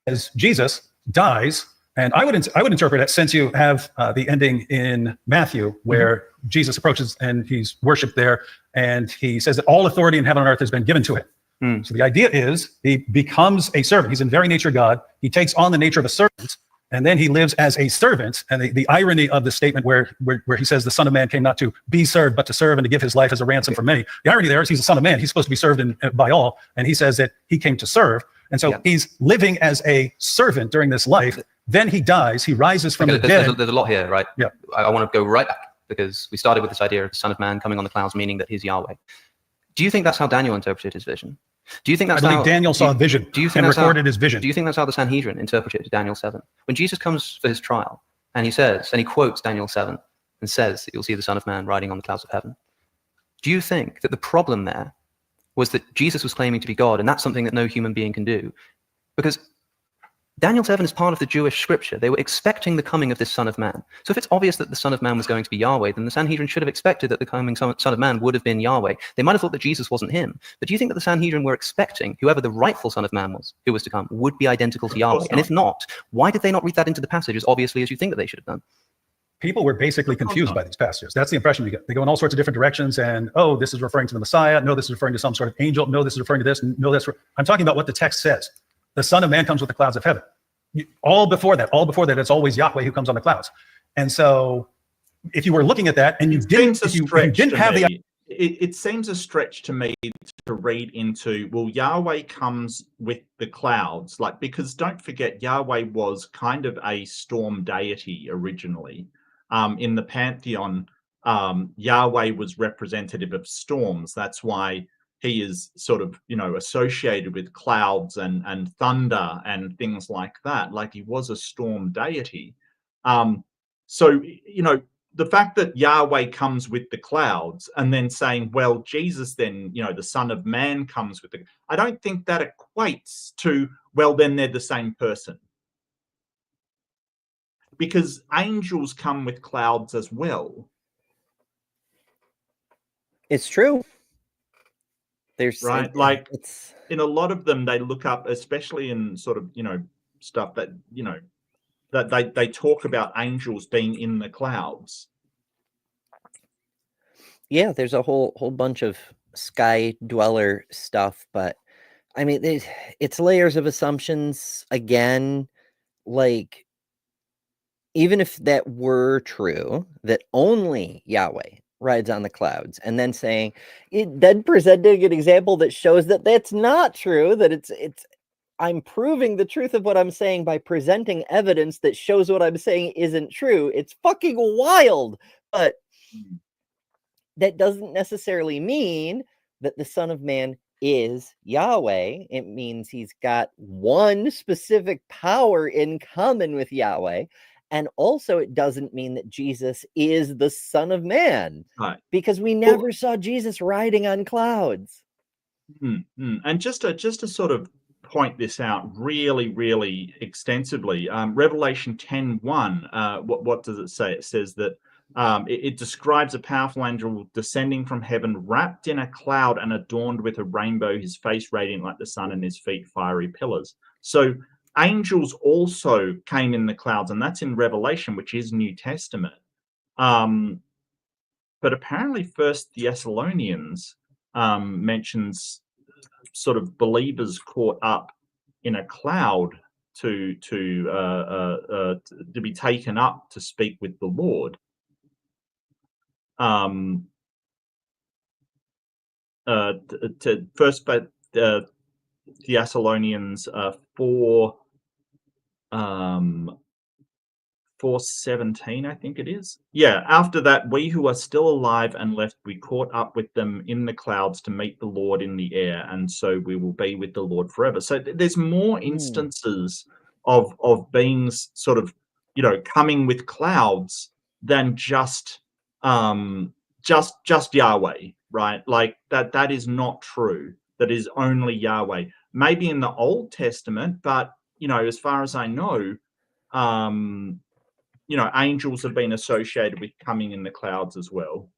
As Jesus dies, and I would interpret it, since you have the ending in Matthew where Jesus approaches and he's worshipped there, and he says that all authority in heaven and earth has been given to him. So the idea is he becomes a servant. He's in very nature God. He takes on the nature of a servant, and then he lives as a servant. And the irony of the statement where he says the Son of Man came not to be served, but to serve and to give his life as a ransom for many. The irony there is he's the Son of Man. He's supposed to be served by all. And he says that he came to serve. And so he's living as a servant during this life. Then he dies. He rises from the dead. There's a lot here, right? Yeah. I want to go right back, because we started with this idea of the Son of Man coming on the clouds, meaning that he's Yahweh. Do you think that's how Daniel interpreted his vision? Do you think that's I believe Daniel saw a vision and recorded his vision. Do you think that's how the Sanhedrin interpreted Daniel 7? When Jesus comes for his trial, and he quotes Daniel 7 and says that you'll see the Son of Man riding on the clouds of heaven. Do you think that the problem there was that Jesus was claiming to be God, and that's something that no human being can do? Because Daniel 7 is part of the Jewish scripture. They were expecting the coming of this Son of Man. So if it's obvious that the Son of Man was going to be Yahweh, then the Sanhedrin should have expected that the coming Son of Man would have been Yahweh. They might have thought that Jesus wasn't him. But do you think that the Sanhedrin were expecting whoever the rightful Son of Man was, who was to come, would be identical to Yahweh? And if not, why did they not read that into the passage as obviously as you think that they should have done? People were basically confused by these passages. That's the impression you get. They go in all sorts of different directions, and oh, this is referring to the Messiah. No, this is referring to some sort of angel. No, this is referring to this. No, that's. I'm talking about what the text says. The Son of Man comes with the clouds of heaven. All before that, it's always Yahweh who comes on the clouds. And so, if you were looking at that and you didn't have the it seems a stretch to me to read into, well, Yahweh comes with the clouds, like, because don't forget, Yahweh was kind of a storm deity originally. In the pantheon, Yahweh was representative of storms. That's why he is sort of, associated with clouds and thunder and things like that. Like, he was a storm deity. So, the fact that Yahweh comes with the clouds and then saying, well, Jesus then, the Son of Man comes with I don't think that equates to, well, then they're the same person. Because angels come with clouds as well. It's true. There's right. Like, it's in a lot of them, they look up, especially in sort of, stuff that, that they talk about angels being in the clouds. Yeah, there's a whole bunch of sky dweller stuff, but I mean, it's layers of assumptions again. Like, even if that were true, that only Yahweh rides on the clouds, and then saying then presenting an example that shows that that's not true, that it's I'm proving the truth of what I'm saying by presenting evidence that shows what I'm saying isn't true. It's fucking wild. But that doesn't necessarily mean that the Son of Man is Yahweh. It means he's got one specific power in common with Yahweh. And also, it doesn't mean that Jesus is the Son of Man, right? Because we never saw Jesus riding on clouds. And just to sort of point this out really, really extensively, Revelation 10:1. What does it say? It says that it describes a powerful angel descending from heaven, wrapped in a cloud and adorned with a rainbow, his face radiant like the sun and his feet fiery pillars. So angels also came in the clouds, and that's in Revelation, which is New Testament. But apparently First Thessalonians mentions sort of believers caught up in a cloud to be taken up to speak with the Lord. To First Thessalonians 4:17, I think it is. Yeah, after that, we who are still alive and left, we caught up with them in the clouds to meet the Lord in the air, and so we will be with the Lord forever. So there's more instances of beings sort of, coming with clouds than just Yahweh, right? Like that is not true. That is only Yahweh. Maybe in the Old Testament, but as far as I know, angels have been associated with coming in the clouds as well.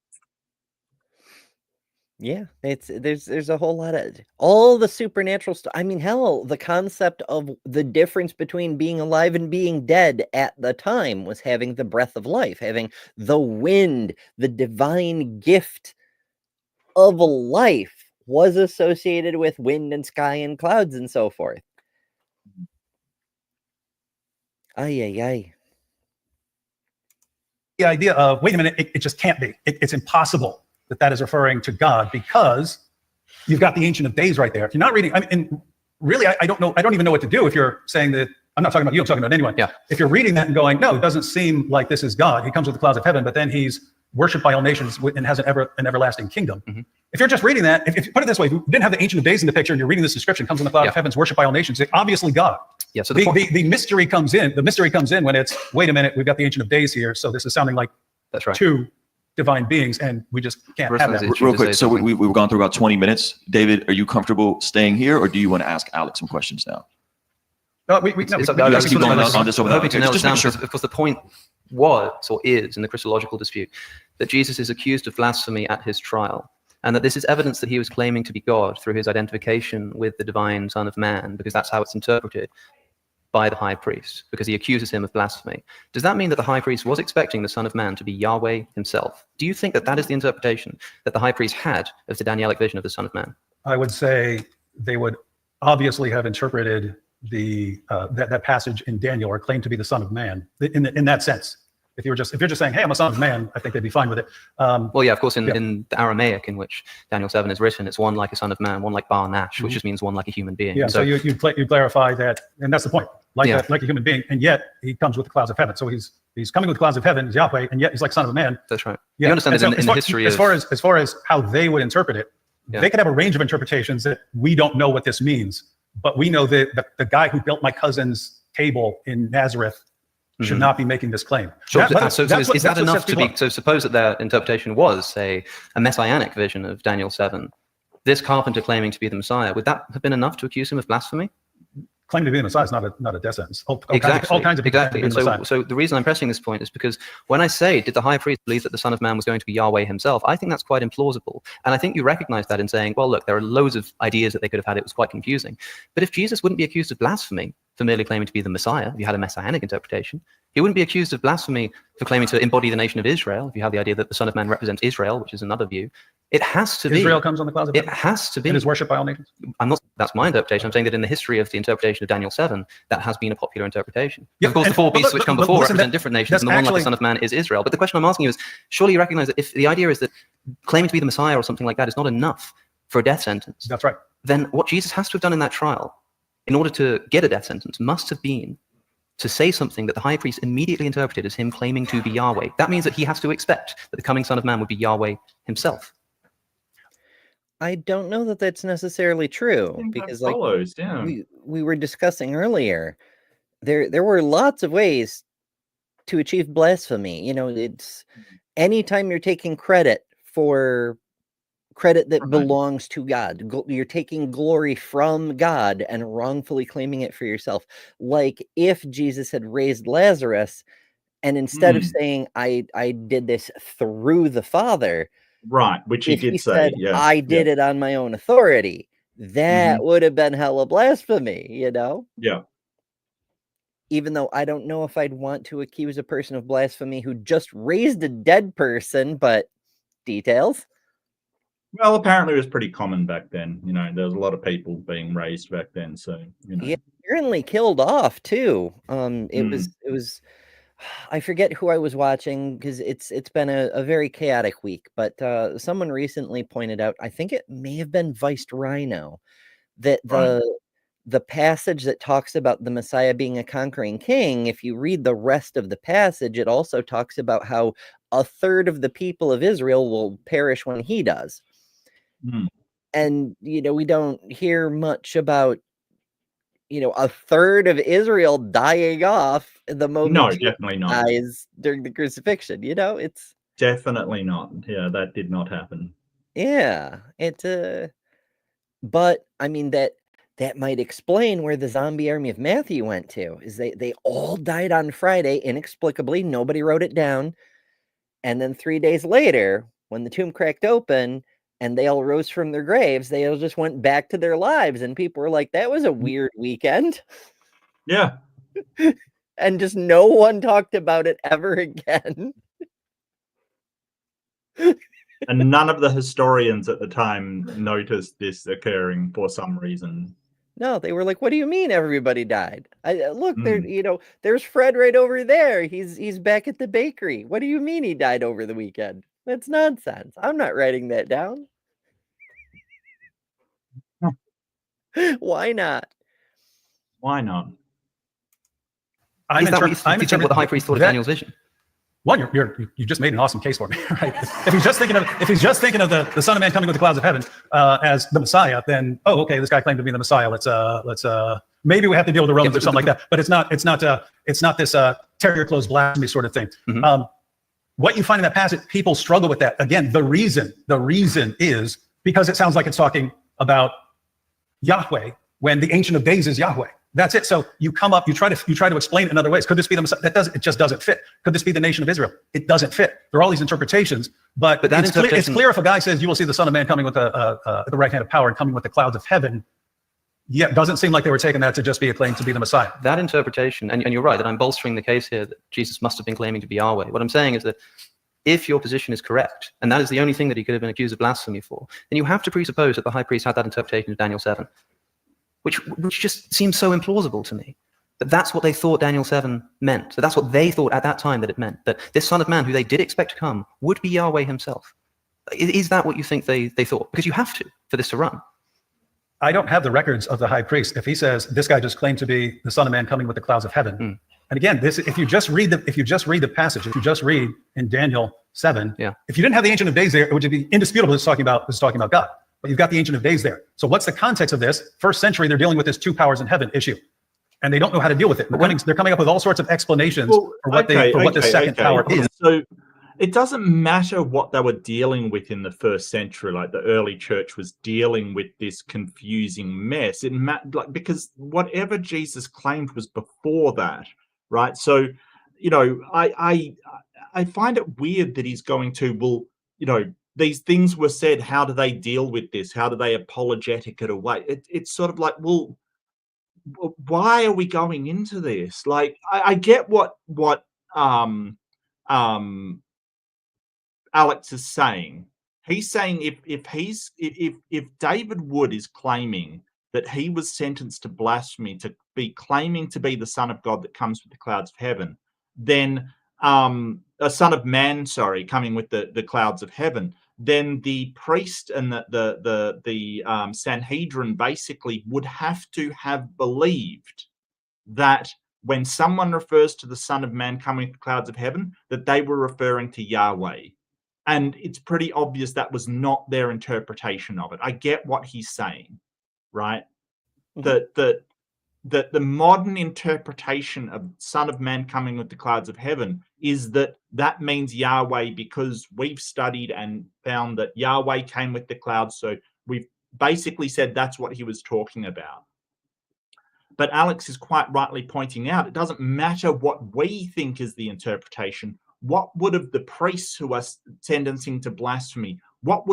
Yeah, there's a whole lot of all the supernatural stuff. I mean, hell, the concept of the difference between being alive and being dead at the time was having the breath of life, having the wind, the divine gift of life was associated with wind and sky and clouds and so forth. Ay. The idea of, wait a minute, it just can't be. It's impossible that is referring to God, because you've got the Ancient of Days right there. If you're not reading, I mean, and really, I don't know. I don't even know what to do if you're saying that. I'm not talking about you. I'm talking about anyone. Yeah. If you're reading that and going, no, it doesn't seem like this is God. He comes with the clouds of heaven, but then he's worshipped by all nations and has an everlasting kingdom. Mm-hmm. If you're just reading that, if you put it this way, if you didn't have the Ancient of Days in the picture and you're reading this description, comes in the cloud of heavens, worshipped by all nations, it's obviously God. Yeah. So the mystery comes in. The mystery comes in when it's, wait a minute, we've got the Ancient of Days here, so this is sounding like that's right. Two divine beings, and we just can't have that. Real quick, so we've gone through about 20 minutes. David, are you comfortable staying here, or do you want to ask Alex some questions now? No, we keep going on this over hoping to nail it down, because the point was, or is, in the Christological dispute, that Jesus is accused of blasphemy at his trial, and that this is evidence that he was claiming to be God through his identification with the divine Son of Man, because that's how it's interpreted by the high priest, because he accuses him of blasphemy. Does that mean that the high priest was expecting the Son of Man to be Yahweh himself? Do you think that that is the interpretation that the high priest had of the Danielic vision of the Son of Man? I would say they would obviously have interpreted the that passage in Daniel, or claimed to be the Son of Man, in that sense. If you're just saying, hey, I'm a son of man, I think they'd be fine with it. Well, yeah, of course, in the Aramaic in which Daniel 7 is written, it's one like a son of man, one like Bar Nash, which just means one like a human being. Yeah, so you clarify that, and that's the point, like a human being, and yet he comes with the clouds of heaven. So he's coming with the clouds of heaven, he's Yahweh, and yet he's like son of a man. That's right. Yeah. You understand that in the history as far as how they would interpret it, they could have a range of interpretations that we don't know what this means, but we know that the guy who built my cousin's table in Nazareth should not be making this claim. Sure. So is that enough to be? So suppose that their interpretation was, say, a messianic vision of Daniel 7. This carpenter claiming to be the Messiah, would that have been enough to accuse him of blasphemy? Claiming to be the Messiah is not a death sentence. All kinds of exactly. And so the reason I'm pressing this point is because when I say, did the high priest believe that the Son of Man was going to be Yahweh himself, I think that's quite implausible. And I think you recognize that in saying, well, look, there are loads of ideas that they could have had. It was quite confusing. But if Jesus wouldn't be accused of blasphemy for merely claiming to be the Messiah, if you had a messianic interpretation, he wouldn't be accused of blasphemy for claiming to embody the nation of Israel, if you have the idea that the Son of Man represents Israel, which is another view. It has to be. Israel comes on the clouds of heaven. It has to be. It is worshipped by all nations. That's my interpretation. I'm saying that in the history of the interpretation of Daniel 7, that has been a popular interpretation. Of course, the four beasts which come before represent different nations, and the one like the Son of Man is Israel. But the question I'm asking you is, surely you recognize that if the idea is that claiming to be the Messiah or something like that is not enough for a death sentence, that's right. Then what Jesus has to have done in that trial, in order to get a death sentence, must have been to say something that the high priest immediately interpreted as him claiming to be Yahweh. That means that he has to expect that the coming Son of Man would be Yahweh himself. I don't know that that's necessarily true, because like we were discussing earlier, there were lots of ways to achieve blasphemy. You know, it's anytime you're taking credit that belongs to God, you're taking glory from God and wrongfully claiming it for yourself. Like if Jesus had raised Lazarus, and instead of saying I did this through the Father, right, which he did say, I did it on my own authority, that would have been hella blasphemy, you know? Yeah. Even though I don't know if I'd want to accuse a person of blasphemy who just raised a dead person, but details. Well, apparently it was pretty common back then. You know, there was a lot of people being raised back then, so you know. Yeah, apparently killed off too. It was I forget who I was watching, because it's been a very chaotic week, but someone recently pointed out, I think it may have been Viced Rhino, that the passage that talks about the Messiah being a conquering king, if you read the rest of the passage, it also talks about how a third of the people of Israel will perish when he does. And, you know, we don't hear much about, you know, a third of Israel dying off the moment definitely not dies during the crucifixion. You know, it's definitely not. Yeah, that did not happen. Yeah, but I mean that might explain where the zombie army of Matthew went to. Is they all died on Friday inexplicably. Nobody wrote it down, and then 3 days later, when the tomb cracked open and they all rose from their graves, they all just went back to their lives, and people were like, "That was a weird weekend." Yeah. And just no one talked about it ever again. And none of the historians at the time noticed this occurring for some reason. No, they were like, "What do you mean everybody died? Look, there, you know, there's Fred right over there. He's back at the bakery. What do you mean he died over the weekend? That's nonsense. I'm not writing that down." Why not? Why not? I'm what the high priest thought of Daniel's vision. One, you just made an awesome case for me, right? If he's just thinking of the Son of Man coming with the clouds of heaven as the Messiah, then okay, this guy claimed to be the Messiah. Let's maybe we have to deal with the Romans or something like that. But it's not this tear your clothes blasphemy sort of thing. What you find in that passage, people struggle with that. Again, the reason is because it sounds like it's talking about Yahweh when the Ancient of Days is Yahweh. That's it. So you come up, you try to explain it in other ways. Could this be the Messiah? It just doesn't fit. Could this be the nation of Israel? It doesn't fit. There are all these interpretations, but it's clear if a guy says you will see the Son of Man coming with the right hand of power and coming with the clouds of heaven. Yeah, it doesn't seem like they were taking that to just be a claim to be the Messiah. That interpretation, and you're right that I'm bolstering the case here that Jesus must have been claiming to be Yahweh. What I'm saying is that if your position is correct, and that is the only thing that he could have been accused of blasphemy for, then you have to presuppose that the high priest had that interpretation of Daniel 7, which just seems so implausible to me. But that's what they thought Daniel 7 meant. So that's what they thought at that time that it meant, that this Son of Man, who they did expect to come, would be Yahweh himself. Is that what you think they thought? Because you have to for this to run. I don't have the records of the high priest. If he says this guy just claimed to be the Son of Man coming with the clouds of heaven, and again, this if you just read the passage, if you just read in Daniel 7, if you didn't have the Ancient of Days there, it would be indisputable it's talking about God. But you've got the Ancient of Days there. So what's the context of this? First century, they're dealing with this two powers in heaven issue, and they don't know how to deal with it. They're coming up with all sorts of explanations for what the second power is. So it doesn't matter what they were dealing with in the first century, like the early church was dealing with this confusing mess. It because whatever Jesus claimed was before that, right? So, you know, I find it weird that he's going to, well, you know, these things were said. How do they deal with this? How do they apologetic it away? It's sort of like, well, why are we going into this? Like, I get what Alex is saying. He's saying if David Wood is claiming that he was sentenced to blasphemy, to be claiming to be the Son of God that comes with the clouds of heaven, then a Son of Man, sorry, coming with the clouds of heaven, then the priest and the Sanhedrin basically would have to have believed that when someone refers to the Son of Man coming with the clouds of heaven, that they were referring to Yahweh. And it's pretty obvious that was not their interpretation of it. I get what he's saying, right? That the modern interpretation of Son of Man coming with the clouds of heaven is that means Yahweh, because we've studied and found that Yahweh came with the clouds. So we've basically said that's what he was talking about. But Alex is quite rightly pointing out, it doesn't matter what we think is the interpretation. What would have the priests who are sentencing to blasphemy,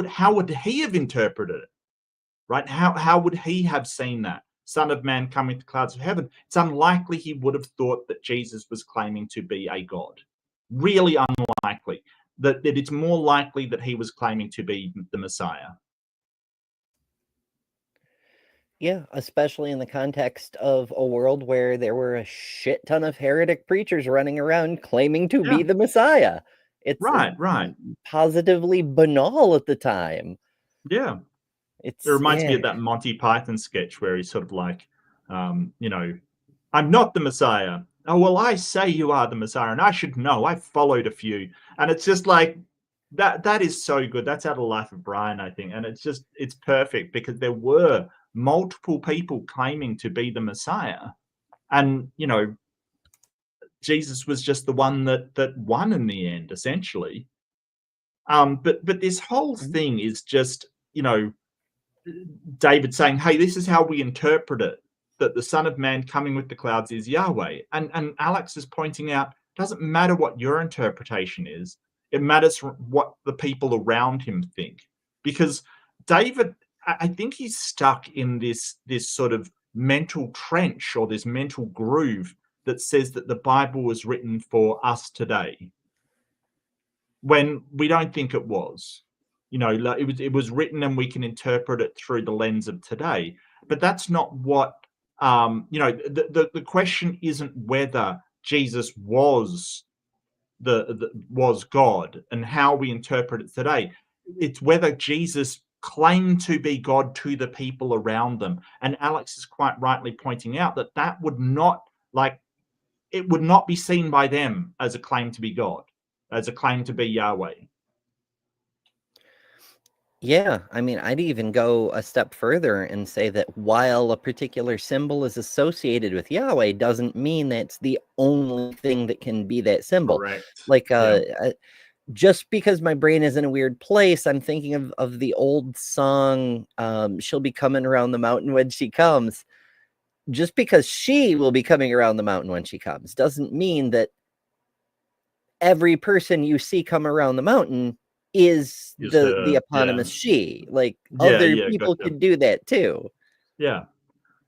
how would he have interpreted it? Right? How would he have seen that? Son of Man coming with the clouds of heaven. It's unlikely he would have thought that Jesus was claiming to be a God. Really unlikely. That it's more likely that he was claiming to be the Messiah. Yeah, especially in the context of a world where there were a shit ton of heretic preachers running around claiming to be the Messiah. It's right. Positively banal at the time. Yeah. It reminds me of that Monty Python sketch where he's sort of like, you know, I'm not the Messiah. Oh, well, I say you are the Messiah, and I should know. I've followed a few. And it's just like, that is so good. That's out of Life of Brian, I think. And it's perfect because there were multiple people claiming to be the Messiah. And, you know, Jesus was just the one that won in the end, essentially. But this whole thing is just, you know, David saying, hey, this is how we interpret it, that the Son of Man coming with the clouds is Yahweh. And Alex is pointing out, it doesn't matter what your interpretation is. It matters what the people around him think. Because David, I think he's stuck in this sort of mental trench or this mental groove that says that the Bible was written for us today, when we don't think it was. You know, it was written and we can interpret it through the lens of today. But that's not what, you know, the question isn't whether Jesus was was God and how we interpret it today. It's whether Jesus claimed to be God to the people around them. And Alex is quite rightly pointing out that would not, like, it would not be seen by them as a claim to be God, as a claim to be Yahweh. Yeah, I mean, I'd even go a step further and say that while a particular symbol is associated with Yahweh, doesn't mean that's the only thing that can be that symbol. Correct. Like, just because my brain is in a weird place, I'm thinking of the old song, She'll Be Coming Around the Mountain When She Comes. Just because she will be coming around the mountain when she comes doesn't mean that every person you see come around the mountain is the eponymous she. Like, other people can do that too. Yeah.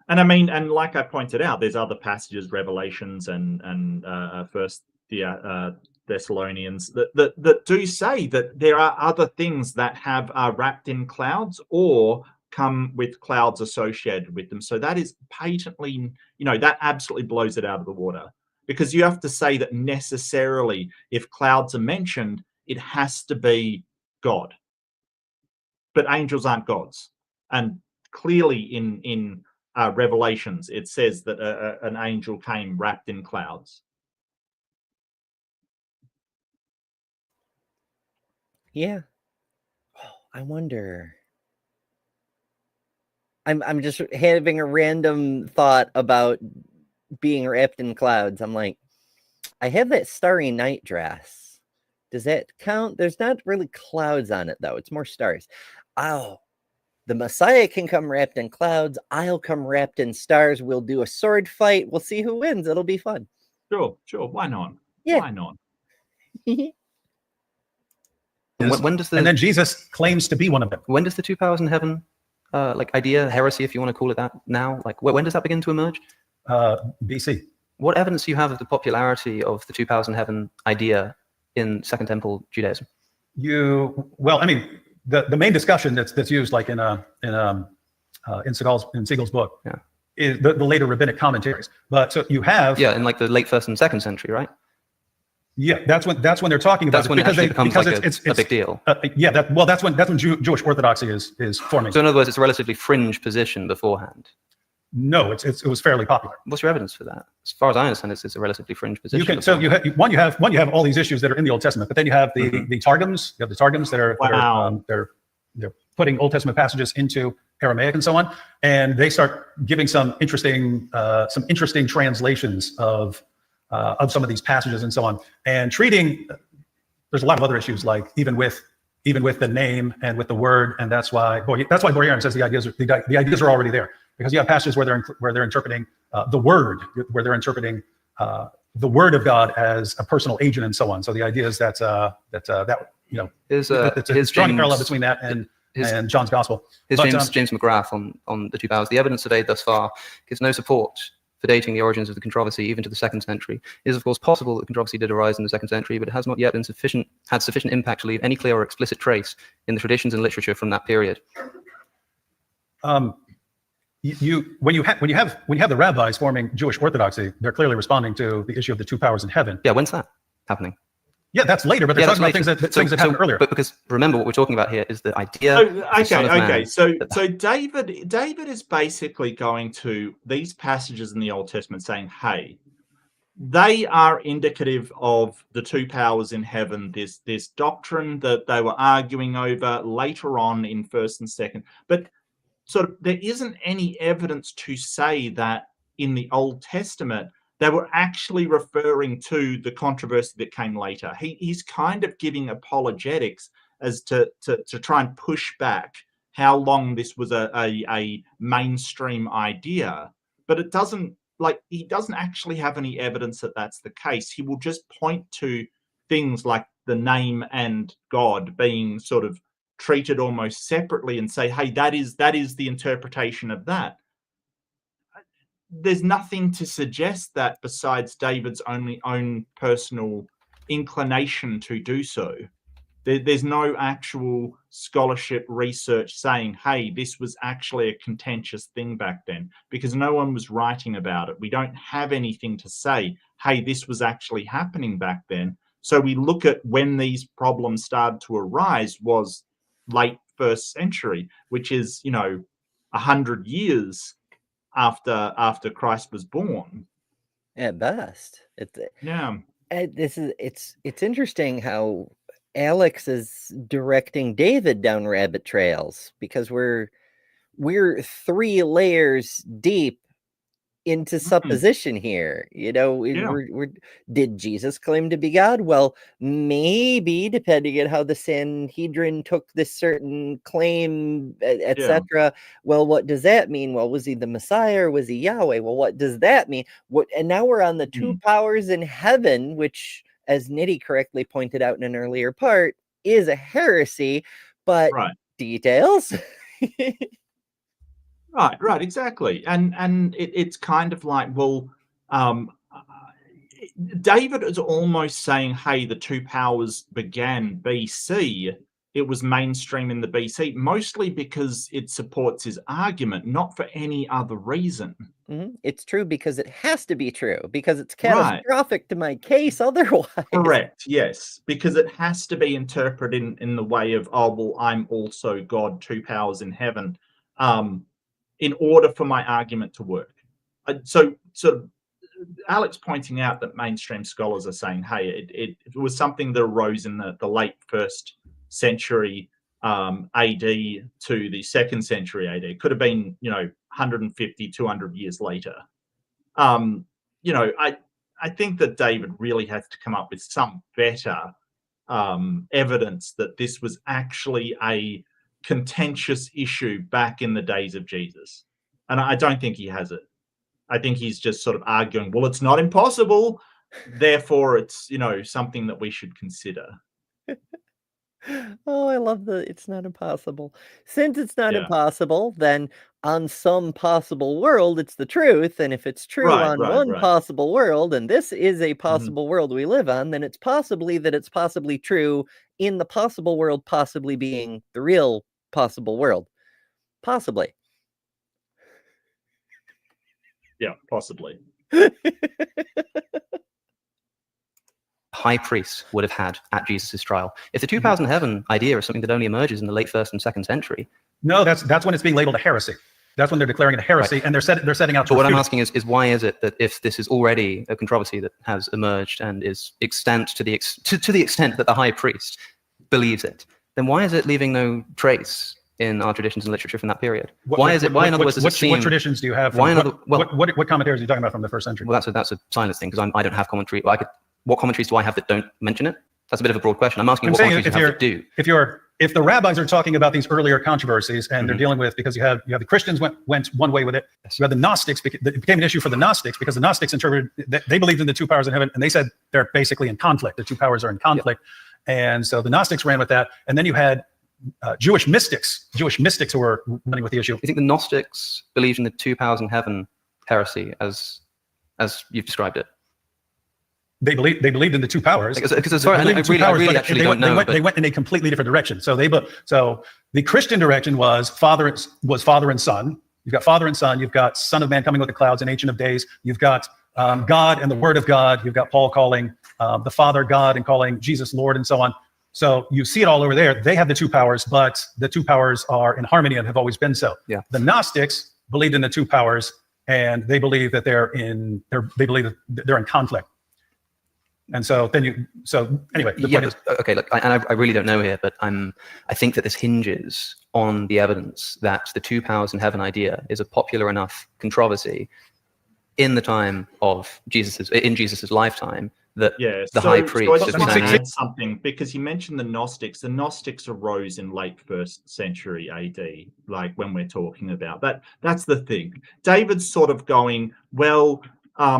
And I mean, and like I pointed out, there's other passages, Revelations and First Thessalonians, that do say that there are other things that are wrapped in clouds or come with clouds associated with them. So that is patently, that absolutely blows it out of the water, because you have to say that necessarily if clouds are mentioned, it has to be God. But angels aren't gods. And clearly in Revelations, it says that an angel came wrapped in clouds. Yeah. Oh, I wonder. I'm just having a random thought about being wrapped in clouds. I'm like, I have that Starry Night dress. Does that count? There's not really clouds on it, though. It's more stars. Oh, the Messiah can come wrapped in clouds. I'll come wrapped in stars. We'll do a sword fight. We'll see who wins. It'll be fun. Sure. Why not? Yeah. Why not? When does the And then Jesus claims to be one of them. when does the two powers in heaven idea, heresy, if you want to call it that, now, like when does that begin to emerge? BC. What evidence do you have of the popularity of the two powers in heaven idea in Second Temple Judaism? Well, I mean, the main discussion that's used, like in Siegel's book, Yeah. is the later rabbinic commentaries. But so you have, Yeah, in like the late 1st and 2nd century, right? yeah, that's when they're talking about That's when it actually becomes like it's a big deal. Yeah, that's when Jewish orthodoxy is forming. So in other words, it's a relatively fringe position beforehand. No, it was fairly popular. What's your evidence for that? As far as I understand, it's a relatively fringe position. You can so you have you have all these issues that are in the Old Testament, but then you have the Targums. You have the Targums that are Wow. they're putting Old Testament passages into Aramaic and so on, and they start giving some interesting translations of some of these passages and so on, and treating. There's a lot of other issues, like even with the name and with the word, and that's why Boyarin says the ideas are already there, because you have passages where they're interpreting the word, where they're interpreting the word of God as a personal agent and so on. So the idea is that it's a strong parallel between that and John's gospel. James McGrath on the two powers. The evidence today thus far gives no support for dating the origins of the controversy even to the 2nd century. It is of course possible that the controversy did arise in the 2nd century, but it has not yet had sufficient impact to leave any clear or explicit trace in the traditions and literature from that period. When you have the rabbis forming Jewish orthodoxy, they're clearly responding to the issue of the two powers in heaven. Yeah, when's that happening? Yeah, that's later, but they're talking about things that happened earlier. But because remember, what we're talking about here is the idea. Okay. So David is basically going to these passages in the Old Testament saying, hey, they are indicative of the two powers in heaven, this doctrine that they were arguing over later on in 1st and 2nd. But sort of there isn't any evidence to say that in the Old Testament they were actually referring to the controversy that came later. He's kind of giving apologetics as to try and push back how long this was a mainstream idea. But it doesn't, like, he doesn't actually have any evidence that that's the case. He will just point to things like the name and God being sort of treated almost separately and say, hey, that is the interpretation of that. There's nothing to suggest that besides David's own personal inclination to do so. There's no actual scholarship research saying, hey, this was actually a contentious thing back then, because no one was writing about it. We don't have anything to say, hey, this was actually happening back then. So we look at when these problems started to arise was late 1st century, which is, 100 years after Christ was born. At best. Yeah. It's interesting how Alex is directing David down rabbit trails, because we're 3 layers deep into supposition here. Did Jesus claim to be God? Well, maybe, depending on how the Sanhedrin took this certain claim, etc. Well, what does that mean? Well, was he the Messiah or was he Yahweh? Well, what does that mean? And now we're on the two powers in heaven, which, as Nitty correctly pointed out in an earlier part, is a heresy, but details. Right, exactly. And it's kind of like, well, David is almost saying, hey, the two powers began BC it was mainstream in the BC, mostly because it supports his argument, not for any other reason. It's true because it has to be true, because it's Right. catastrophic to my case otherwise. Correct, yes, because it has to be interpreted in the way of, oh, well, I'm also God, two powers in heaven, in order for my argument to work. So Alex pointing out that mainstream scholars are saying, hey, it was something that arose in the late 1st century AD to the 2nd century AD. It could have been, 150, 200 years later. I think that David really has to come up with some better evidence that this was actually a contentious issue back in the days of Jesus. And I don't think he has it. I think he's just sort of arguing, well, it's not impossible, therefore it's, something that we should consider. Oh, I love the it's not impossible. Since it's not Yeah. impossible, then on some possible world, it's the truth. And if it's true Right, on right, one right. possible world, and this is a possible world we live on, then it's possibly that it's possibly true in the possible world, possibly being the real possible world. Possibly. Yeah, possibly. High priest would have had at Jesus' trial. If the 2,000 heaven idea is something that only emerges in the late 1st and 2nd century. No, that's when it's being labeled a heresy. That's when they're declaring it a heresy, and they're setting out to But what I'm refute it. asking is why is it that if this is already a controversy that has emerged and is extant to the extent that the high priest believes it, then why is it leaving no trace in our traditions and literature from that period? Why in other words, does it seem... What traditions do you have? Why From, what commentaries are you talking about from the 1st century? Well, that's a silence thing, because I don't have commentary. What commentaries do I have that don't mention it? That's a bit of a broad question. I'm asking what commentaries you have that do. If the rabbis are talking about these earlier controversies and they're dealing with, because you have the Christians went one way with it, you have the Gnostics, it became an issue for the Gnostics because the Gnostics interpreted, they believed in the 2 powers in heaven, and they said they're basically in conflict. The 2 powers are in conflict. And so the Gnostics ran with that. And then you had Jewish mystics who were running with the issue. You think the Gnostics believed in the 2 powers in heaven heresy as you've described it? They believed in the 2 powers. Because as far I really actually don't know. They went in a completely different direction. So the Christian direction was Father and Son. You've got Father and Son. You've got Son of Man coming with the clouds and Ancient of Days. You've got God and the Word of God. You've got Paul calling the Father God and calling Jesus Lord and so on. So you see it all over there. They have the 2 powers, but the 2 powers are in harmony and have always been so. Yeah. The Gnostics believed in the 2 powers, and they believe that they're in conflict. And so anyway, the point is, okay, look, I really don't know here, but I think that this hinges on the evidence that the 2 powers in heaven idea is a popular enough controversy in the time of Jesus's lifetime that the high priest is saying something, because you mentioned the Gnostics. The Gnostics arose in late 1st century AD, like when we're talking about that. That's the thing. David's sort of going, well,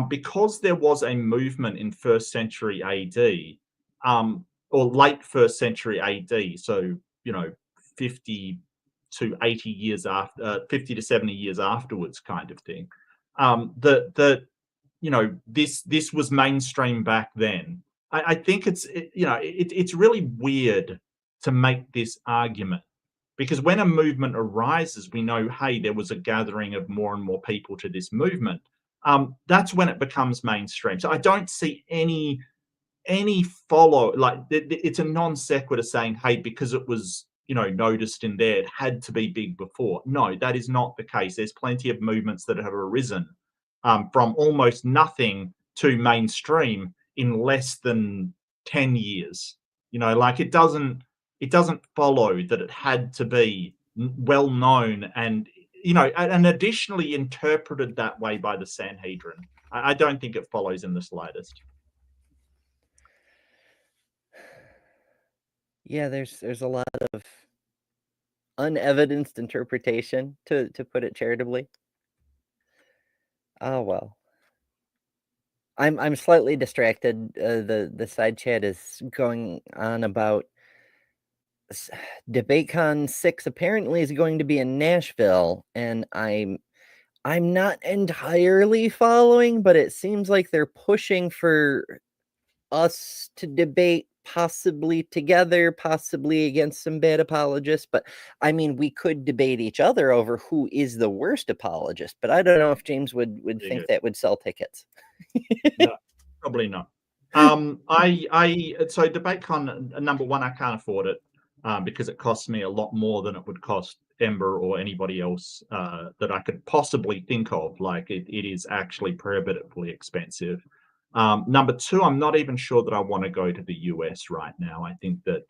because there was a movement in 1st century AD, or late 1st century AD, so 50 to 80 years after, 50 to 70 years afterwards, kind of thing. This was mainstream back then. I think it's really weird to make this argument, because when a movement arises, we know, hey, there was a gathering of more and more people to this movement. That's when it becomes mainstream. So I don't see any follow, like it's a non sequitur saying, hey, because it was noticed in there, it had to be big before. No, that is not the case. There's plenty of movements that have arisen from almost nothing to mainstream in less than 10 years. Like it doesn't follow that it had to be well known and and additionally interpreted that way by the Sanhedrin. I don't think it follows in the slightest. Yeah, there's a lot of unevidenced interpretation, to put it charitably. Oh well. I'm slightly distracted. The side chat is going on about DebateCon 6 apparently is going to be in Nashville, and I'm not entirely following, but it seems like they're pushing for us to debate possibly together, possibly against some bad apologists. But I mean, we could debate each other over who is the worst apologist, but I don't know if James would think that would sell tickets. No, probably not. So DebateCon, number one, I can't afford it because it costs me a lot more than it would cost Ember or anybody else that I could possibly think of. Like it is actually prohibitively expensive. Number two, I'm not even sure that I want to go to the US right now. I think that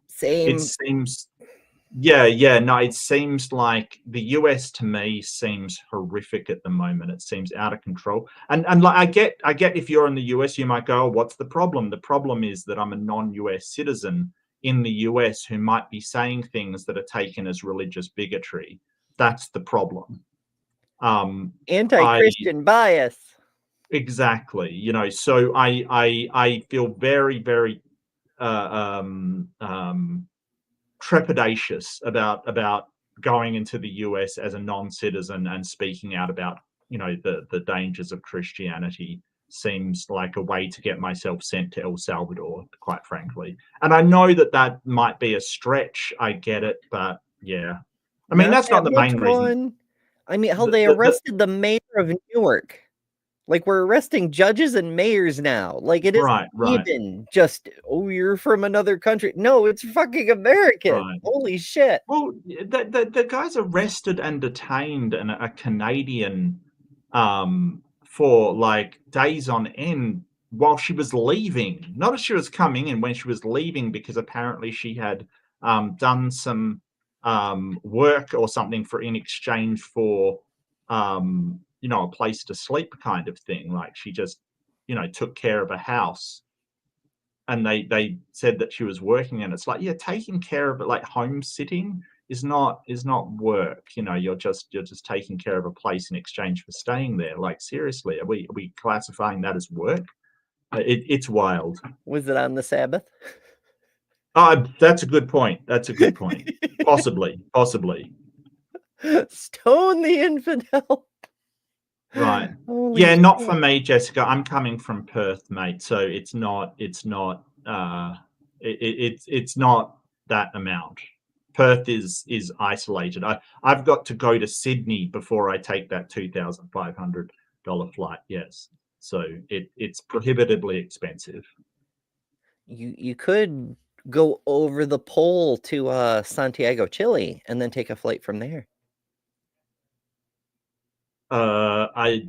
Same. it seems, no, it seems like the US to me seems horrific at the moment. It seems out of control. And like I get if you're in the US, you might go, oh, what's the problem? The problem is that I'm a non-US citizen in the US who might be saying things that are taken as religious bigotry. That's the problem. Anti-Christian bias. Exactly. You know, so I feel very, very trepidatious about going into the US as a non-citizen and speaking out about, you know, the dangers of Christianity. Seems like a way to get myself sent to El Salvador, quite frankly. And I know that might be a stretch. I get it, but yeah. I mean, that's not the main reason. I mean, hell, they arrested the mayor of Newark. Like, we're arresting judges and mayors now. Like, it isn't even just, oh, you're from another country. No, it's fucking American. Right. Holy shit. Well, the guy's arrested and detained and a Canadian for like days on end while she was leaving. Not as she was coming in, when she was leaving, because apparently she had done some work or something in exchange for you know, a place to sleep kind of thing. Like she just, you know, took care of a house, and they said that she was working, and it's like, yeah, taking care of it, like home sitting is not work. You know, you're just taking care of a place in exchange for staying there. Like, seriously, are we classifying that as work? It's wild. Was it on the Sabbath? That's a good point. Possibly. Stone the infidel. Right. Holy shit. Not for me, Jessica. I'm coming from Perth, mate. So it's not that amount. Perth is isolated. I've got to go to Sydney before I take that $2,500 flight. Yes. So it's prohibitively expensive. You could go over the pole to Santiago, Chile, and then take a flight from there.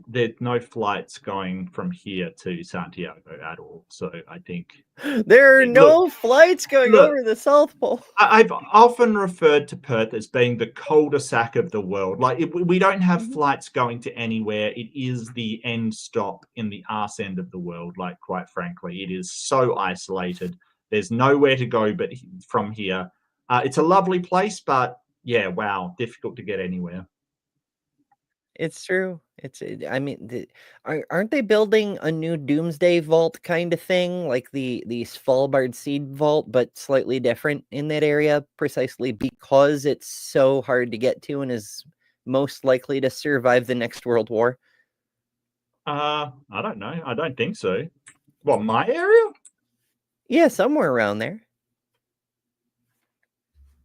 There's no flights going from here to Santiago at all. So I think there are no flights going over the South Pole. I've often referred to Perth as being the cul-de-sac of the world. Like we don't have flights going to anywhere. It is the end stop in the arse end of the world. Like, quite frankly, it is so isolated. There's nowhere to go but from here. It's a lovely place, but yeah, wow, difficult to get anywhere. It's true. I mean, aren't they building a new Doomsday Vault kind of thing, like the Svalbard Seed Vault, but slightly different in that area, precisely because it's so hard to get to and is most likely to survive the next World War? I don't know. I don't think so. What, my area? Yeah, somewhere around there.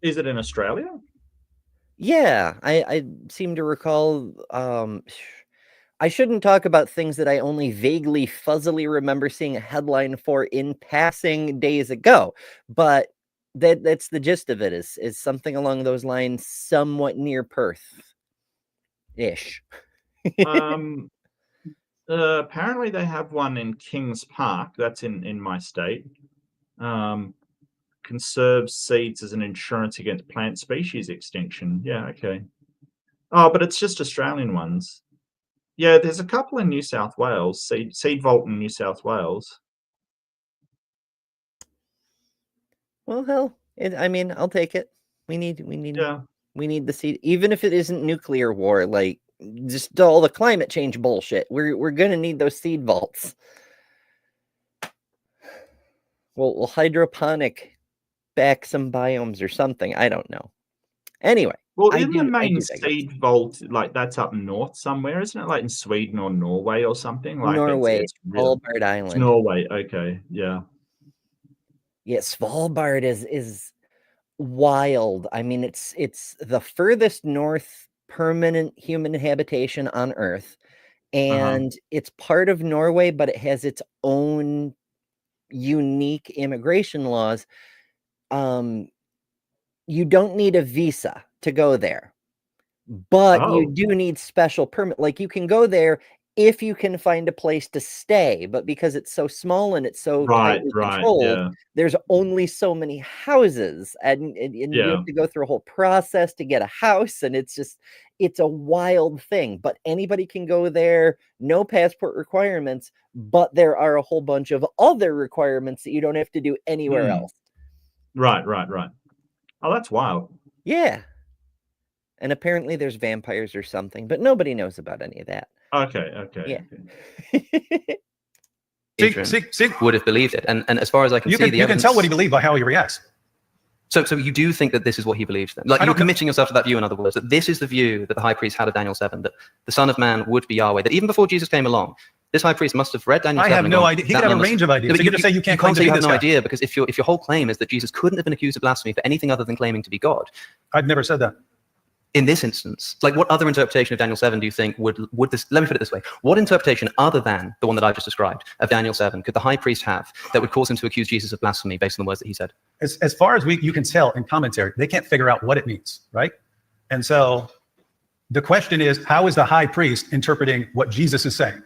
Is it in Australia? Yeah, I seem to recall. I shouldn't talk about things that I only vaguely, fuzzily remember seeing a headline for in passing days ago, but that's the gist of it. Is something along those lines, somewhat near Perth-ish. Apparently, they have one in Kings Park. That's in my state. Conserves seeds as an insurance against plant species extinction. Yeah, okay. Oh, but it's just Australian ones. Yeah, there's a couple in New South Wales. Seed Vault in New South Wales. Well, hell, I mean, I'll take it. We need the seed, even if it isn't nuclear war, like just all the climate change bullshit. We're gonna need those seed vaults. We'll hydroponic back some biomes or something. I don't know. Anyway. Well, isn't the main seed vault, like, that's up north somewhere, isn't it? Like in Sweden or Norway or something? Like Norway, it's really, Svalbard Island. Norway, okay, yeah. Yeah, Svalbard is wild. I mean, it's the furthest north permanent human habitation on Earth, and it's part of Norway, but it has its own unique immigration laws. You don't need a visa to go there, but you Oh. do need special permit. Like, you can go there if you can find a place to stay, but because it's so small and it's so Right, tightly right, controlled, yeah, there's only so many houses, and you yeah. have to go through a whole process to get a house, and it's a wild thing. But anybody can go there, no passport requirements, but there are a whole bunch of other requirements that you don't have to do anywhere else. Right, right, right. Oh, that's wild. Yeah. And apparently there's vampires or something, but nobody knows about any of that. Okay, okay. Yeah. Okay. See, would have believed it. And as far as I can see, you can tell what he believed by how he reacts. So you do think that this is what he believes then? Like, you're committing yourself to that view, in other words, that this is the view that the high priest had of Daniel 7, that the Son of Man would be Yahweh, that even before Jesus came along, this high priest must have read Daniel 7. I have no idea. He could have a range of ideas. No, So you just say you can't claim to say be you have this no guy. idea, because if your whole claim is that Jesus couldn't have been accused of blasphemy for anything other than claiming to be God. I've never said that. In this instance, like, what other interpretation of Daniel 7 do you think would this, let me put it this way, what interpretation other than the one that I've just described of Daniel 7 could the high priest have that would cause him to accuse Jesus of blasphemy based on the words that he said? As far as you can tell in commentary, they can't figure out what it means, right? And so the question is, how is the high priest interpreting what Jesus is saying?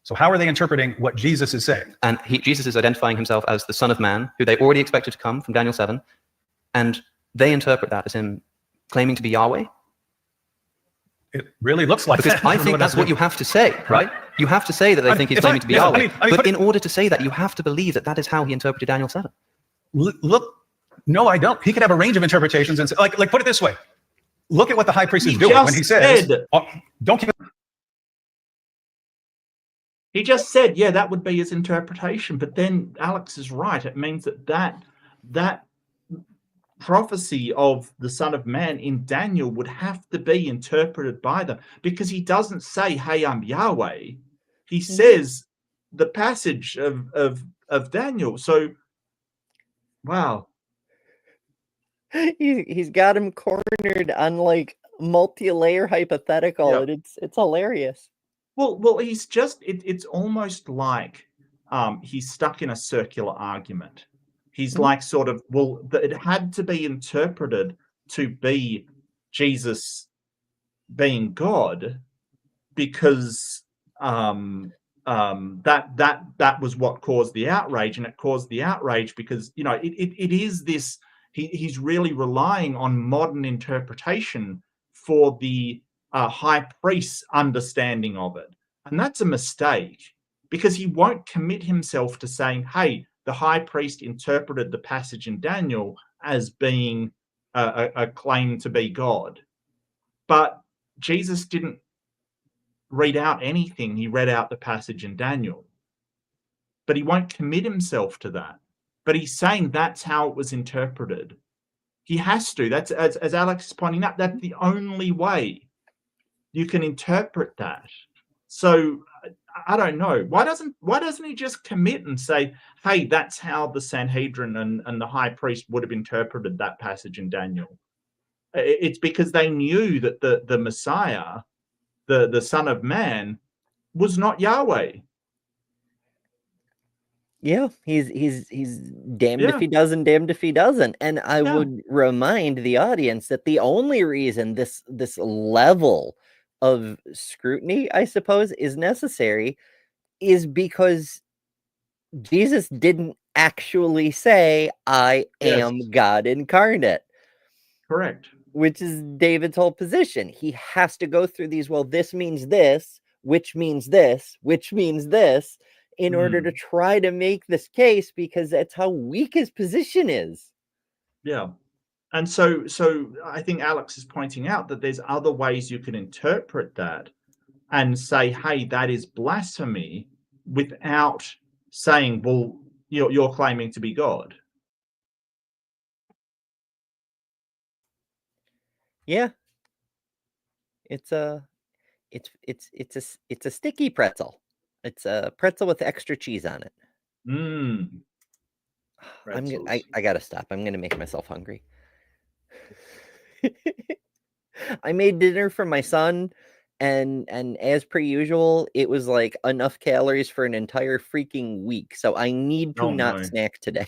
So how are they interpreting what Jesus is saying? And Jesus is identifying himself as the Son of Man, who they already expected to come from Daniel 7, and they interpret that as him claiming to be Yahweh? It really looks like Because that. I think that's what you have to say, right? You have to say that they think he's claiming to be Yahweh. But in order to say that, you have to believe that that is how he interpreted Daniel 7. Look, no, I don't. He could have a range of interpretations and say, like put it this way. Look at what the high priest is doing when he says, don't keep. He just said, yeah, that would be his interpretation. But then Alex is right. It means that prophecy of the Son of Man in Daniel would have to be interpreted by them, because he doesn't say, hey, I'm Yahweh. He says the passage of Daniel. So, wow. He's got him cornered on, like, multi-layer hypothetical, Yep. and it's hilarious. Well, he's just, it's almost like he's stuck in a circular argument. He's like, sort of, well, it had to be interpreted to be Jesus being God, because that was what caused the outrage, and it caused the outrage because, you know, it is this, he's really relying on modern interpretation for the high priest's understanding of it, and that's a mistake, because he won't commit himself to saying, hey, the high priest interpreted the passage in Daniel as being a claim to be God. But Jesus didn't read out anything. He read out the passage in Daniel. But he won't commit himself to that. But he's saying that's how it was interpreted. He has to. That's, as Alex is pointing out, that's the only way you can interpret that. So I don't know. Why doesn't he just commit and say, hey, that's how the Sanhedrin and the high priest would have interpreted that passage in Daniel? It's because they knew that the Messiah, the Son of Man, was not Yahweh. Yeah, he's damned if he does and damned if he doesn't. And I would remind the audience that the only reason this level of scrutiny, I suppose, is necessary is because Jesus didn't actually say, I am God incarnate. Correct. Which is David's whole position. He has to go through these, well, this means this, which means this, which means this, in order to try to make this case, because that's how weak his position is. Yeah. And so I think Alex is pointing out that there's other ways you can interpret that and say, hey, that is blasphemy, without saying, well, you're claiming to be God. Yeah. It's a sticky pretzel. It's a pretzel with extra cheese on it. I gotta stop. I'm gonna make myself hungry. I made dinner for my son, and as per usual, it was like enough calories for an entire freaking week. So I need to not snack today.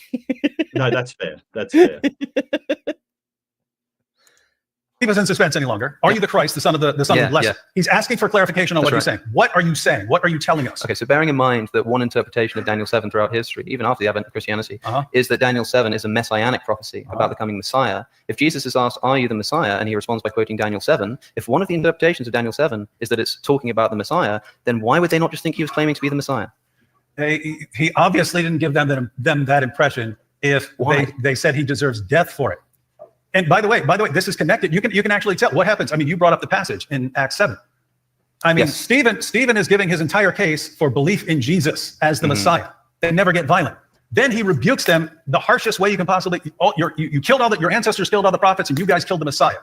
No, that's fair. That's fair. Leave us in suspense any longer. Are you the Christ, the Son of the Blessed? Yeah. He's asking for clarification on what he's saying. What are you saying? What are you telling us? Okay, so bearing in mind that one interpretation of Daniel 7 throughout history, even after the advent of Christianity, is that Daniel 7 is a messianic prophecy about the coming Messiah. If Jesus is asked, are you the Messiah? And he responds by quoting Daniel 7, if one of the interpretations of Daniel 7 is that it's talking about the Messiah, then why would they not just think he was claiming to be the Messiah? He obviously didn't give them that impression if they said he deserves death for it. And by the way, this is connected. You can actually tell what happens. I mean, you brought up the passage in Acts 7. I mean, Stephen is giving his entire case for belief in Jesus as the Messiah. They never get violent. Then he rebukes them the harshest way you can possibly. You killed your ancestors killed all the prophets, and you guys killed the Messiah.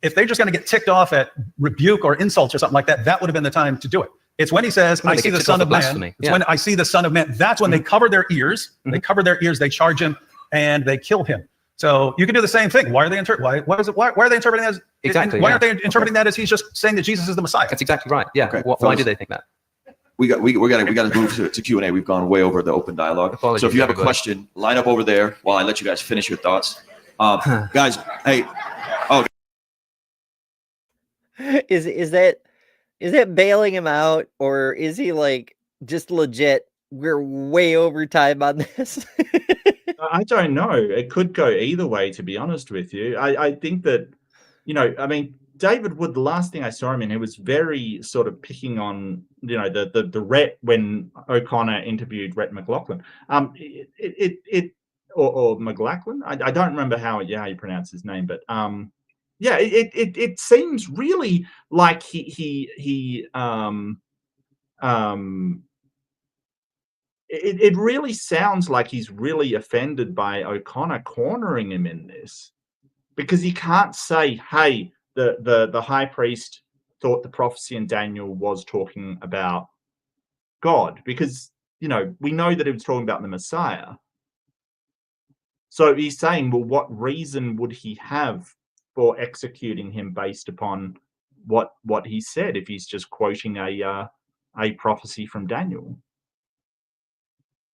If they're just going to get ticked off at rebuke or insults or something like that, that would have been the time to do it. It's when he says, "I see the Son of Man." It's when I see the Son of Man. That's when they cover their ears. They cover their ears. They charge him, and they kill him. So you can do the same thing. Why are they interpreting? Why are they interpreting that as exactly? Why aren't they interpreting that as he's just saying that Jesus is the Messiah? That's exactly right. Yeah. Okay. Why do they think that? We got to move to Q&A. We've gone way over the open dialogue. Apologies, so if you have a question, line up over there while I let you guys finish your thoughts. Guys, hey. Oh. Is that bailing him out, or is he like just legit? We're way over time on this. I don't know. It could go either way, to be honest with you. I think that, I mean, David Wood, the last thing I saw him in, he was very sort of picking on, the Rhett when O'Connor interviewed Rhett McLaughlin. Or McLaughlin. I don't remember how you pronounce his name, but it seems really like it really sounds like he's really offended by O'Connor cornering him in this, because he can't say, hey, the high priest thought the prophecy in Daniel was talking about God, because, we know that it was talking about the Messiah. So he's saying, well, what reason would he have for executing him based upon what he said if he's just quoting a prophecy from Daniel?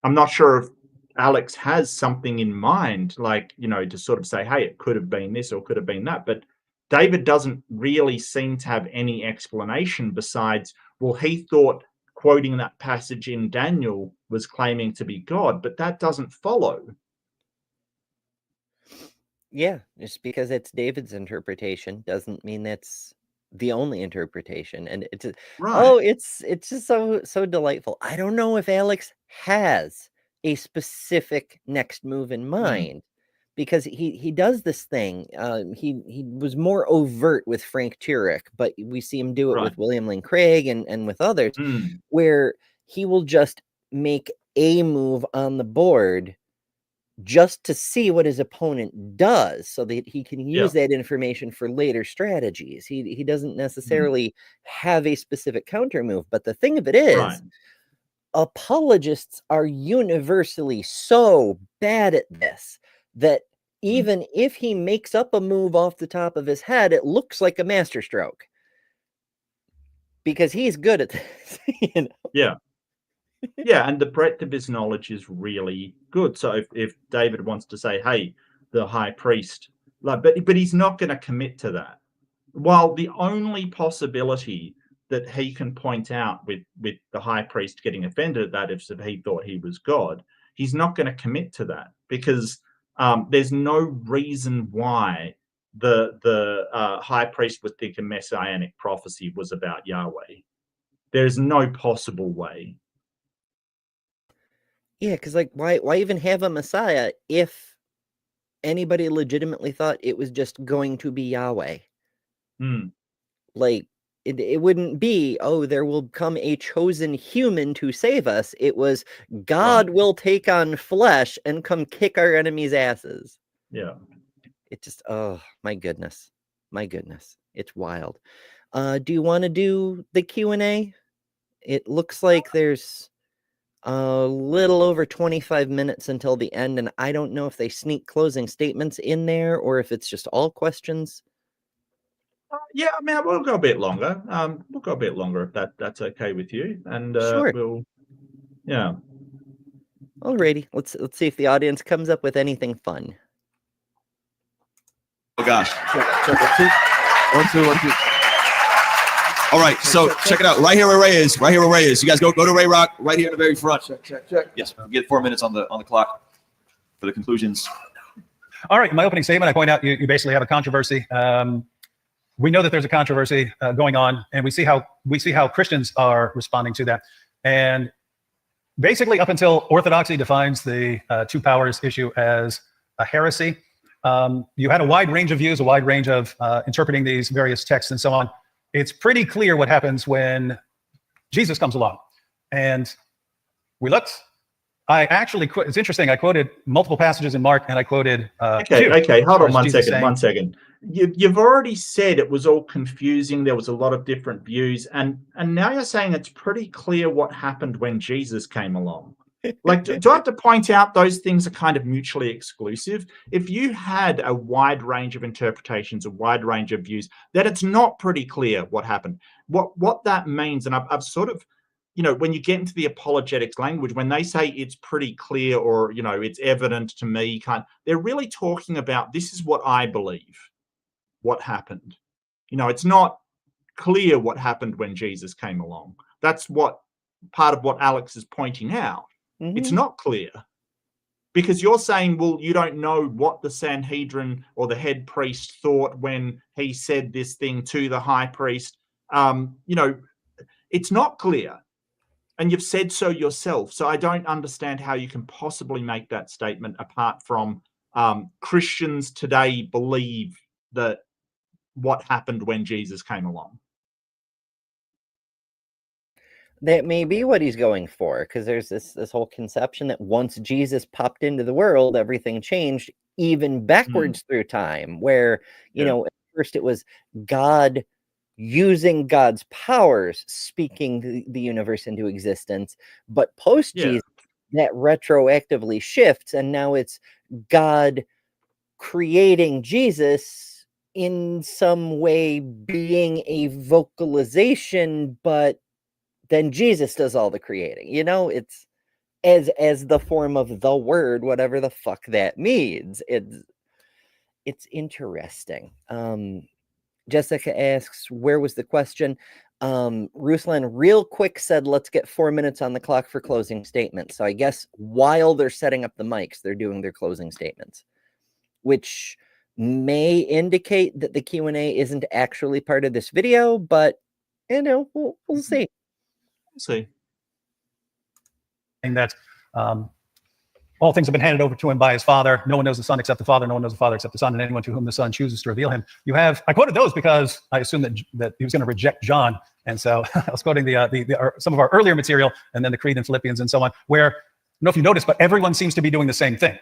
I'm not sure if Alex has something in mind, like, to sort of say, hey, it could have been this or could have been that. But David doesn't really seem to have any explanation besides, well, he thought quoting that passage in Daniel was claiming to be God, but that doesn't follow. Yeah, just because it's David's interpretation doesn't mean that's the only interpretation. And it's it's just so delightful. I don't know if Alex has a specific next move in mind, because he does this thing. He was more overt with Frank Turek, but we see him do it with William Lane Craig and with others, where he will just make a move on the board just to see what his opponent does, so that he can use that information for later strategies. He doesn't necessarily have a specific counter move. But the thing of it is, apologists are universally so bad at this that even if he makes up a move off the top of his head, it looks like a masterstroke, because he's good at this. Yeah, and the breadth of his knowledge is really good. So if David wants to say, hey, the high priest, but he's not going to commit to that. While the only possibility that he can point out with the high priest getting offended at that, if he thought he was God, he's not going to commit to that, because there's no reason why the high priest would think a messianic prophecy was about Yahweh. There's no possible way. Yeah, because like, why even have a Messiah if anybody legitimately thought it was just going to be Yahweh? Like, it wouldn't be, oh, there will come a chosen human to save us. It was, God will take on flesh and come kick our enemies' asses. Yeah. It just, oh, my goodness. My goodness. It's wild. Do you want to do the Q&A? It looks like there's a little over 25 minutes until the end, and I don't know if they sneak closing statements in there or if it's just all questions. Yeah, I mean, we'll go a bit longer. We'll go a bit longer if that's okay with you, and Sure. yeah. Alrighty, let's see if the audience comes up with anything fun. Oh gosh. Check. 1, 2, 1, 2. All right, so check it out. Right here where Ray is. Right here where Ray is. You guys go to Ray Rock. Right here in the very front. Check. Yes, we get 4 minutes on the clock for the conclusions. All right, in my opening statement, I point out you basically have a controversy. We know that there's a controversy going on, and we see how Christians are responding to that. And basically, up until Orthodoxy defines the two powers issue as a heresy, you had a wide range of views, a wide range of interpreting these various texts and so on. It's pretty clear what happens when Jesus comes along. And we looked. I actually, it's interesting, I quoted multiple passages in Mark, and I quoted Okay, hold on one Jesus second, one second. You've already said it was all confusing, there was a lot of different views, and now you're saying it's pretty clear what happened when Jesus came along. Like, do I have to point out those things are kind of mutually exclusive? If you had a wide range of interpretations, a wide range of views, that it's not pretty clear what happened. What that means, and I've sort of, you know, when you get into the apologetics language, when they say it's pretty clear or, you know, it's evident to me, they're really talking about this is what I believe, what happened. You know, it's not clear what happened when Jesus came along. That's what part of what Alex is pointing out. Mm-hmm. It's not clear because you're saying, well, you don't know what the Sanhedrin or the head priest thought when he said this thing to the high priest. You know, it's not clear. And you've said so yourself. So I don't understand how you can possibly make that statement apart from Christians today believe that what happened when Jesus came along. That may be what he's going for, because there's this whole conception that once Jesus popped into the world, everything changed, even backwards through time, where, you know, at first it was God using God's powers, speaking the universe into existence, but post-Jesus, that retroactively shifts, and now it's God creating Jesus in some way being a vocalization, but then Jesus does all the creating. You know, it's as the form of the word, whatever the fuck that means. It's interesting. Jessica asks, where was the question? Ruslan real quick said, let's get 4 minutes on the clock for closing statements. So I guess while they're setting up the mics, they're doing their closing statements, which may indicate that the Q&A isn't actually part of this video, but, you know, we'll see. saying that all things have been handed over to him by his Father. No one knows the Son except the Father. No one knows the Father except the Son, and anyone to whom the Son chooses to reveal him. You have, I quoted those because I assumed that he was going to reject John, and so I was quoting some of our earlier material, and then the Creed and Philippians and so on, where, I don't know if you noticed, but everyone seems to be doing the same thing.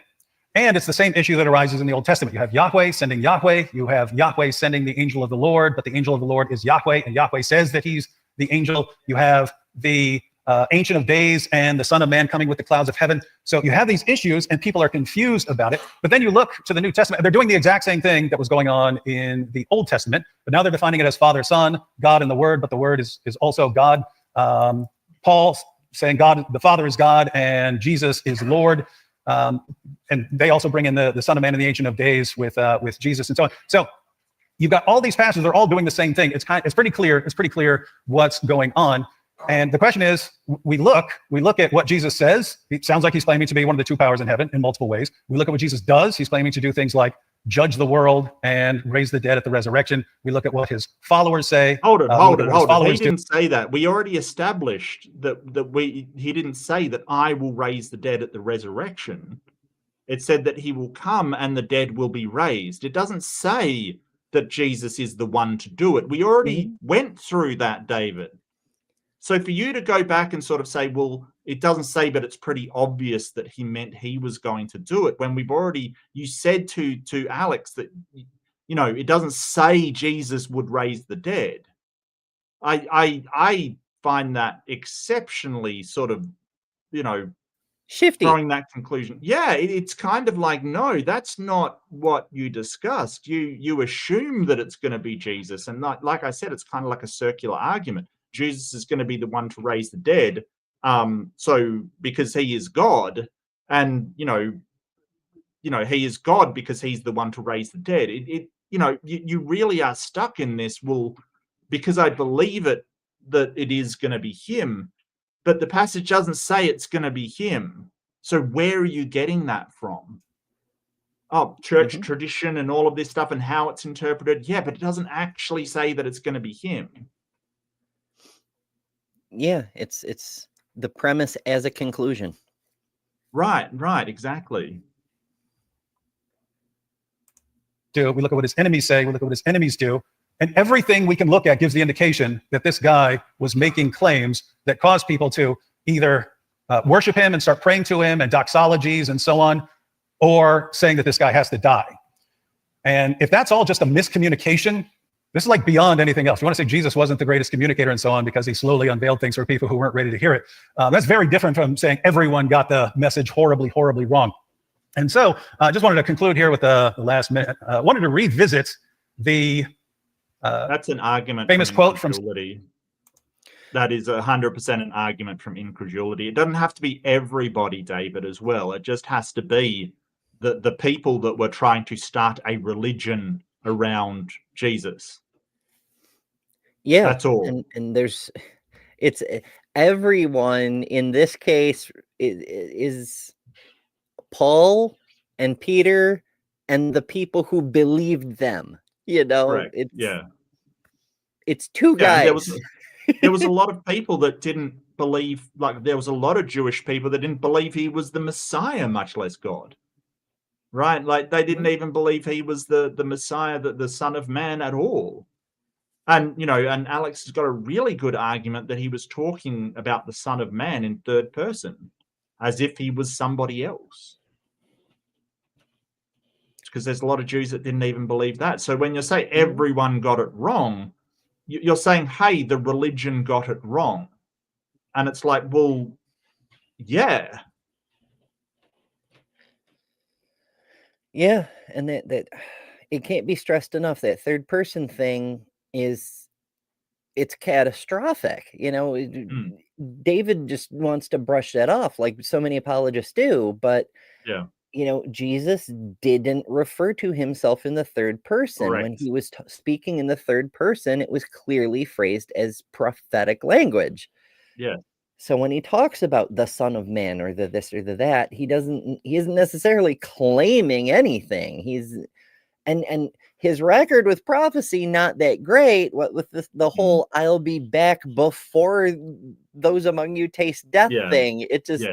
And it's the same issue that arises in the Old Testament. You have Yahweh sending Yahweh. You have Yahweh sending the angel of the Lord, but the angel of the Lord is Yahweh, and Yahweh says that he's the angel. You have the Ancient of Days and the Son of Man coming with the clouds of heaven. So you have these issues, and people are confused about it. But then you look to the New Testament, they're doing the exact same thing that was going on in the Old Testament, but now they're defining it as Father, Son, God, and the Word, but the Word is also God. Paul saying God, the Father is God, and Jesus is Lord. And they also bring in the Son of Man and the Ancient of Days with Jesus and so on. So you've got all these passages, they're all doing the same thing. It's pretty clear what's going on. And the question is, we look at what Jesus says. It sounds like he's claiming to be one of the two powers in heaven in multiple ways. We look at what Jesus does. He's claiming to do things like judge the world and raise the dead at the resurrection. We look at what his followers say. Hold it. He didn't say that. We already established that he didn't say that I will raise the dead at the resurrection. It said that he will come and the dead will be raised. It doesn't say that Jesus is the one to do it. We already went through that, David. So for you to go back and sort of say, well, it doesn't say, but it's pretty obvious that he meant he was going to do it, when you said to Alex that, you know, it doesn't say Jesus would raise the dead. I find that exceptionally sort of Shifty. throwing that conclusion. Yeah, it's kind of like, no, that's not what you discussed. You assume that it's going to be Jesus, and like I said, it's kind of like a circular argument. Jesus is going to be the one to raise the dead, so because he is God, and he is God because he's the one to raise the dead. You really are stuck in this. Well, because I believe it that it is going to be him. But the passage doesn't say it's going to be him. So where are you getting that from? Oh, church tradition and all of this stuff and how it's interpreted. Yeah, but it doesn't actually say that it's going to be him. Yeah, it's the premise as a conclusion. Right, exactly. We look at what his enemies say, we look at what his enemies do, and everything we can look at gives the indication that this guy was making claims that caused people to either worship him and start praying to him and doxologies and so on, or saying that this guy has to die. And if that's all just a miscommunication, this is like beyond anything else. You want to say Jesus wasn't the greatest communicator and so on because he slowly unveiled things for people who weren't ready to hear it. That's very different from saying everyone got the message horribly, horribly wrong. And so I just wanted to conclude here with the last minute. I wanted to revisit the that's an argument. Famous quote from. That is 100% an argument from incredulity. It doesn't have to be everybody, David, as well. It just has to be the people that were trying to start a religion around Jesus. Yeah, that's all. And it's everyone in this case is Paul and Peter and the people who believed them. Correct. It's two guys. There was a lot of people that didn't believe, like there was a lot of Jewish people that didn't believe he was the Messiah, much less God. Right? Like they didn't even believe he was the Messiah, the Son of Man at all. And, and Alex has got a really good argument that he was talking about the Son of Man in third person, as if he was somebody else. Because there's a lot of Jews that didn't even believe that. So when you say everyone got it wrong, you're saying, hey, the religion got it wrong. And it's like, well, yeah. Yeah, and that it can't be stressed enough. That third person thing it's catastrophic. David just wants to brush that off like so many apologists do. But yeah. Jesus didn't refer to himself in the third person. Correct. When he was speaking in the third person, it was clearly phrased as prophetic language. Yeah. So when he talks about the Son of Man or the this or the that, he isn't necessarily claiming anything. And his record with prophecy not that great. What with the whole "I'll be back before those among you taste death" thing. It just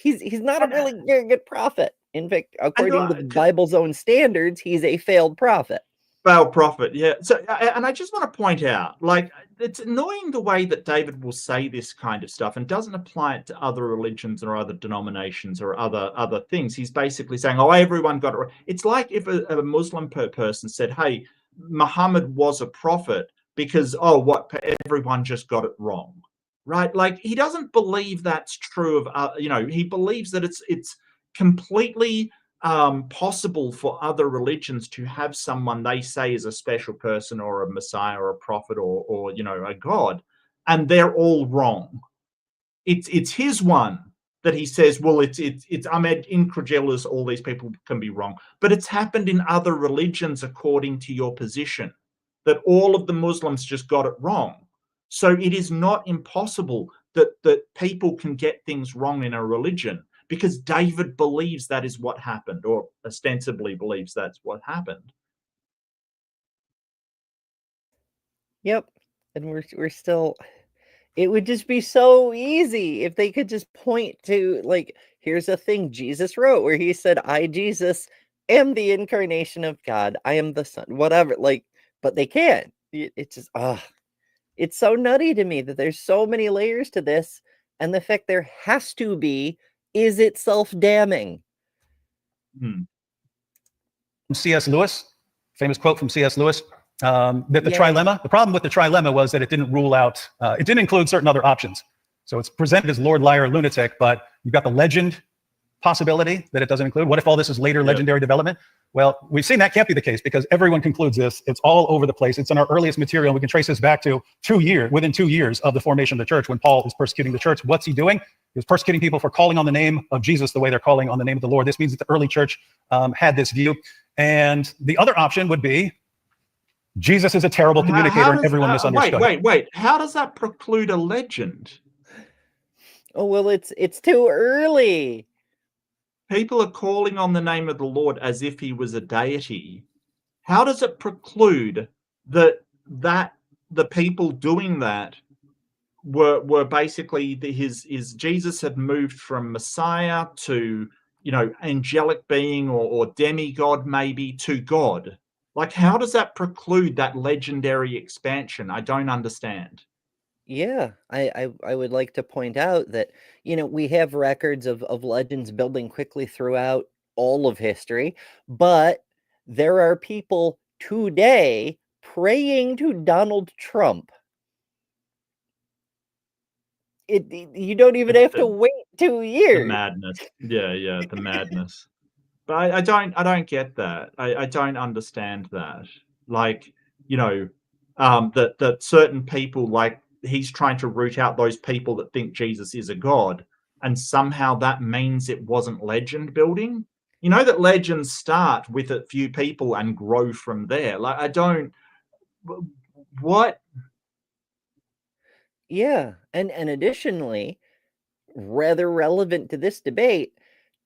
He's not a really very good prophet. In fact, according to the Bible's own standards, he's a failed prophet. Failed prophet, yeah. So, and I just want to point out, like, it's annoying the way that David will say this kind of stuff and doesn't apply it to other religions or other denominations or other things. He's basically saying, oh, everyone got it right. It's like if a Muslim person said, hey, Muhammad was a prophet because, everyone just got it wrong. Right, like he doesn't believe that's true of he believes that it's completely possible for other religions to have someone they say is a special person or a Messiah or a prophet or a God, and they're all wrong. It's his one that he says, well, it's I'm incredulous. All these people can be wrong, but it's happened in other religions according to your position that all of the Muslims just got it wrong. So it is not impossible that people can get things wrong in a religion because David believes that is what happened, or ostensibly believes that's what happened. Yep. And we're still, it would just be so easy if they could just point to, like, here's a thing Jesus wrote where he said, I, Jesus, am the incarnation of God. I am the Son, whatever. Like, but they can't. It's just, it's so nutty to me that there's so many layers to this, and the fact there has to be is itself damning. C.S. Lewis, famous quote from C.S. Lewis, that the trilemma, the problem with the trilemma was that it didn't rule out, it didn't include certain other options. So it's presented as Lord Liar Lunatic, but you've got the legend possibility that it doesn't include. What if all this is later legendary development? Well, we've seen that can't be the case because everyone concludes this. It's all over the place. It's in our earliest material. We can trace this back to within 2 years of the formation of the church when Paul is persecuting the church. What's he doing? He was persecuting people for calling on the name of Jesus the way they're calling on the name of the Lord. This means that the early church had this view. And the other option would be Jesus is a terrible communicator and everyone misunderstood. Wait. How does that preclude a legend? Oh, well, it's too early. People are calling on the name of the Lord as if he was a deity. How does it preclude that the people doing that were basically his Jesus had moved from Messiah to, you know, angelic being or demigod maybe to God? Like, how does that preclude that legendary expansion? I don't understand. Yeah, I would like to point out that, you know, we have records of legends building quickly throughout all of history, but there are people today praying to Donald Trump. You don't even have to wait 2 years. The madness. Yeah, the madness. But I don't get that. I don't understand that. Like, you know, that certain people, like, he's trying to root out those people that think Jesus is a god, and somehow that means it wasn't legend building. You know that legends start with a few people and grow from there. Like, I don't. What? Yeah, and additionally, rather relevant to this debate,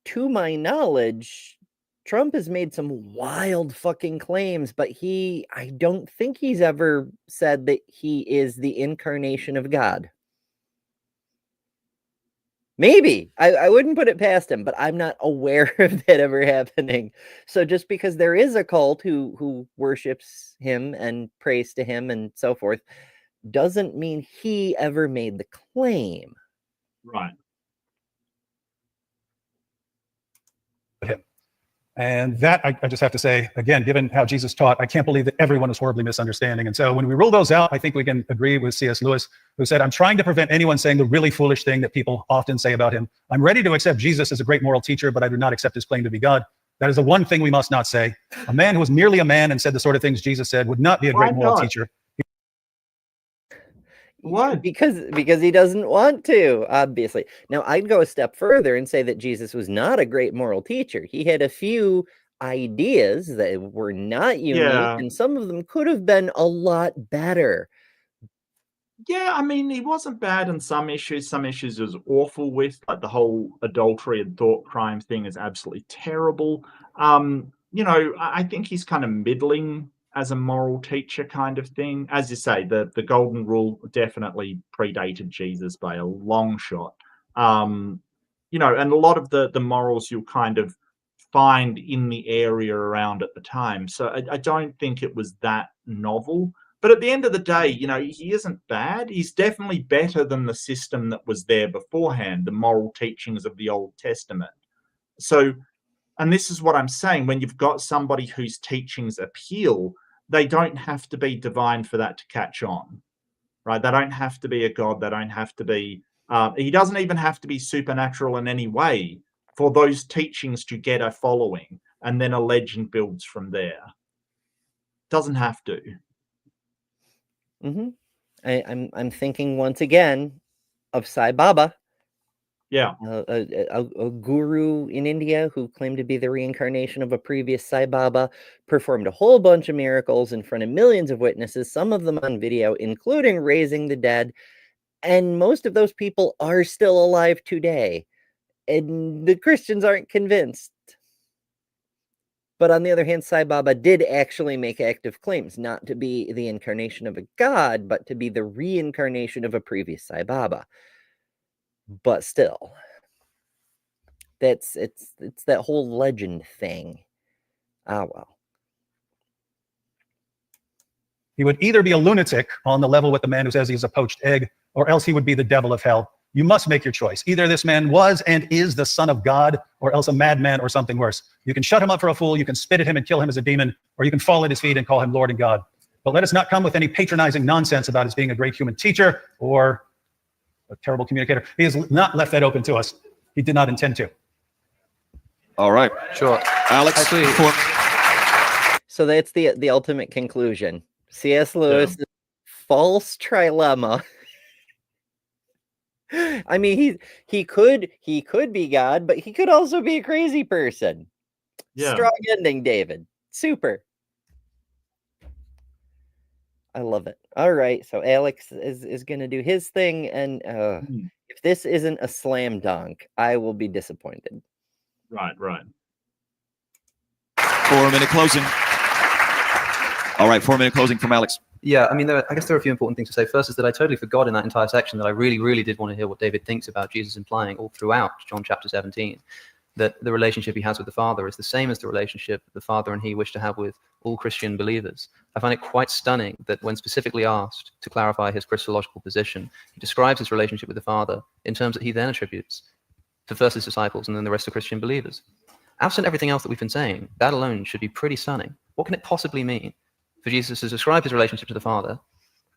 to my knowledge, Trump has made some wild fucking claims, but I don't think he's ever said that he is the incarnation of God. Maybe. I wouldn't put it past him, but I'm not aware of that ever happening. So just because there is a cult who worships him and prays to him and so forth, doesn't mean he ever made the claim. Right. And that, I just have to say, again, given how Jesus taught, I can't believe that everyone is horribly misunderstanding. And so when we rule those out, I think we can agree with C.S. Lewis, who said, I'm trying to prevent anyone saying the really foolish thing that people often say about him. I'm ready to accept Jesus as a great moral teacher, but I do not accept his claim to be God. That is the one thing we must not say. A man who was merely a man and said the sort of things Jesus said would not be a great moral teacher. What? Because he doesn't want to, obviously. Now, I'd go a step further and say that Jesus was not a great moral teacher. He had a few ideas that were not unique, and some of them could have been a lot better. Yeah, I mean, he wasn't bad in some issues. Some issues he was awful with, like the whole adultery and thought crime thing is absolutely terrible. You know, I think he's kind of middling as a moral teacher kind of thing. As you say, the golden rule definitely predated Jesus by a long shot. You know, and a lot of the morals you'll kind of find in the area around at the time. So I don't think it was that novel. But at the end of the day, you know, he isn't bad. He's definitely better than the system that was there beforehand, the moral teachings of the Old Testament. So, and this is what I'm saying, when you've got somebody whose teachings appeal, they don't have to be divine for that to catch on, right? They don't have to be a god. They don't have to be, he doesn't even have to be supernatural in any way for those teachings to get a following, and then a legend builds from there. Doesn't have to. I'm thinking once again of Sai Baba. Yeah. A guru in India who claimed to be the reincarnation of a previous Sai Baba, performed a whole bunch of miracles in front of millions of witnesses, some of them on video, including raising the dead. And most of those people are still alive today. And the Christians aren't convinced. But on the other hand, Sai Baba did actually make active claims, not to be the incarnation of a god, but to be the reincarnation of a previous Sai Baba. But still, it's that whole legend thing. Ah, well. He would either be a lunatic on the level with the man who says he's a poached egg, or else he would be the devil of hell. You must make your choice. Either this man was and is the Son of God, or else a madman or something worse. You can shut him up for a fool, you can spit at him and kill him as a demon, or you can fall at his feet and call him Lord and God. But let us not come with any patronizing nonsense about his being a great human teacher, or a terrible communicator. He has not left that open to us. He did not intend to. All right. Sure. Alex, Actually, So that's the ultimate conclusion. C.S. Lewis' false trilemma. I mean, he could be God, but he could also be a crazy person. Yeah. Strong ending, David. Super. I love it. All right, so Alex is going to do his thing, and if this isn't a slam dunk, I will be disappointed. Right. 4-minute closing. All right, 4-minute closing from Alex. yeah, I mean, I guess there are a few important things to say. First is that I totally forgot in that entire section that I really, really did want to hear what David thinks about Jesus implying all throughout John chapter 17, that the relationship he has with the Father is the same as the relationship the Father and he wish to have with all Christian believers. I find it quite stunning that when specifically asked to clarify his Christological position, he describes his relationship with the Father in terms that he then attributes to first his disciples and then the rest of Christian believers. Absent everything else that we've been saying, that alone should be pretty stunning. What can it possibly mean for Jesus to describe his relationship to the Father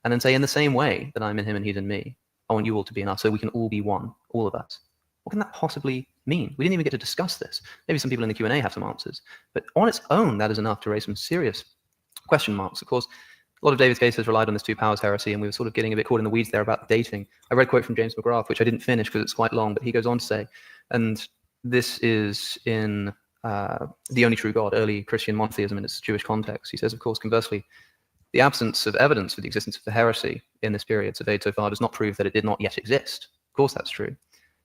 and then say, in the same way that I'm in him and he's in me, I want you all to be in us so we can all be one, all of us? What can that possibly mean? We didn't even get to discuss this. Maybe some people in the Q&A have some answers, but on its own, that is enough to raise some serious question marks. Of course, a lot of David's cases relied on this two powers heresy, and we were sort of getting a bit caught in the weeds there about dating. I read a quote from James McGrath, which I didn't finish because it's quite long, but he goes on to say, and this is in The Only True God, early Christian monotheism in its Jewish context. He says, of course, conversely, the absence of evidence for the existence of the heresy in this period surveyed so far does not prove that it did not yet exist. Of course, that's true.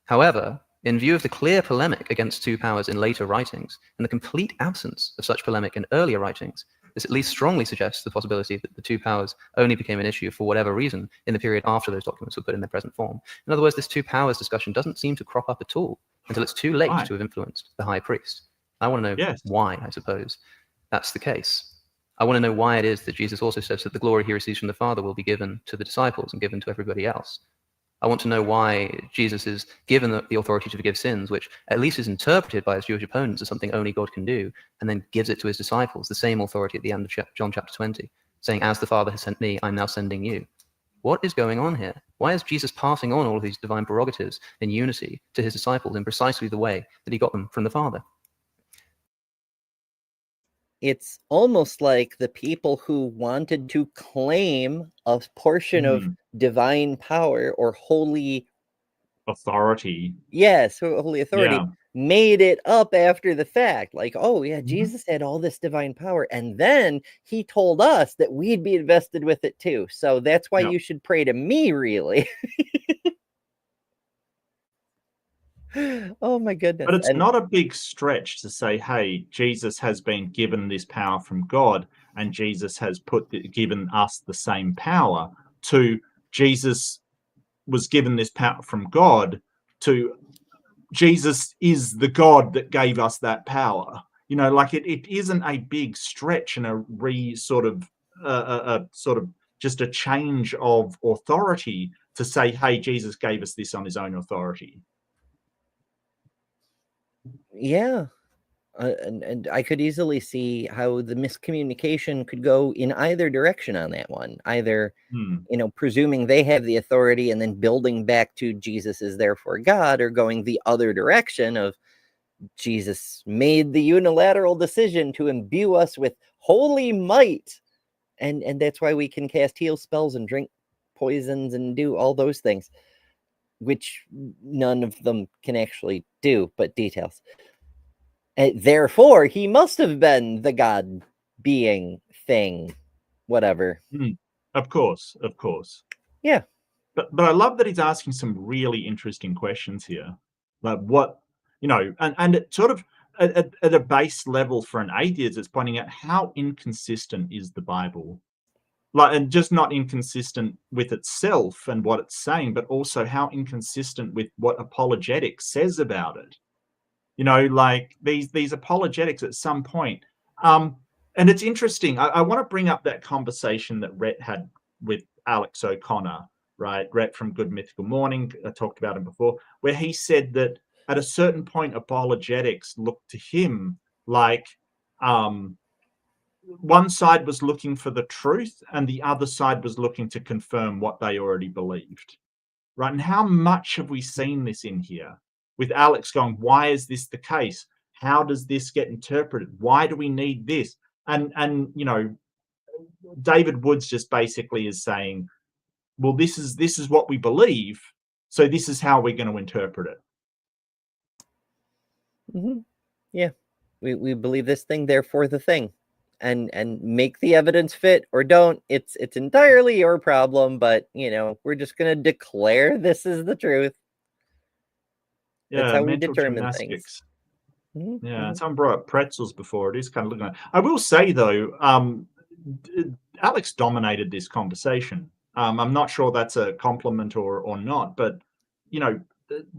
However, in view of the clear polemic against two powers in later writings and the complete absence of such polemic in earlier writings, this at least strongly suggests the possibility that the two powers only became an issue for whatever reason in the period after those documents were put in their present form. In other words, this two powers discussion doesn't seem to crop up at all until it's too late to have influenced the high priest. I want to know why, I suppose, that's the case. I want to know why it is that Jesus also says that the glory he receives from the Father will be given to the disciples and given to everybody else. I want to know why Jesus is given the authority to forgive sins, which at least is interpreted by his Jewish opponents as something only God can do, and then gives it to his disciples, the same authority at the end of John chapter 20, saying, as the Father has sent me, I'm now sending you. What is going on here? Why is Jesus passing on all of these divine prerogatives in unity to his disciples in precisely the way that he got them from the Father? It's almost like the people who wanted to claim a portion of divine power or holy authority. Yes, holy authority made it up after the fact. Like, oh yeah, Jesus had all this divine power, and then he told us that we'd be invested with it too. So that's why you should pray to me, really. Oh my goodness. But it's not a big stretch to say, hey, Jesus has been given this power from God, and Jesus has given us the same power, to Jesus was given this power from God, to Jesus is the God that gave us that power. You know, like it isn't a big stretch and a sort of just a change of authority to say, hey, Jesus gave us this on his own authority. Yeah. And I could easily see how the miscommunication could go in either direction on that one. Either, you know, presuming they have the authority and then building back to Jesus is therefore God, or going the other direction of Jesus made the unilateral decision to imbue us with holy might. And that's why we can cast heal spells and drink poisons and do all those things, which none of them can actually do, but details. Therefore, he must have been the God being thing, whatever. Of course. Yeah. But I love that he's asking some really interesting questions here. Like what, you know, and it sort of at a base level for an atheist, it's pointing out how inconsistent is the Bible. Like, and just not inconsistent with itself and what it's saying, but also how inconsistent with what apologetics says about it. You know, like these apologetics at some point. And it's interesting. I want to bring up that conversation that Rhett had with Alex O'Connor, right? Rhett from Good Mythical Morning. I talked about him before, where he said that at a certain point, apologetics looked to him like one side was looking for the truth and the other side was looking to confirm what they already believed. right? And how much have we seen this in here with Alex going, why is this the case? How does this get interpreted? Why do we need this? And you know, David Woods just basically is saying, well, this is what we believe, so this is how we're going to interpret it. Yeah, we believe this thing, therefore the thing, and make the evidence fit or don't. It's entirely your problem, but you know, we're just gonna declare this is the truth. That's Yeah, how we mental determine gymnastics. things. Yeah, someone brought up pretzels before. It is kind of looking like. I will say though, Alex dominated this conversation. I'm not sure that's a compliment or not, but you know,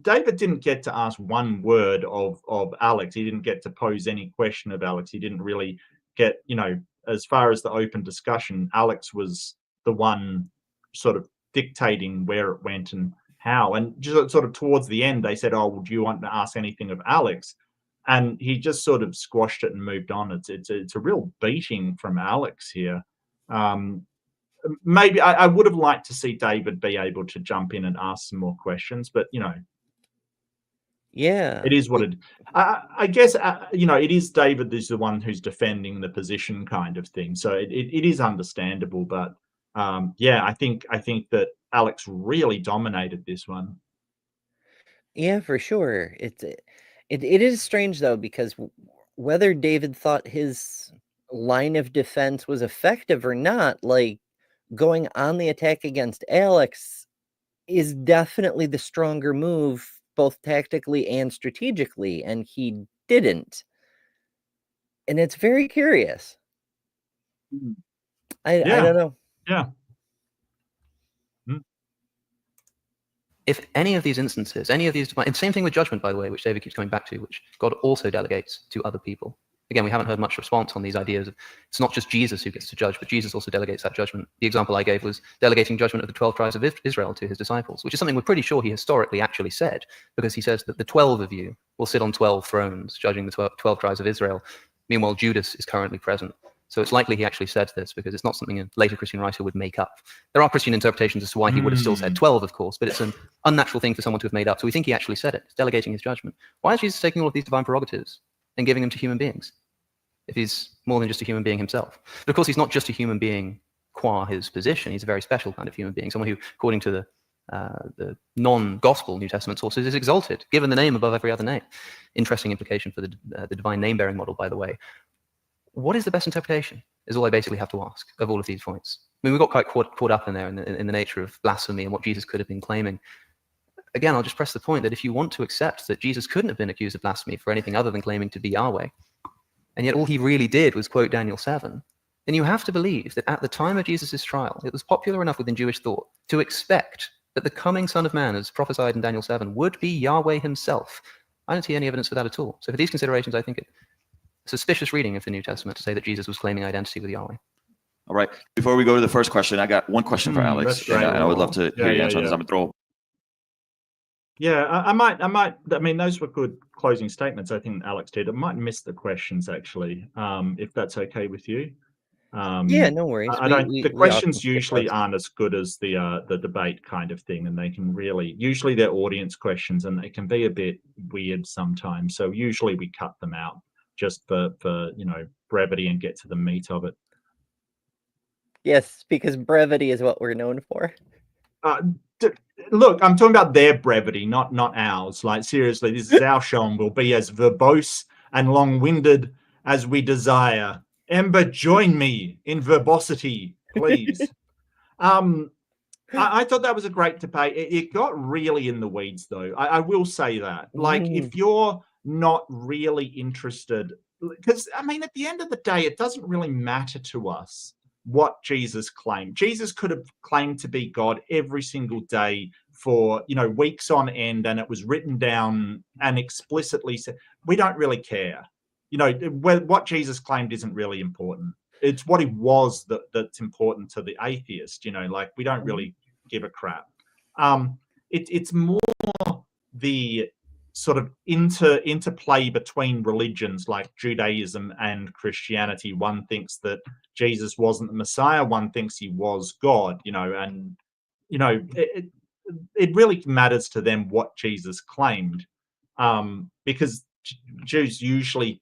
David didn't get to ask one word of Alex. He didn't get to pose any question of Alex. He didn't really get, you know, as far as the open discussion, Alex was the one sort of dictating where it went and how. And just sort of towards the end, they said, "Oh, would you want to ask anything of Alex?" And he just sort of squashed it and moved on. It's a real beating from Alex here. Maybe I would have liked to see David be able to jump in and ask some more questions, but you know, Yeah, it is what it. I guess you know, it is David who's the one who's defending the position, kind of thing. So it is understandable, but yeah, I think that Alex really dominated this one. yeah, for sure. It is strange though, because whether David thought his line of defense was effective or not, like going on the attack against Alex is definitely the stronger move, both tactically and strategically, and he didn't. And it's very curious. I Yeah, don't know. yeah. If any of these instances, any of these divine, and same thing with judgment, by the way, which David keeps coming back to, which God also delegates to other people. Again, we haven't heard much response on these ideas of it's not just Jesus who gets to judge, but Jesus also delegates that judgment. The example I gave was delegating judgment of the 12 tribes of Israel to his disciples, which is something we're pretty sure he historically actually said, because he says that the 12 of you will sit on 12 thrones, judging the 12 tribes of Israel. Meanwhile, Judas is currently present. So it's likely he actually said this, because it's not something a later Christian writer would make up. There are Christian interpretations as to why he would have still said 12, of course, but it's an unnatural thing for someone to have made up. So we think he actually said it, delegating his judgment. Why is Jesus taking all of these divine prerogatives and giving them to human beings, if he's more than just a human being himself? But of course, he's not just a human being qua his position. He's a very special kind of human being, someone who, according to the non-gospel New Testament sources, is exalted, given the name above every other name. Interesting implication for the divine name-bearing model, by the way. What is the best interpretation, is all I basically have to ask of all of these points. I mean, we got quite caught up in there in the nature of blasphemy and what Jesus could have been claiming. Again, I'll just press the point that if you want to accept that Jesus couldn't have been accused of blasphemy for anything other than claiming to be Yahweh, and yet all he really did was quote Daniel 7, then you have to believe that at the time of Jesus' trial, it was popular enough within Jewish thought to expect that the coming Son of Man, as prophesied in Daniel 7, would be Yahweh himself. I don't see any evidence for that at all. So for these considerations, I think it's suspicious reading of the New Testament to say that Jesus was claiming identity with Yahweh. All right. Before we go to the first question, I got one question for Alex, and I would love to hear your answer on this. I'm going to throw. Yeah, I might. I mean, those were good closing statements, I think Alex did. I might miss the questions, actually, if that's okay with you. Yeah, no worries. I don't. The questions usually aren't as good as the debate kind of thing, and they can really, usually they're audience questions, and they can be a bit weird sometimes. So usually we cut them out just for you know, brevity and get to the meat of it. Yes, because brevity is what we're known for. Look, I'm talking about their brevity, not ours. Like, seriously, this is our show, and we'll be as verbose and long-winded as we desire. Ember, join me in verbosity, please. I thought that was a great debate. It got really in the weeds, though. I will say that. Like, if you're not really interested, because, I mean, at the end of the day, it doesn't really matter to us what Jesus claimed. Jesus could have claimed to be God every single day for, you know, weeks on end, and it was written down and explicitly said. We don't really care. You know, what Jesus claimed isn't really important. It's what he was that's important to the atheist. You know, like, we don't really give a crap. It's more the sort of interplay between religions like Judaism and Christianity. One thinks that Jesus wasn't the Messiah, one thinks he was God, you know, and, you know, it really matters to them what Jesus claimed, because Jews usually,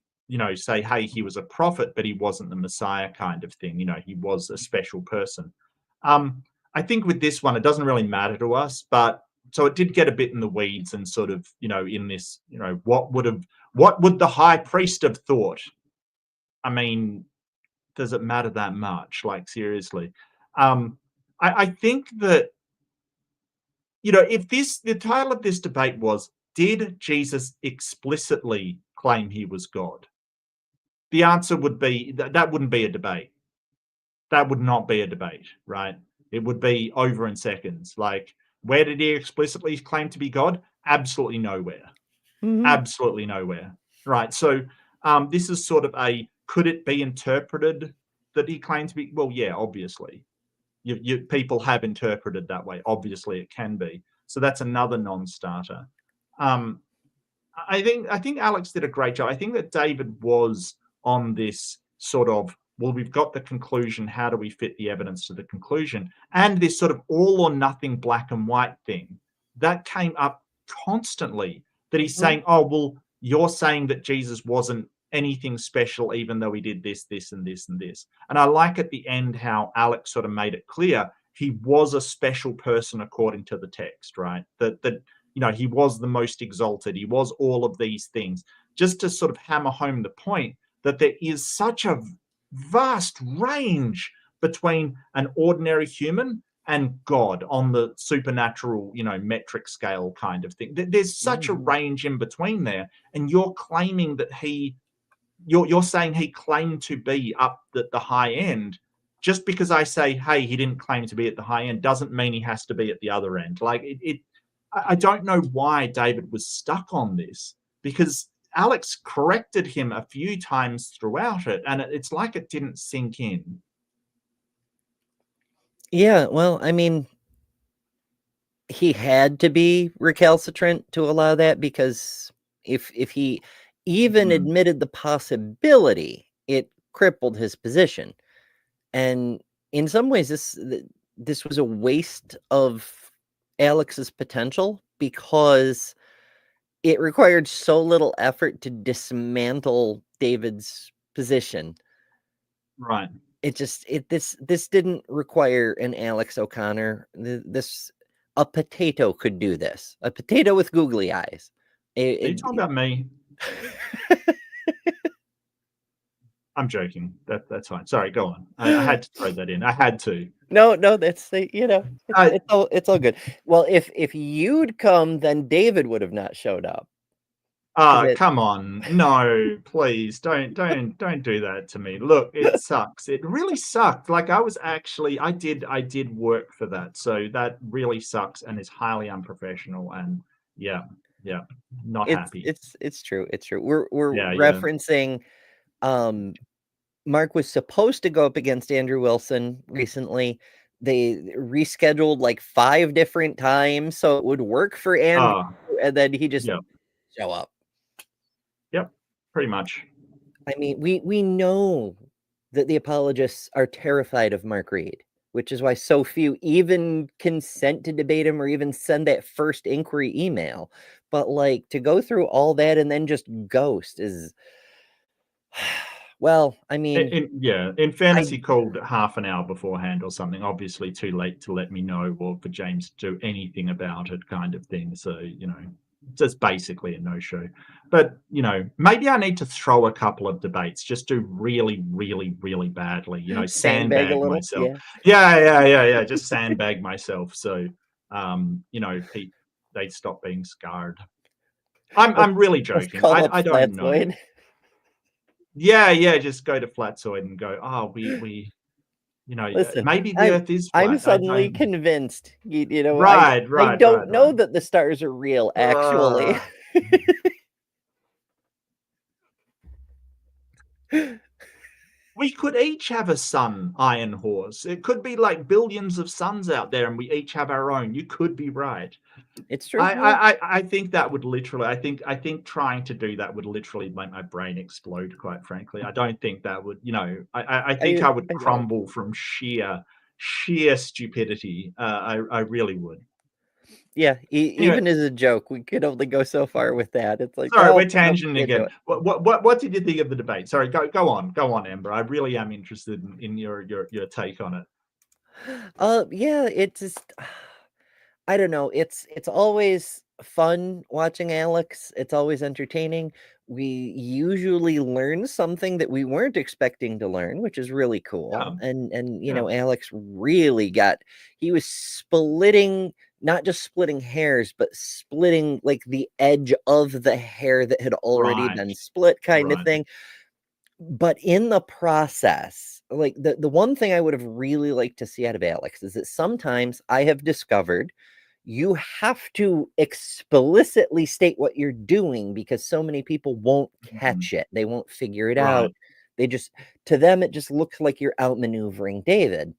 say, hey, he was a prophet, but he wasn't the Messiah kind of thing. He was a special person. I think with this one, it doesn't really matter to us, but so it did get a bit in the weeds and sort of, in this, what would the high priest have thought? I mean, does it matter that much? Like, seriously. I think that, if the title of this debate was, did Jesus explicitly claim he was God? The answer would be that wouldn't be a debate. That would not be a debate, right? It would be over in seconds. Like, where did he explicitly claim to be God? Absolutely nowhere. Absolutely nowhere. Right. So this is sort of could it be interpreted that he claimed to be? Well, yeah, obviously. People have interpreted that way. Obviously, it can be. So that's another non-starter. I think Alex did a great job. I think that David was on this sort of, well, we've got the conclusion. How do we fit the evidence to the conclusion? And this sort of all or nothing black and white thing that came up constantly, that he's saying, oh, well, you're saying that Jesus wasn't anything special, even though he did this, this, and this, and this. And I like at the end how Alex sort of made it clear he was a special person according to the text, right? That he was the most exalted. He was all of these things, just to sort of hammer home the point that there is such a vast range between an ordinary human and God on the supernatural, metric scale kind of thing. There's such a range in between there. And you're claiming that you're saying he claimed to be up at the high end. Just because I say, hey, he didn't claim to be at the high end doesn't mean he has to be at the other end. Like I don't know why David was stuck on this, because Alex corrected him a few times throughout it, and it's like it didn't sink in. Yeah, well, I mean, he had to be recalcitrant to allow that, because if he even admitted the possibility, it crippled his position. And in some ways, this was a waste of Alex's potential, because it required so little effort to dismantle David's position. Right. This didn't require an Alex O'Connor. A potato could do this. A potato with googly eyes. Are you talking about me? I'm joking. That's fine. Sorry, go on. I had to throw that in. I had to. No, that's it's all good. Well, if you'd come, then David would have not showed up. Come on. No, please don't do that to me. Look, it sucks. It really sucked. Like, I did work for that. So that really sucks and is highly unprofessional, and not happy. It's true. It's true. We're referencing Mark was supposed to go up against Andrew Wilson recently. They rescheduled like 5 different times so it would work for Andrew, and then he just show up. Yep, pretty much. I mean, we know that the apologists are terrified of Mark Reed, which is why so few even consent to debate him or even send that first inquiry email. But like, to go through all that and then just ghost is... Well, I mean... In fairness, he called half an hour beforehand or something. Obviously too late to let me know or for James to do anything about it, kind of thing. So, just basically a no-show. But, maybe I need to throw a couple of debates, just do really, really, really badly, sandbag myself. Yeah. Just sandbag myself. So, they stop being scarred. I'm really joking. I don't know. Yeah, just go to Flatzoid and go, we Listen, maybe the Earth is flat. I'm suddenly convinced. Right. I don't know that the stars are real, actually. We could each have a sun, Iron Horse. It could be like billions of suns out there, and we each have our own. You could be right. It's true. I think that would literally. I think trying to do that would literally make my brain explode. Quite frankly, I don't think that would. I think I would crumble from sheer stupidity. I really would. Yeah, Anyway. even as a joke, we could only go so far with that. It's like, Sorry, well, we're no, tangenting can't do again. it. What did you think of the debate? Sorry, go on, Ember. I really am interested in your take on it. Yeah, it just I don't know. It's always fun watching Alex. It's always entertaining. We usually learn something that we weren't expecting to learn, which is really cool. Yeah. And you Yeah. know, Alex really he was splitting, not just splitting hairs, but splitting like the edge of the hair that had already Right. been split, kind of Right. thing. But in the process, like the one thing I would have really liked to see out of Alex is that sometimes I have discovered you have to explicitly state what you're doing because so many people won't catch it. They won't figure it out. Right. They just, to them, it just looks like you're outmaneuvering David.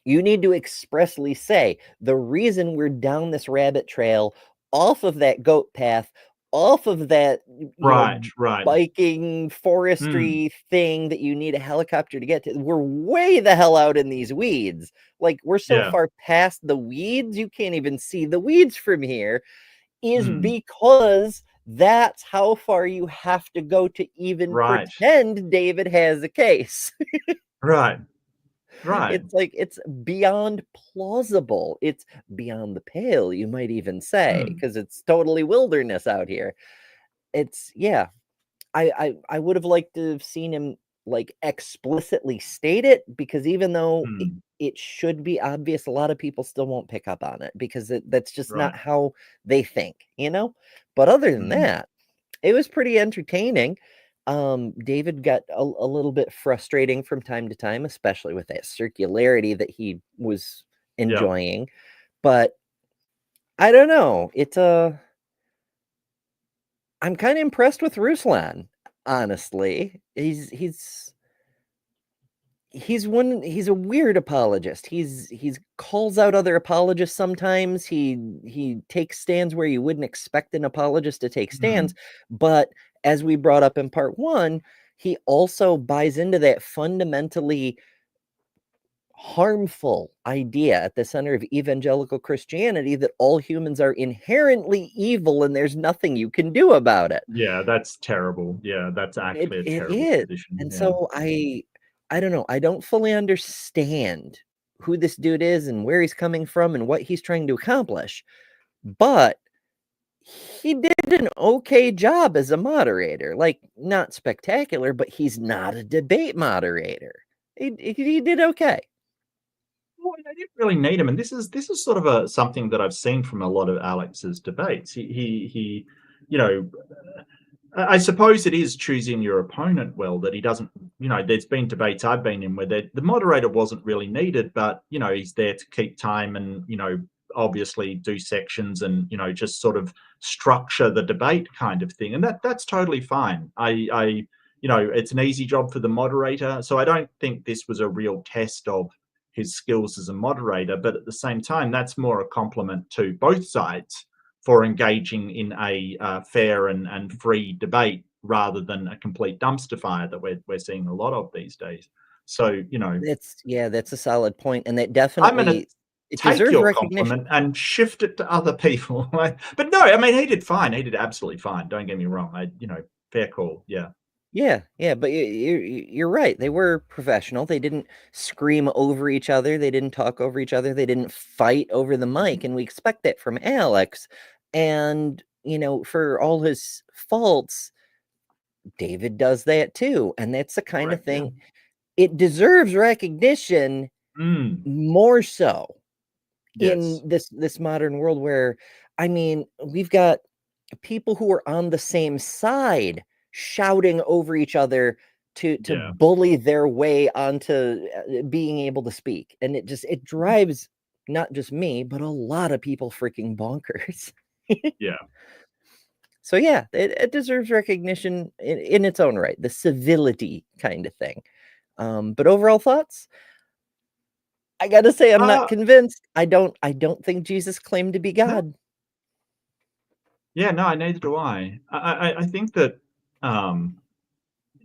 You need to expressly say the reason we're down this rabbit trail off of that goat path, off of that, Right. biking forestry thing that you need a helicopter to get to. We're way the hell out in these weeds. Like, we're so Yeah. far past the weeds, you can't even see the weeds from here, is Mm. because that's how far you have to go to even Right. pretend David has a case. Right. Right. It's like, it's beyond plausible. It's beyond the pale, you might even say, because it's totally wilderness out here. It's, yeah. I would have liked to have seen him like explicitly state it, because even though it should be obvious, a lot of people still won't pick up on it because that's just not Right. how they think, you know? But other than that, it was pretty entertaining. David got a little bit frustrating from time to time, especially with that circularity that he was enjoying. But I don't know. It's I'm kind of impressed with Ruslan, honestly. He's a weird apologist. He's calls out other apologists sometimes. He takes stands where you wouldn't expect an apologist to take stands, but as we brought up in part 1, he also buys into that fundamentally harmful idea at the center of evangelical Christianity that all humans are inherently evil and there's nothing you can do about it. Yeah, that's terrible. Yeah, that's actually a It terrible is. position. And Yeah. so I don't know. I don't fully understand who this dude is and where he's coming from and what he's trying to accomplish. But he did an okay job as a moderator. Like, not spectacular, but he's not a debate moderator. He did okay. Well, they didn't really need him, and this is sort of something that I've seen from a lot of Alex's debates. He you know, I suppose it is choosing your opponent well, that he doesn't, there's been debates I've been in where the moderator wasn't really needed, but, he's there to keep time and, obviously do sections and, just sort of structure the debate kind of thing. And that's totally fine. It's an easy job for the moderator. So I don't think this was a real test of his skills as a moderator, but at the same time, that's more a compliment to both sides for engaging in a fair and free debate rather than a complete dumpster fire that we're seeing a lot of these days. So, that's a solid point, and that I'm definitely going to it take deserves your recognition. compliment and shift it to other people. But no, I mean, he did fine. He did absolutely fine. Don't get me wrong. Fair call. Yeah. Yeah, but you're right. They were professional. They didn't scream over each other. They didn't talk over each other. They didn't fight over the mic, and we expect that from Alex. And, for all his faults, David does that too. And that's the kind of thing, it deserves recognition more so in this modern world where, I mean, we've got people who are on the same side shouting over each other to bully their way onto being able to speak. And it drives not just me, but a lot of people freaking bonkers. Yeah. So yeah, it deserves recognition in its own right, the civility kind of thing. But overall thoughts? I gotta say, I'm not convinced. I don't think Jesus claimed to be God. Yeah, no, neither do I. I think that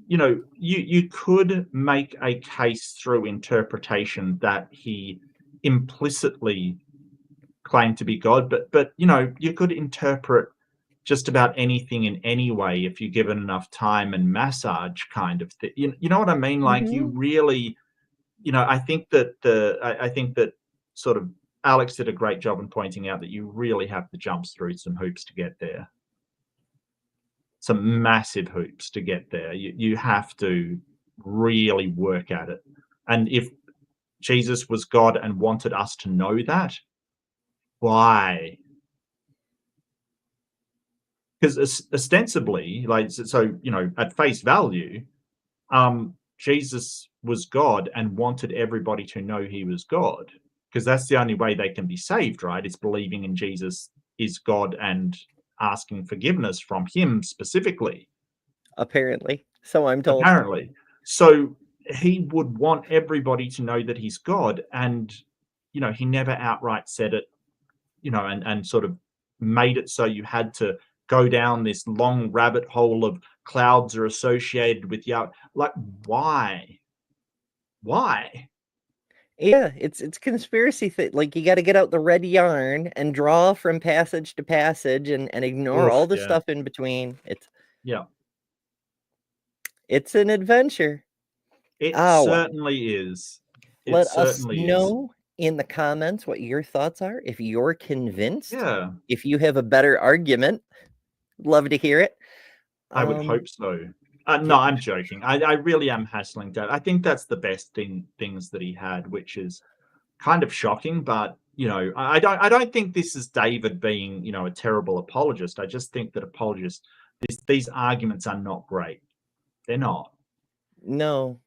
you could make a case through interpretation that he implicitly claimed to be God, but you know, you could interpret just about anything in any way if you're given enough time and massage kind of thing. You know what I mean? Like you really, you know, I think that I think that sort of Alex did a great job in pointing out that you really have to jump through some hoops to get there. Some massive hoops to get there. You have to really work at it. And if Jesus was God and wanted us to know that, why? Because ostensibly, like, so, you know, at face value, Jesus was God and wanted everybody to know he was God, because that's the only way they can be saved, right? It's believing in Jesus is God and asking forgiveness from him specifically. Apparently. So I'm told. Apparently. So he would want everybody to know that he's God, and, you know, he never outright said it, you know, and sort of made it so you had to go down this long rabbit hole of clouds are associated with Yahweh. Like, why? Yeah, it's conspiracy like you got to get out the red yarn and draw from passage to passage and ignore all the stuff in between. It's an adventure. It certainly is. Let us know in the comments what your thoughts are. If you're convinced, if you have a better argument, love to hear it. I would hope so. No, I'm joking. I really am hassling Dad. I think that's the best things that he had, which is kind of shocking. But you know, I don't think this is David being, you know, a terrible apologist. I just think that apologists, these arguments are not great. They're not. No.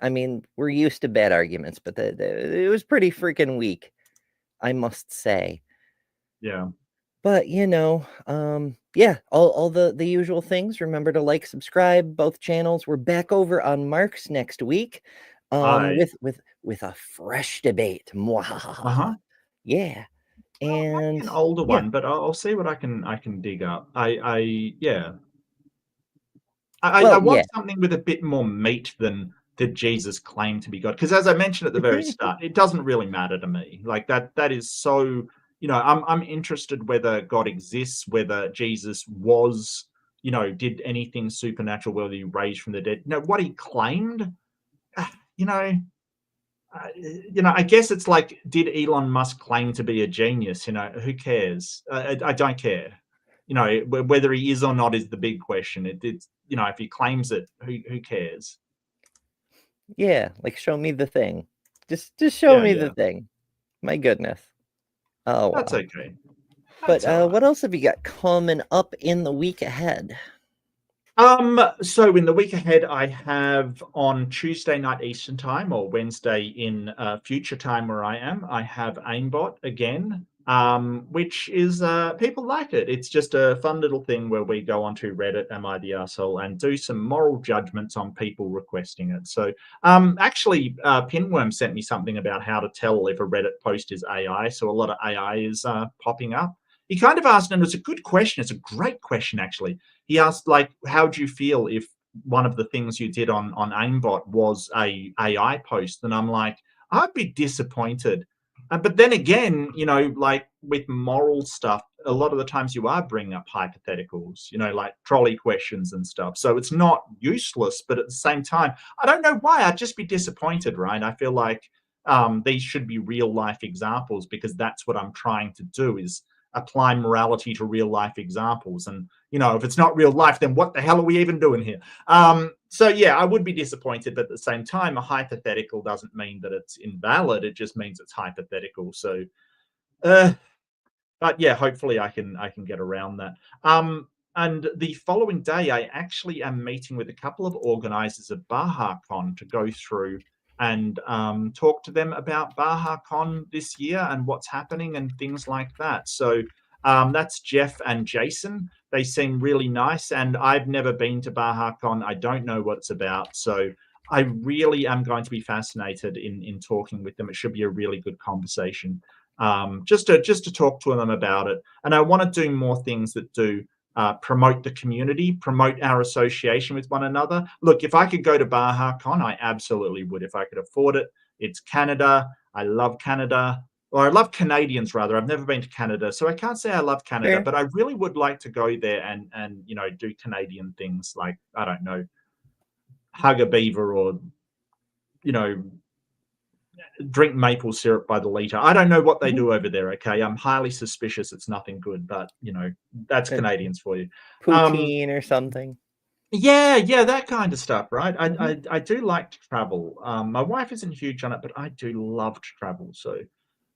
I mean, we're used to bad arguments, but it was pretty freaking weak, I must say. Yeah. But, you know, yeah, all the usual things. Remember to like, subscribe, both channels. We're back over on Mark's next week with a fresh debate. Yeah. And an older one, but I'll see what I can dig up. I want something with a bit more meat than did Jesus claim to be God? Because as I mentioned at the very start, it doesn't really matter to me. Like that is so, you know, I'm interested whether God exists, whether Jesus was, you know, did anything supernatural, whether he raised from the dead. You know, what he claimed, you know, I guess it's like, did Elon Musk claim to be a genius? You know, who cares? I don't care. You know, whether he is or not is the big question. It's, you know, if he claims it, who cares? Yeah, like show me the thing. Just show me the thing. My goodness. Oh, that's okay. But what else have you got coming up in the week ahead? So in the week ahead, I have on Tuesday night Eastern time, or Wednesday in future time where I am, I have Aimbot again, which is people like it. It's just a fun little thing where we go onto Reddit, Am I the Arsehole, and do some moral judgments on people requesting it. So actually, Pinworm sent me something about how to tell if a Reddit post is AI. So a lot of AI is popping up. He kind of asked, and it's a good question. It's a great question, actually. He asked, like, how do you feel if one of the things you did on Aimbot was a AI post? And I'm like, I'd be disappointed. But then again, you know, like with moral stuff, a lot of the times you are bringing up hypotheticals, you know, like trolley questions and stuff. So it's not useless, but at the same time, I don't know why. I'd just be disappointed, right? I feel like these should be real life examples, because that's what I'm trying to do, is apply morality to real life examples. And, you know, if it's not real life, then what the hell are we even doing here? So yeah, I would be disappointed, but at the same time, a hypothetical doesn't mean that it's invalid. It just means it's hypothetical. So, but yeah, hopefully I can get around that. And the following day, I actually am meeting with a couple of organizers of BahaCon to go through and talk to them about BahaCon this year and what's happening and things like that. So that's Jeff and Jason. They seem really nice, and I've never been to BahaCon. I don't know what it's about. So I really am going to be fascinated in talking with them. It should be a really good conversation, just to talk to them about it. And I want to do more things that do promote the community, promote our association with one another. Look, if I could go to BahaCon, I absolutely would, if I could afford it. It's Canada. I love Canada. or I love Canadians rather. I've never been to Canada, so I can't say I love Canada, Fair. but I really would like to go there and you know, do Canadian things like, I don't know, hug a beaver, or you know, drink maple syrup by the liter. I don't know what they do over there. Okay, I'm highly suspicious it's nothing good, but you know, that's Canadians for you. Poutine or something. Yeah, that kind of stuff, right? I do like to travel. My wife isn't huge on it, but I do love to travel. So,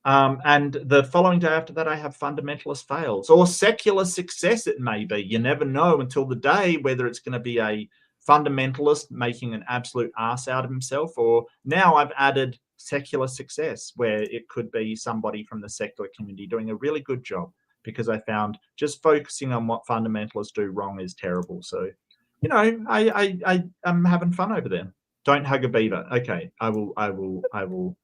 and the following day after that, I have fundamentalist fails or secular success. It may be. You never know until the day whether it's going to be a fundamentalist making an absolute ass out of himself, or now I've added secular success, where it could be somebody from the secular community doing a really good job, because I found just focusing on what fundamentalists do wrong is terrible. So, you know, I'm having fun over there. Don't hug a beaver. Okay, I will.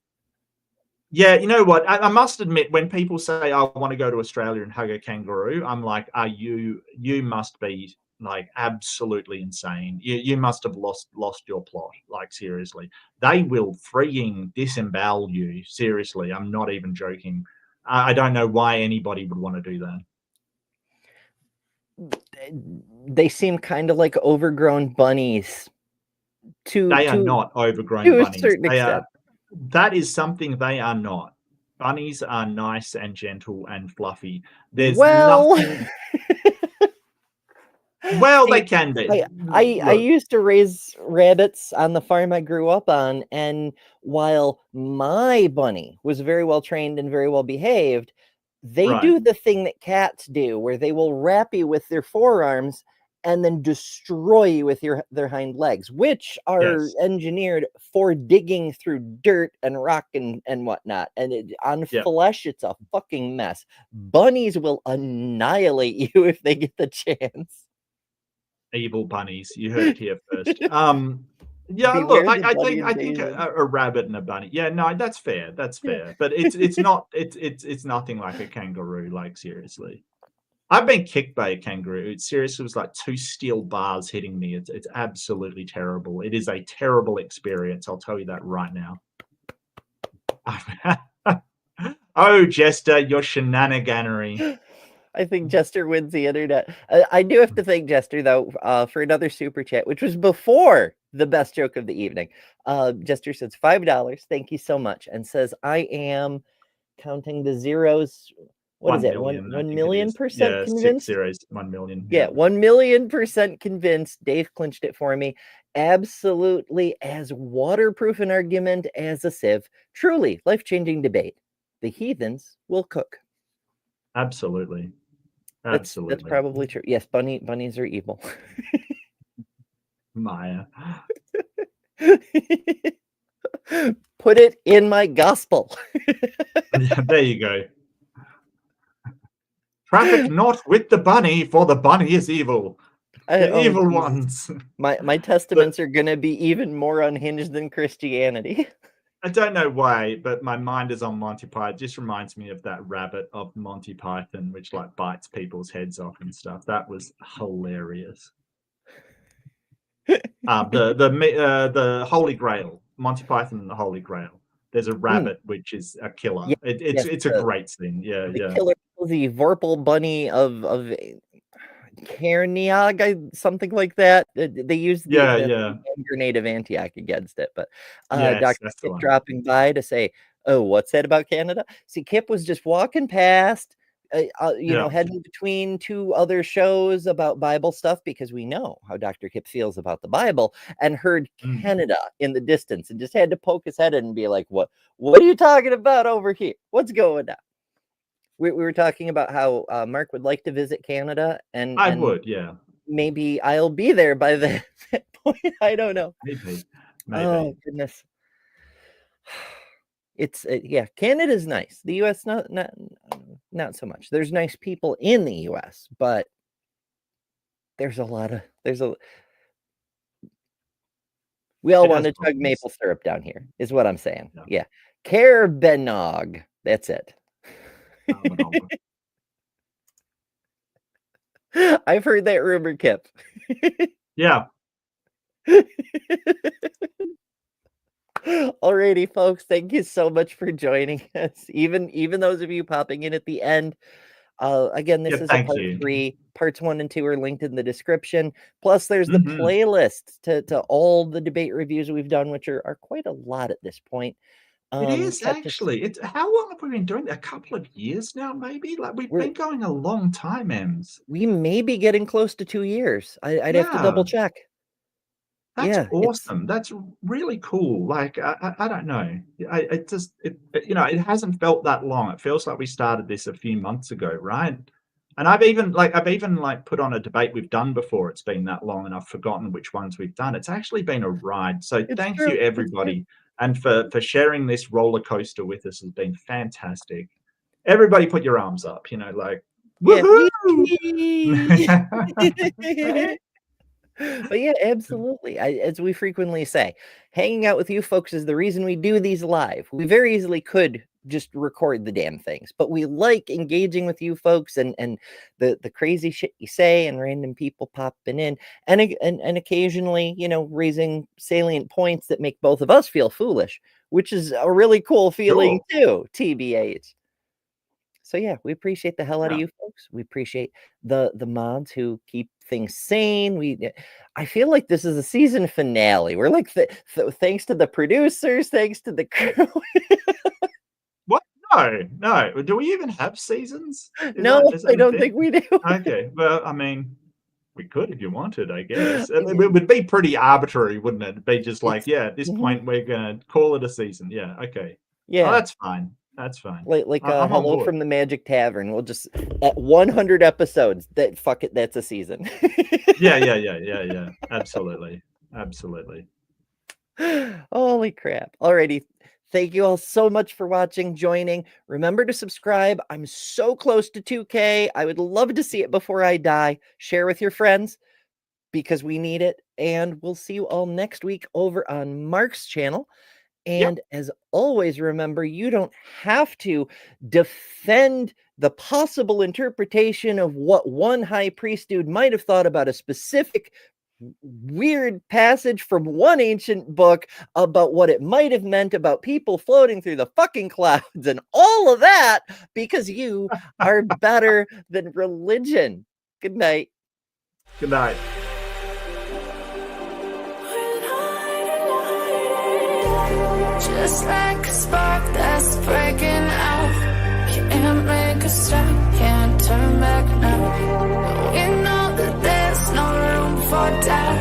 Yeah, you know what? I must admit, when people say I want to go to Australia and hug a kangaroo, I'm like, are you must be like absolutely insane. You must have lost your plot. Like, seriously. They will freaking disembowel you. Seriously, I'm not even joking. I don't know why anybody would want to do that. They seem kind of like overgrown bunnies. They are not overgrown to bunnies. a certain They extent. That is something they are not. Bunnies are nice and gentle and fluffy. There's nothing. Well, they can be. I used to raise rabbits on the farm I grew up on, and while my bunny was very well trained and very well behaved, they Right. do the thing that cats do, where they will wrap you with their forearms and then destroy you with their hind legs, which are Yes. engineered for digging through dirt and rock and whatnot. And on Yep. flesh, it's a fucking mess. Bunnies will annihilate you if they get the chance. Evil bunnies. You heard it here first. Yeah, Beware look, the I bunny think invasion. a rabbit and a bunny. Yeah, no, that's fair. That's fair. But it's not. It's nothing like a kangaroo. Like, seriously. I've been kicked by a kangaroo. It seriously was like 2 steel bars hitting me. It's absolutely terrible. It is a terrible experience. I'll tell you that right now. Oh, Jester, your shenaniganery. I think Jester wins the internet. I do have to thank Jester, though, for another super chat, which was before the best joke of the evening. Jester says $5. Thank you so much. And says, I am counting the zeros. What 1 is it? million, I 1 think it million is. percent Yeah, 6 convinced? zeros, 1 million. Yeah, 1 million% convinced. Dave clinched it for me. Absolutely as waterproof an argument as a sieve. Truly life-changing debate. The heathens will cook. Absolutely. That's probably true. Yes, bunnies are evil. Maya. Put it in my gospel. Yeah, there you go. Traffic not with the bunny, for the bunny is evil. The evil Jesus. ones. My testaments are gonna be even more unhinged than Christianity. I don't know why, but my mind is on Monty Python. It just reminds me of that rabbit of Monty Python, which like bites people's heads off and stuff. That was hilarious. The Holy Grail, Monty Python and the Holy Grail. There's a rabbit which is a killer. Yeah, it's a great thing. Yeah, the yeah. killer, the Vorpal bunny of Carniag, something like that. They used the hand grenade of Antioch against it. But Yes, Dr. that's the Kip one. dropping by to say, oh, what's that about Canada? See, Kip was just walking past, heading between 2 other shows about Bible stuff, because we know how Dr. Kip feels about the Bible, and heard Canada in the distance and just had to poke his head in and be like, what are you talking about over here? What's going on? We were talking about how Mark would like to visit Canada, and I would, yeah. Maybe I'll be there by that point. I don't know. Maybe. Oh goodness. It's yeah, Canada's nice. The US not so much. There's nice people in the US, but we all want to chug maple syrup down here, is what I'm saying. Yeah. Carbenog. That's it. I've heard that rumor, Kip. Yeah. Alrighty, folks. Thank you so much for joining us. Even those of you popping in at the end. Again, this Yeah, is a thank part you. 3. Parts 1 and 2 are linked in the description. Plus, there's the Mhm. playlist to all the debate reviews we've done, which are quite a lot at this point. It is Got to- actually. It's how long have we been doing it? A couple of years now, maybe? Like we've We're- been going a long time, Ems. we may be getting close to 2 years. I'd have to Yeah. double check. That's Yeah, awesome. That's really cool. Like I don't know. It just it hasn't felt that long. It feels like we started this a few months ago, right? And I've even put on a debate we've done before. It's been that long, and I've forgotten which ones we've done. It's actually been a ride. So It's thank true, you, it's true. everybody, and for sharing this roller coaster with us has been fantastic. Everybody, put your arms up. Like Yeah. woohoo! But yeah, absolutely. As we frequently say, hanging out with you folks is the reason we do these live. We very easily could just record the damn things, but we like engaging with you folks and the crazy shit you say and random people popping in and occasionally, raising salient points that make both of us feel foolish, which is a really cool feeling too, TBH. So yeah, we appreciate the hell out of you folks. We appreciate the mods who keep things sane. I feel like this is a season finale. We're like, thanks to the producers, thanks to the crew. What? No. Do we even have seasons? No, Is that I a don't thing? think we do. Okay. Well, I mean, we could if you wanted, I guess. It would be pretty arbitrary, wouldn't it? It'd be just like, at this point, we're gonna call it a season. Yeah. Okay. Yeah. Oh, that's fine. That's fine. Like I'm on Hello board. from the Magic Tavern. We'll just at 100 episodes. Fuck it, that's a season. Yeah. Absolutely. Holy crap. Alrighty. Thank you all so much for watching, joining. Remember to subscribe. I'm so close to 2K. I would love to see it before I die. Share with your friends because we need it. And we'll see you all next week over on Mark's channel. And as always, remember, you don't have to defend the possible interpretation of what one high priest dude might have thought about a specific weird passage from one ancient book about what it might have meant about people floating through the fucking clouds and all of that because you are better than religion. Good night. Good night. Just like a spark that's breaking out. Can't make a stop, can't turn back now. We know that there's no room for doubt.